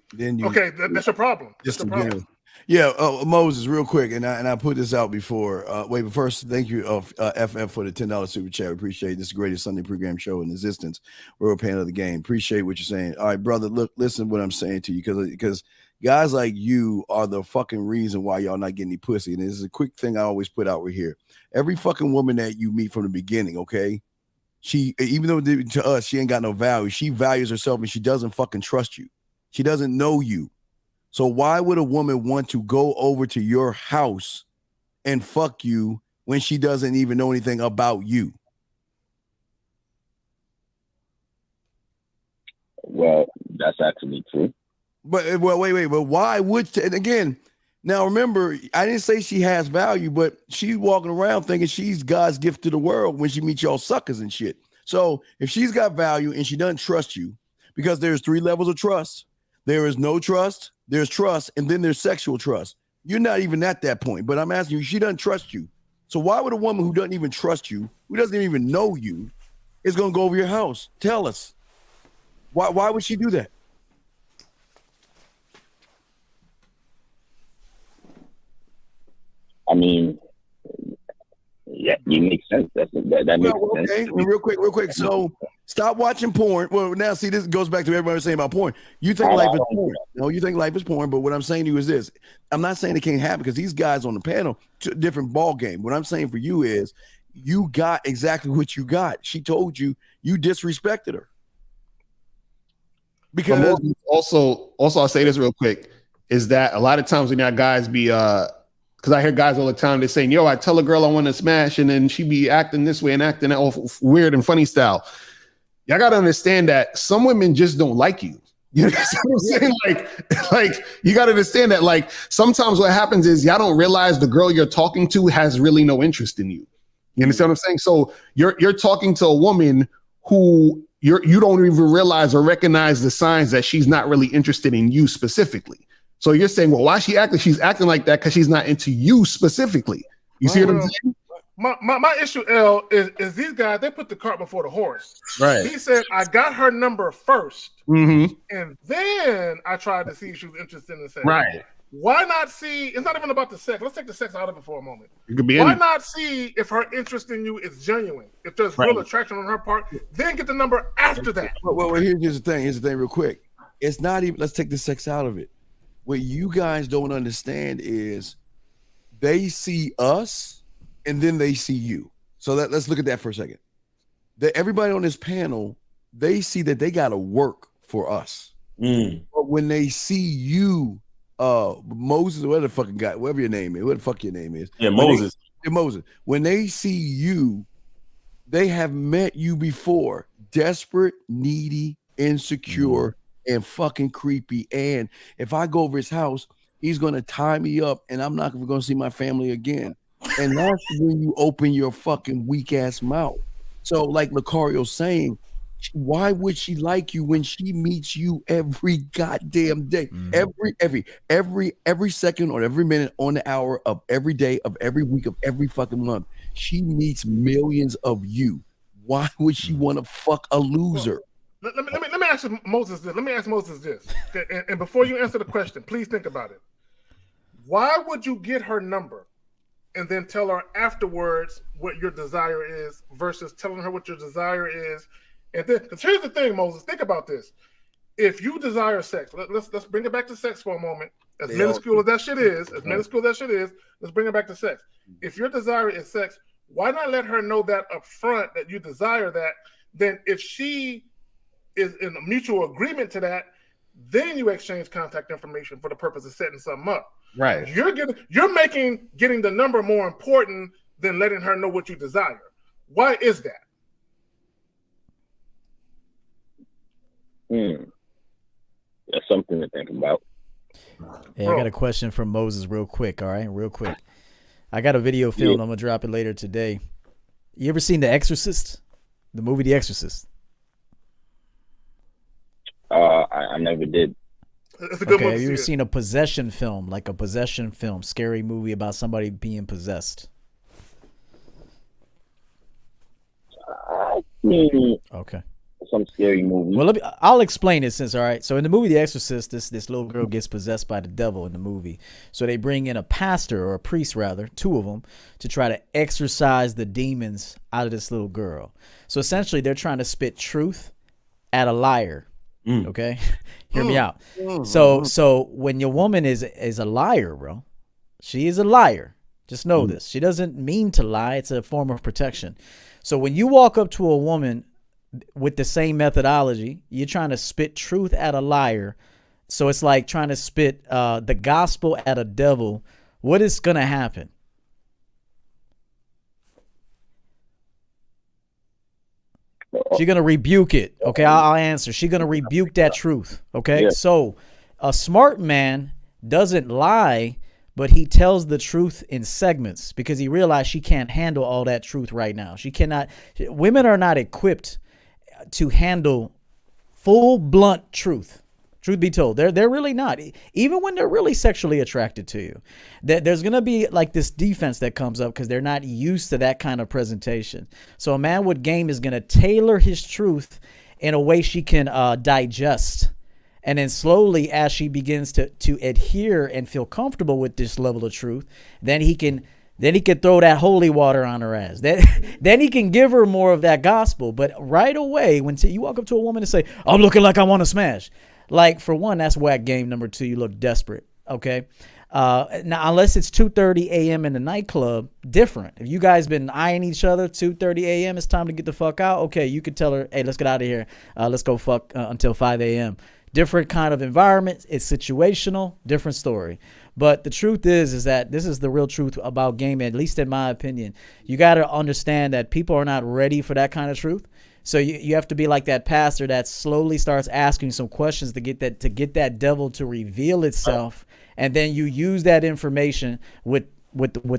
Okay, that's your problem. That's your problem. Yeah, Moses, real quick, and I put this out before. But first, thank you, FF, for the $10 super chat. We appreciate it. This is the greatest Sunday pregame show in existence. We're a fan of the game. Appreciate what you're saying. All right, brother, look, listen to what I'm saying to you, because guys like you are the fucking reason why y'all not getting any pussy. And this is a quick thing I always put out right here. Every fucking woman that you meet from the beginning, okay, she, even though to us she ain't got no value, she values herself and she doesn't fucking trust you. She doesn't know you. So why would a woman want to go over to your house and fuck you when she doesn't even know anything about you? Well, that's actually true. But wait. But why would? And again, Now, remember, I didn't say she has value, but she's walking around thinking she's God's gift to the world when she meets y'all suckers and shit. So if she's got value and she doesn't trust you, because there's 3 levels of trust. There is no trust, there's trust, and then there's sexual trust. You're not even at that point, but I'm asking you, she doesn't trust you. So why would a woman who doesn't even trust you, who doesn't even know you, is going to go over your house? Tell us. Why would she do that? I mean, yeah, you make sense. That makes sense. Okay, and real quick. So stop watching porn. Well, now see, this goes back to everybody was saying about porn. You think life is porn. No, you think life is porn, but what I'm saying to you is this. I'm not saying it can't happen because these guys on the panel, different ball game. What I'm saying for you is you got exactly what you got. She told you disrespected her. Because also I'll say this real quick, is that a lot of times when y'all guys be because I hear guys all the time, they're saying, yo, I tell a girl I want to smash, and then she be acting this way and acting all weird and funny style. Y'all got to understand that some women just don't like you. You know what I'm saying? Like you got to understand that, like, sometimes what happens is y'all don't realize the girl you're talking to has really no interest in you. You understand what I'm saying? So you're talking to a woman who you don't even realize or recognize the signs that she's not really interested in you specifically. So you're saying, well, why is she acting? She's acting like that because she's not into you specifically. You see what I'm saying? My issue, L, is these guys, they put the cart before the horse. Right. He said, I got her number first, Mm-hmm. and then I tried to see if she was interested in the sex. Right. Why not see? It's not even about the sex. Let's take the sex out of it for a moment. It could be Why anything. not see if her interest in you is genuine? If there's real attraction on her part, then get the number after that. Well, here's the thing. Here's the thing real quick. It's not even, let's take the sex out of it. What you guys don't understand is they see us and then they see you. So let's look at that for a second. Everybody on this panel, they see that they got to work for us. But when they see you, Moses, whatever the fucking guy, whatever your name is, what the fuck your name is. Yeah, Moses. Moses. When they see you, they have met you before. Desperate, needy, insecure, and fucking creepy. And if I go over his house, he's gonna tie me up and I'm not gonna see my family again. And that's when you open your fucking weak ass mouth. So, like Lucario's saying, why would she like you when she meets you every goddamn day, every second or every minute on the hour of every day of every week of every fucking month? She meets millions of you. Why would she want to fuck a loser? Let me ask Moses this. Let me ask Moses this. And before you answer the question, please think about it. Why would you get her number and then tell her afterwards what your desire is versus telling her what your desire is? And then, because here's the thing, Moses, think about this. If you desire sex, let's bring it back to sex for a moment. As minuscule as that shit is, let's bring it back to sex. If your desire is sex, why not let her know that up front that you desire that? Then if she is in a mutual agreement to that, then you exchange contact information for the purpose of setting something up. Right. You're making getting the number more important than letting her know what you desire. Why is that? That's something to think about. Hey, I got a question from Moses real quick, all right? Real quick. I got a video filmed. I'm going to drop it later today. You ever seen The Exorcist? The movie The Exorcist? I never did. It's a good Okay, have you ever seen a possession film, like a possession film, scary movie about somebody being possessed? Okay. Some scary movie. Well, I'll explain it since, all right. So in the movie The Exorcist, this little girl gets possessed by the devil in the movie. So they bring in a pastor or a priest, rather, 2 of them, to try to exorcise the demons out of this little girl. So essentially, they're trying to spit truth at a liar. Okay, hear me out. So when your woman is a liar, bro, she is a liar. Just know this. She doesn't mean to lie. It's a form of protection. So when you walk up to a woman with the same methodology, you're trying to spit truth at a liar. So it's like trying to spit the gospel at a devil. What is going to happen? She's going to rebuke it. Okay, I'll answer. She's going to rebuke that truth. Okay, so a smart man doesn't lie, but he tells the truth in segments because he realized she can't handle all that truth right now. She cannot. Women are not equipped to handle full blunt truth. Truth be told, they're really not. Even when they're really sexually attracted to you, there's gonna be like this defense that comes up because they're not used to that kind of presentation. So a man with game is gonna tailor his truth in a way she can digest, and then slowly, as she begins to adhere and feel comfortable with this level of truth, then he can throw that holy water on her ass. Then he can give her more of that gospel. But right away, when you walk up to a woman and say, "I'm looking like I want to smash," like, for one, that's whack game. Number two, you look desperate. Okay. Now, unless it's 2:30 a.m. in the nightclub, different. If you guys been eyeing each other, 2:30 a.m., it's time to get the fuck out. Okay, you could tell her, "Hey, let's get out of here. Let's go fuck until 5 a.m." Different kind of environment. It's situational, different story. But the truth is that this is the real truth about game, at least in my opinion. You got to understand that people are not ready for that kind of truth. So you have to be like that pastor that slowly starts asking some questions to get that devil to reveal itself, and then you use that information with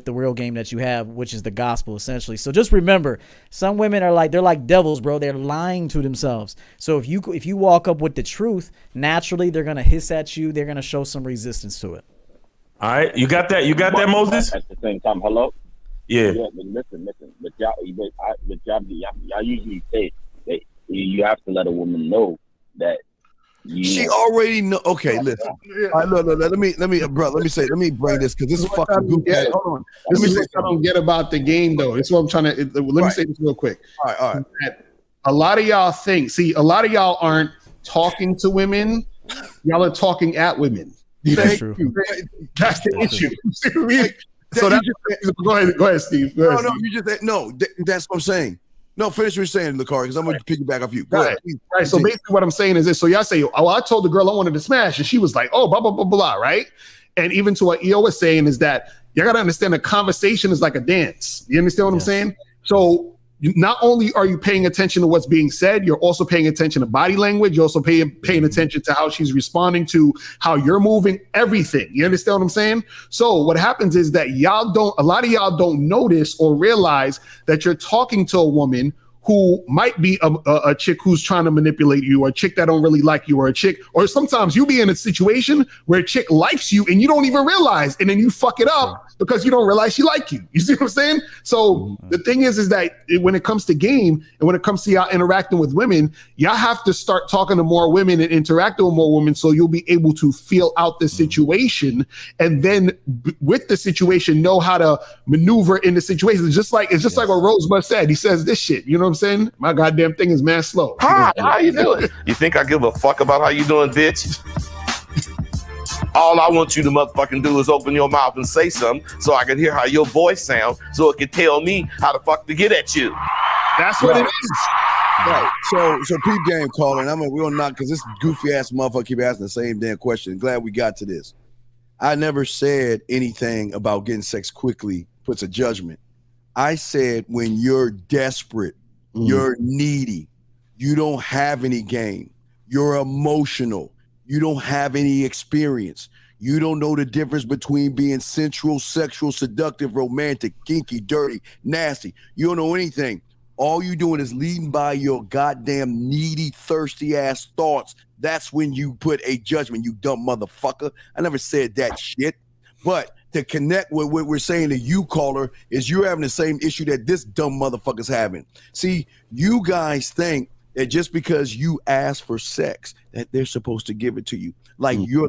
the real game that you have, which is the gospel, essentially. So just remember, some women are they're like devils, bro. They're lying to themselves. So if you walk up with the truth, naturally they're gonna hiss at you. They're gonna show some resistance to it. All right, you got that? You got that, Moses? At the same time, hello. Yeah. But listen. But y'all usually say that you have to let a woman know that she already know. Okay, listen. All right, look. Let me bring this because this is fucking goofy. Hold on. This is what I don't get about the game, though. This is what I'm trying to. Let me say this real quick. All right. A lot of y'all think. See, a lot of y'all aren't talking to women. Y'all are talking at women. That's true. That's the issue. So go ahead, Steve. That's what I'm saying. No, finish what you're saying, Lakari, because I'm going to piggyback off you. Go ahead. Right. So basically what I'm saying is this. So y'all say, "Oh, I told the girl I wanted to smash," and she was like, "Oh, blah, blah, blah, blah," right? And even to what EO was saying is that you got to understand the conversation is like a dance. You understand what I'm saying? So not only are you paying attention to what's being said, you're also paying attention to body language. You're also paying attention to how she's responding to how you're moving, everything. You understand what I'm saying? So what happens is that a lot of y'all don't notice or realize that you're talking to a woman who might be a chick who's trying to manipulate you, or a chick that don't really like you, or a chick, or sometimes you be in a situation where a chick likes you and you don't even realize, and then you fuck it up because you don't realize she like you. You see what I'm saying? So the thing is that when it comes to game and when it comes to y'all interacting with women, y'all have to start talking to more women and interacting with more women so you'll be able to feel out the situation, and then with the situation know how to maneuver in the situation. It's just like what Rosebud said. He says this shit, you know what I'm saying? My goddamn thing is mad slow. Hi, how you doing? You think I give a fuck about how you doing, bitch? All I want you to motherfucking do is open your mouth and say something so I can hear how your voice sounds, so it can tell me how the fuck to get at you. That's what it is. Right. So peep game calling. We don't knock because this goofy ass motherfucker keep asking the same damn question. Glad we got to this. I never said anything about getting sex quickly puts a judgment. I said when you're desperate, you're needy, you don't have any game, you're emotional, you don't have any experience, you don't know the difference between being sensual, sexual, seductive, romantic, kinky, dirty, nasty. You don't know anything. All you doing is leading by your goddamn needy, thirsty ass thoughts. That's when you put a judgment, you dumb motherfucker. I never said that shit. But to connect with what we're saying to you, caller, is you're having the same issue that this dumb motherfucker's having. See, you guys think that just because you ask for sex, that they're supposed to give it to you. Like you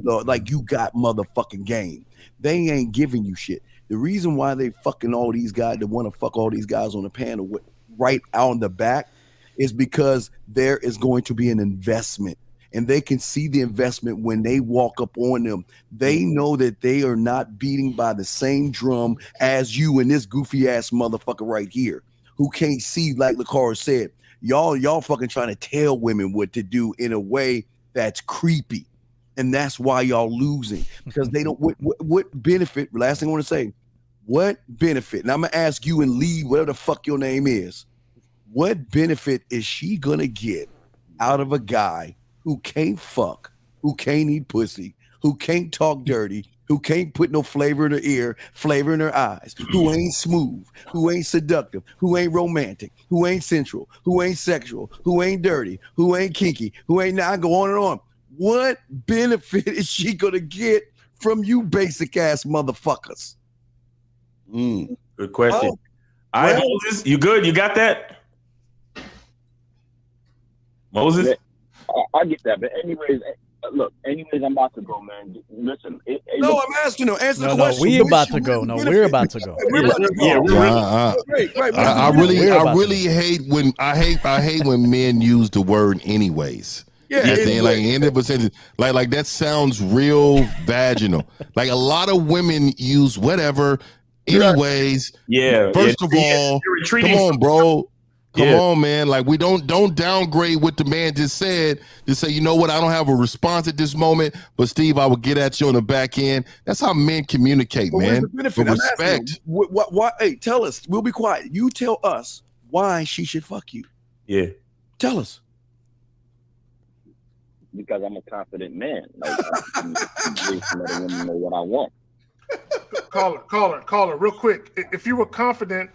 got motherfucking game. They ain't giving you shit. The reason why they fucking all these guys that want to fuck all these guys on the panel with right out in the back is because there is going to be an investment. And they can see the investment when they walk up on them. They know that they are not beating by the same drum as you and this goofy ass motherfucker right here, who can't see, like Lakara said. Y'all fucking trying to tell women what to do in a way that's creepy. And that's why y'all losing. Because they don't, what benefit, last thing I want to say, what benefit, and I'm going to ask you and Lee, whatever the fuck your name is, what benefit is she going to get out of a guy who can't fuck, who can't eat pussy, who can't talk dirty, who can't put no flavor in her ear, flavor in her eyes, who ain't smooth, who ain't seductive, who ain't romantic, who ain't sensual, who ain't sexual, who ain't dirty, who ain't kinky, who ain't now go on and on. What benefit is she gonna get from you basic ass motherfuckers? Good question. Oh, All right, well- Moses, you good? You got that? Moses? Yeah, I get that, but anyways, look. Anyways, I'm about to go, man. Listen. No, I'm asking you. Answer the No, question. we Which about to one go. is No, benefit? we're about to go. We're about to go. Yeah, we're Right. I We're about to really hate when I hate when men use the word anyways. Yeah, At the end, like anyway. end of a sentence, like that sounds real vaginal. Like a lot of women use whatever, anyways. Yeah. First of all, you're retreating come on, bro. Come Yeah. on, man. Like we don't downgrade what the man just said to say, you know what, I don't have a response at this moment, but Steve, I will get at you on the back end. That's how men communicate, But where's man. the benefit? For I'm asking you, respect. why? Hey, tell us. We'll be quiet. You tell us why she should fuck you. Yeah. Tell us. Because I'm a confident man. Like, I'm just let a woman know what I want. Caller, real quick. If you were confident,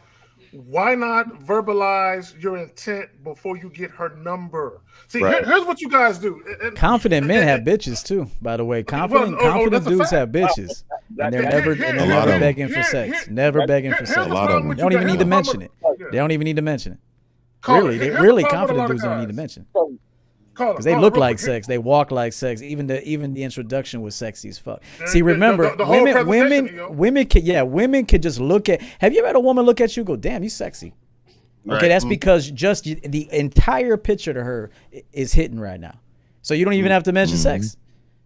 why not verbalize your intent before you get her number? See, Right. here's what you guys do. Confident men have bitches too, by the way. Confident that's a dudes fact. have bitches. And they're never A lot of them. begging for sex. Never begging for sex. A lot of them. They don't even need to mention it. They don't even need to mention it. Really confident dudes don't need to mention it. Because they look like sex, they walk like sex. Even the introduction was sexy as fuck. See, remember, the whole presentation, yo. women can just look at. Have you ever had a woman look at you and go, "Damn, you sexy"? Right. Okay, that's because just the entire picture to her is hitting right now. So you don't even have to mention sex.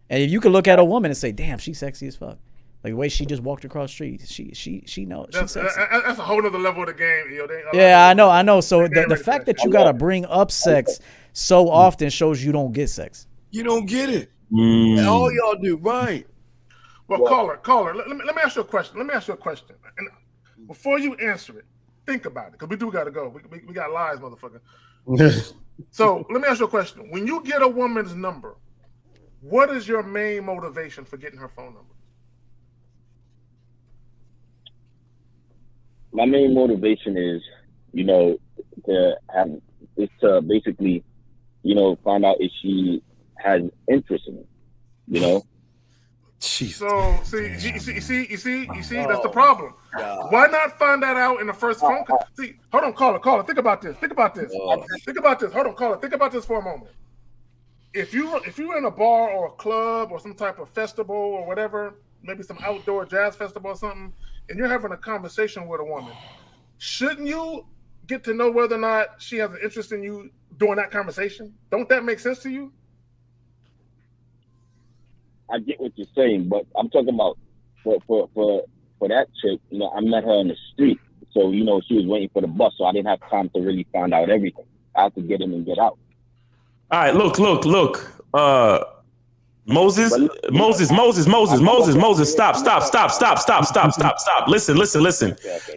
And if you can look at a woman and say, "Damn, she's sexy as fuck," like the way she just walked across the street, she knows she's sexy. That's a whole other level of the game, yo. Yeah, I know. So the fact that you gotta bring up sex so often shows you don't get sex. You don't get it. And all y'all do, right? Well, caller, let me ask you a question. And before you answer it, think about it, because we do gotta go. We got lies, motherfucker. So let me ask you a question. When you get a woman's number, what is your main motivation for getting her phone number? My main motivation is, to basically, find out if she has interest in me, So you see, that's the problem. Why not find that out in the first phone call? See, hold on, caller. Think about this. Hold on, caller. Think about this for a moment. If you're in a bar or a club or some type of festival or whatever, maybe some outdoor jazz festival or something, and you're having a conversation with a woman, shouldn't you get to know whether or not she has an interest in you during that conversation? Don't that make sense to you? I get what you're saying, but I'm talking about for that chick. I met her in the street, so she was waiting for the bus, so I didn't have time to really find out everything. I had to get in and get out. All right, look. Moses, stop.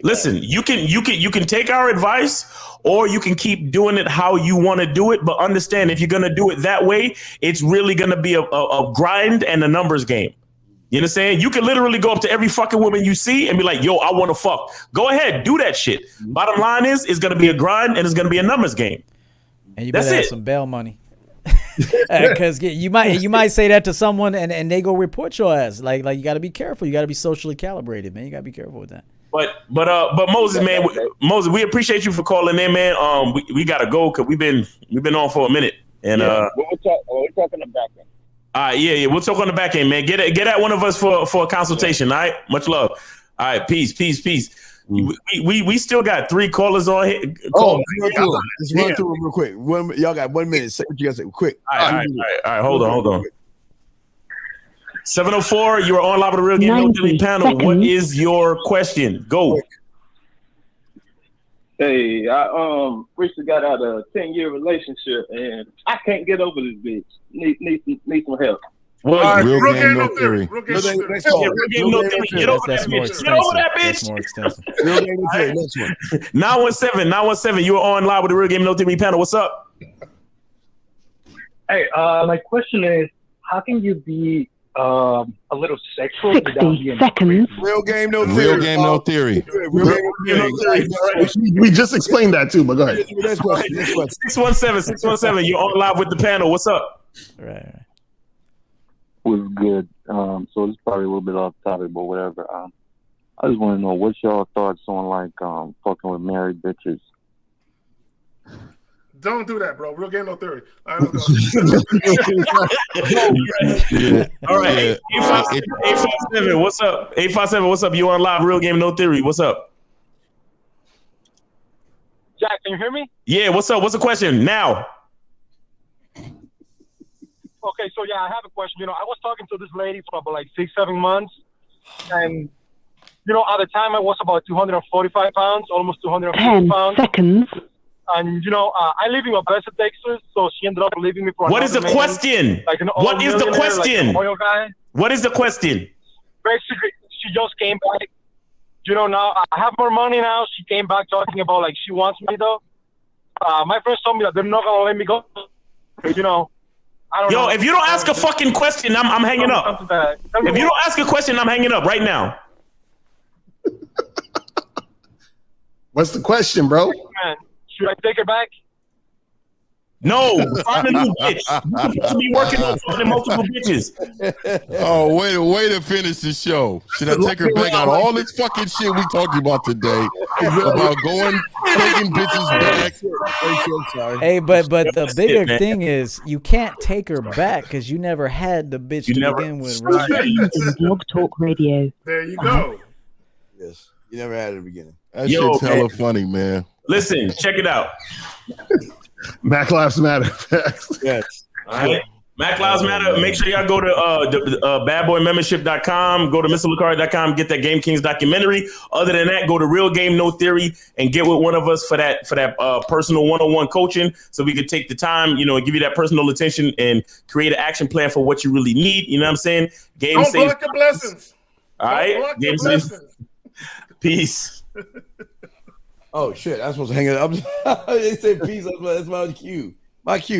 Listen. You can take our advice, or you can keep doing it how you want to do it. But understand, if you're gonna do it that way, it's really gonna be a grind and a numbers game. You understand? You can literally go up to every fucking woman you see and be like, "Yo, I want to fuck." Go ahead, do that shit. Bottom line is, it's gonna be a grind and it's gonna be a numbers game. And you better have some bail money. Because you might say that to someone and they go report your ass. Like you got to be careful. You got to be socially calibrated, man. You got to be careful with that. But Moses, man, we appreciate you for calling in, man. We gotta go because we've been on for a minute, and we're talking the back end. All right, yeah, we'll talk on the back end, man. Get at one of us for a consultation. All right, much love. All right, peace. We still got 3 callers on here. Let's run through them real quick. Y'all got 1 minute. Say what you guys say quick. All right. Hold on. 704, you are on live with the Real Game No Dilly panel. What is your question? Go. Hey, I recently got out of a 10-year relationship and I can't get over this bitch. Need some help. Well, Real Game No Theory. That's more extensive. Real Game No Theory. Next one. 917, you are on live with the Real Game No Theory panel. What's up? Hey, my question is, how can you be a little sexual. 60 seconds. Real game, no theory. Real game, no theory. Real game, no theory. We just explained that too, but go ahead. Next question. 617, you're on live with the panel. What's up? Right. Was good. So it's probably a little bit off topic, but whatever. I just want to know what's y'all thoughts on like fucking with married bitches. Don't do that, bro. Real game, no theory. All right, let's go. All right, 857. What's up? 857. What's up? You on live? Real game, no theory. What's up? Jack, can you hear me? Yeah. What's up? What's the question now? Okay, so yeah, I have a question. You know, I was talking to this lady for about like 6-7 months, and you know, at the time I was about 245 pounds, almost 250 10 pounds. seconds. And you know, I live in Odessa, Texas, so she ended up leaving me for. What is the man, question? Like an What is the question? Like an oil guy. What is the question? Basically, she just came back. You know, now I have more money now. She came back talking about like she wants me though. My friends told me that they're not gonna let me go. You know, I don't know. Yo, if you don't ask a fucking question, I'm hanging up. If you don't ask a question, I'm hanging up right now. What's the question, bro? Man, should I take her back? No, find a new bitch. You're supposed to be working on fucking multiple bitches. Oh, way to finish the show. Should I take her back out of all this fucking shit we talking about today about going taking bitches back? Hey, but the bigger thing is you can't take her back because you never had the bitch to begin with. Right? Blog Talk Radio. There you go. Yes, you never had it at the beginning. That shit's hella funny, man. Listen, check it out. Mac Lives Matter. Yes. All right. Mac Lives Matter. Make sure y'all go to badboymembership.com, go to MrLucario.com, get that Game Kings documentary. Other than that, go to Real Game No Theory and get with one of us for that personal one-on-one coaching, so we could take the time, you know, and give you that personal attention and create an action plan for what you really need. You know what I'm saying? Game Don't saves. block your blessings. All right. Block Game your saves. blessings. Peace. Oh shit! I'm supposed to hang it up. They said peace. That's my cue. My cue.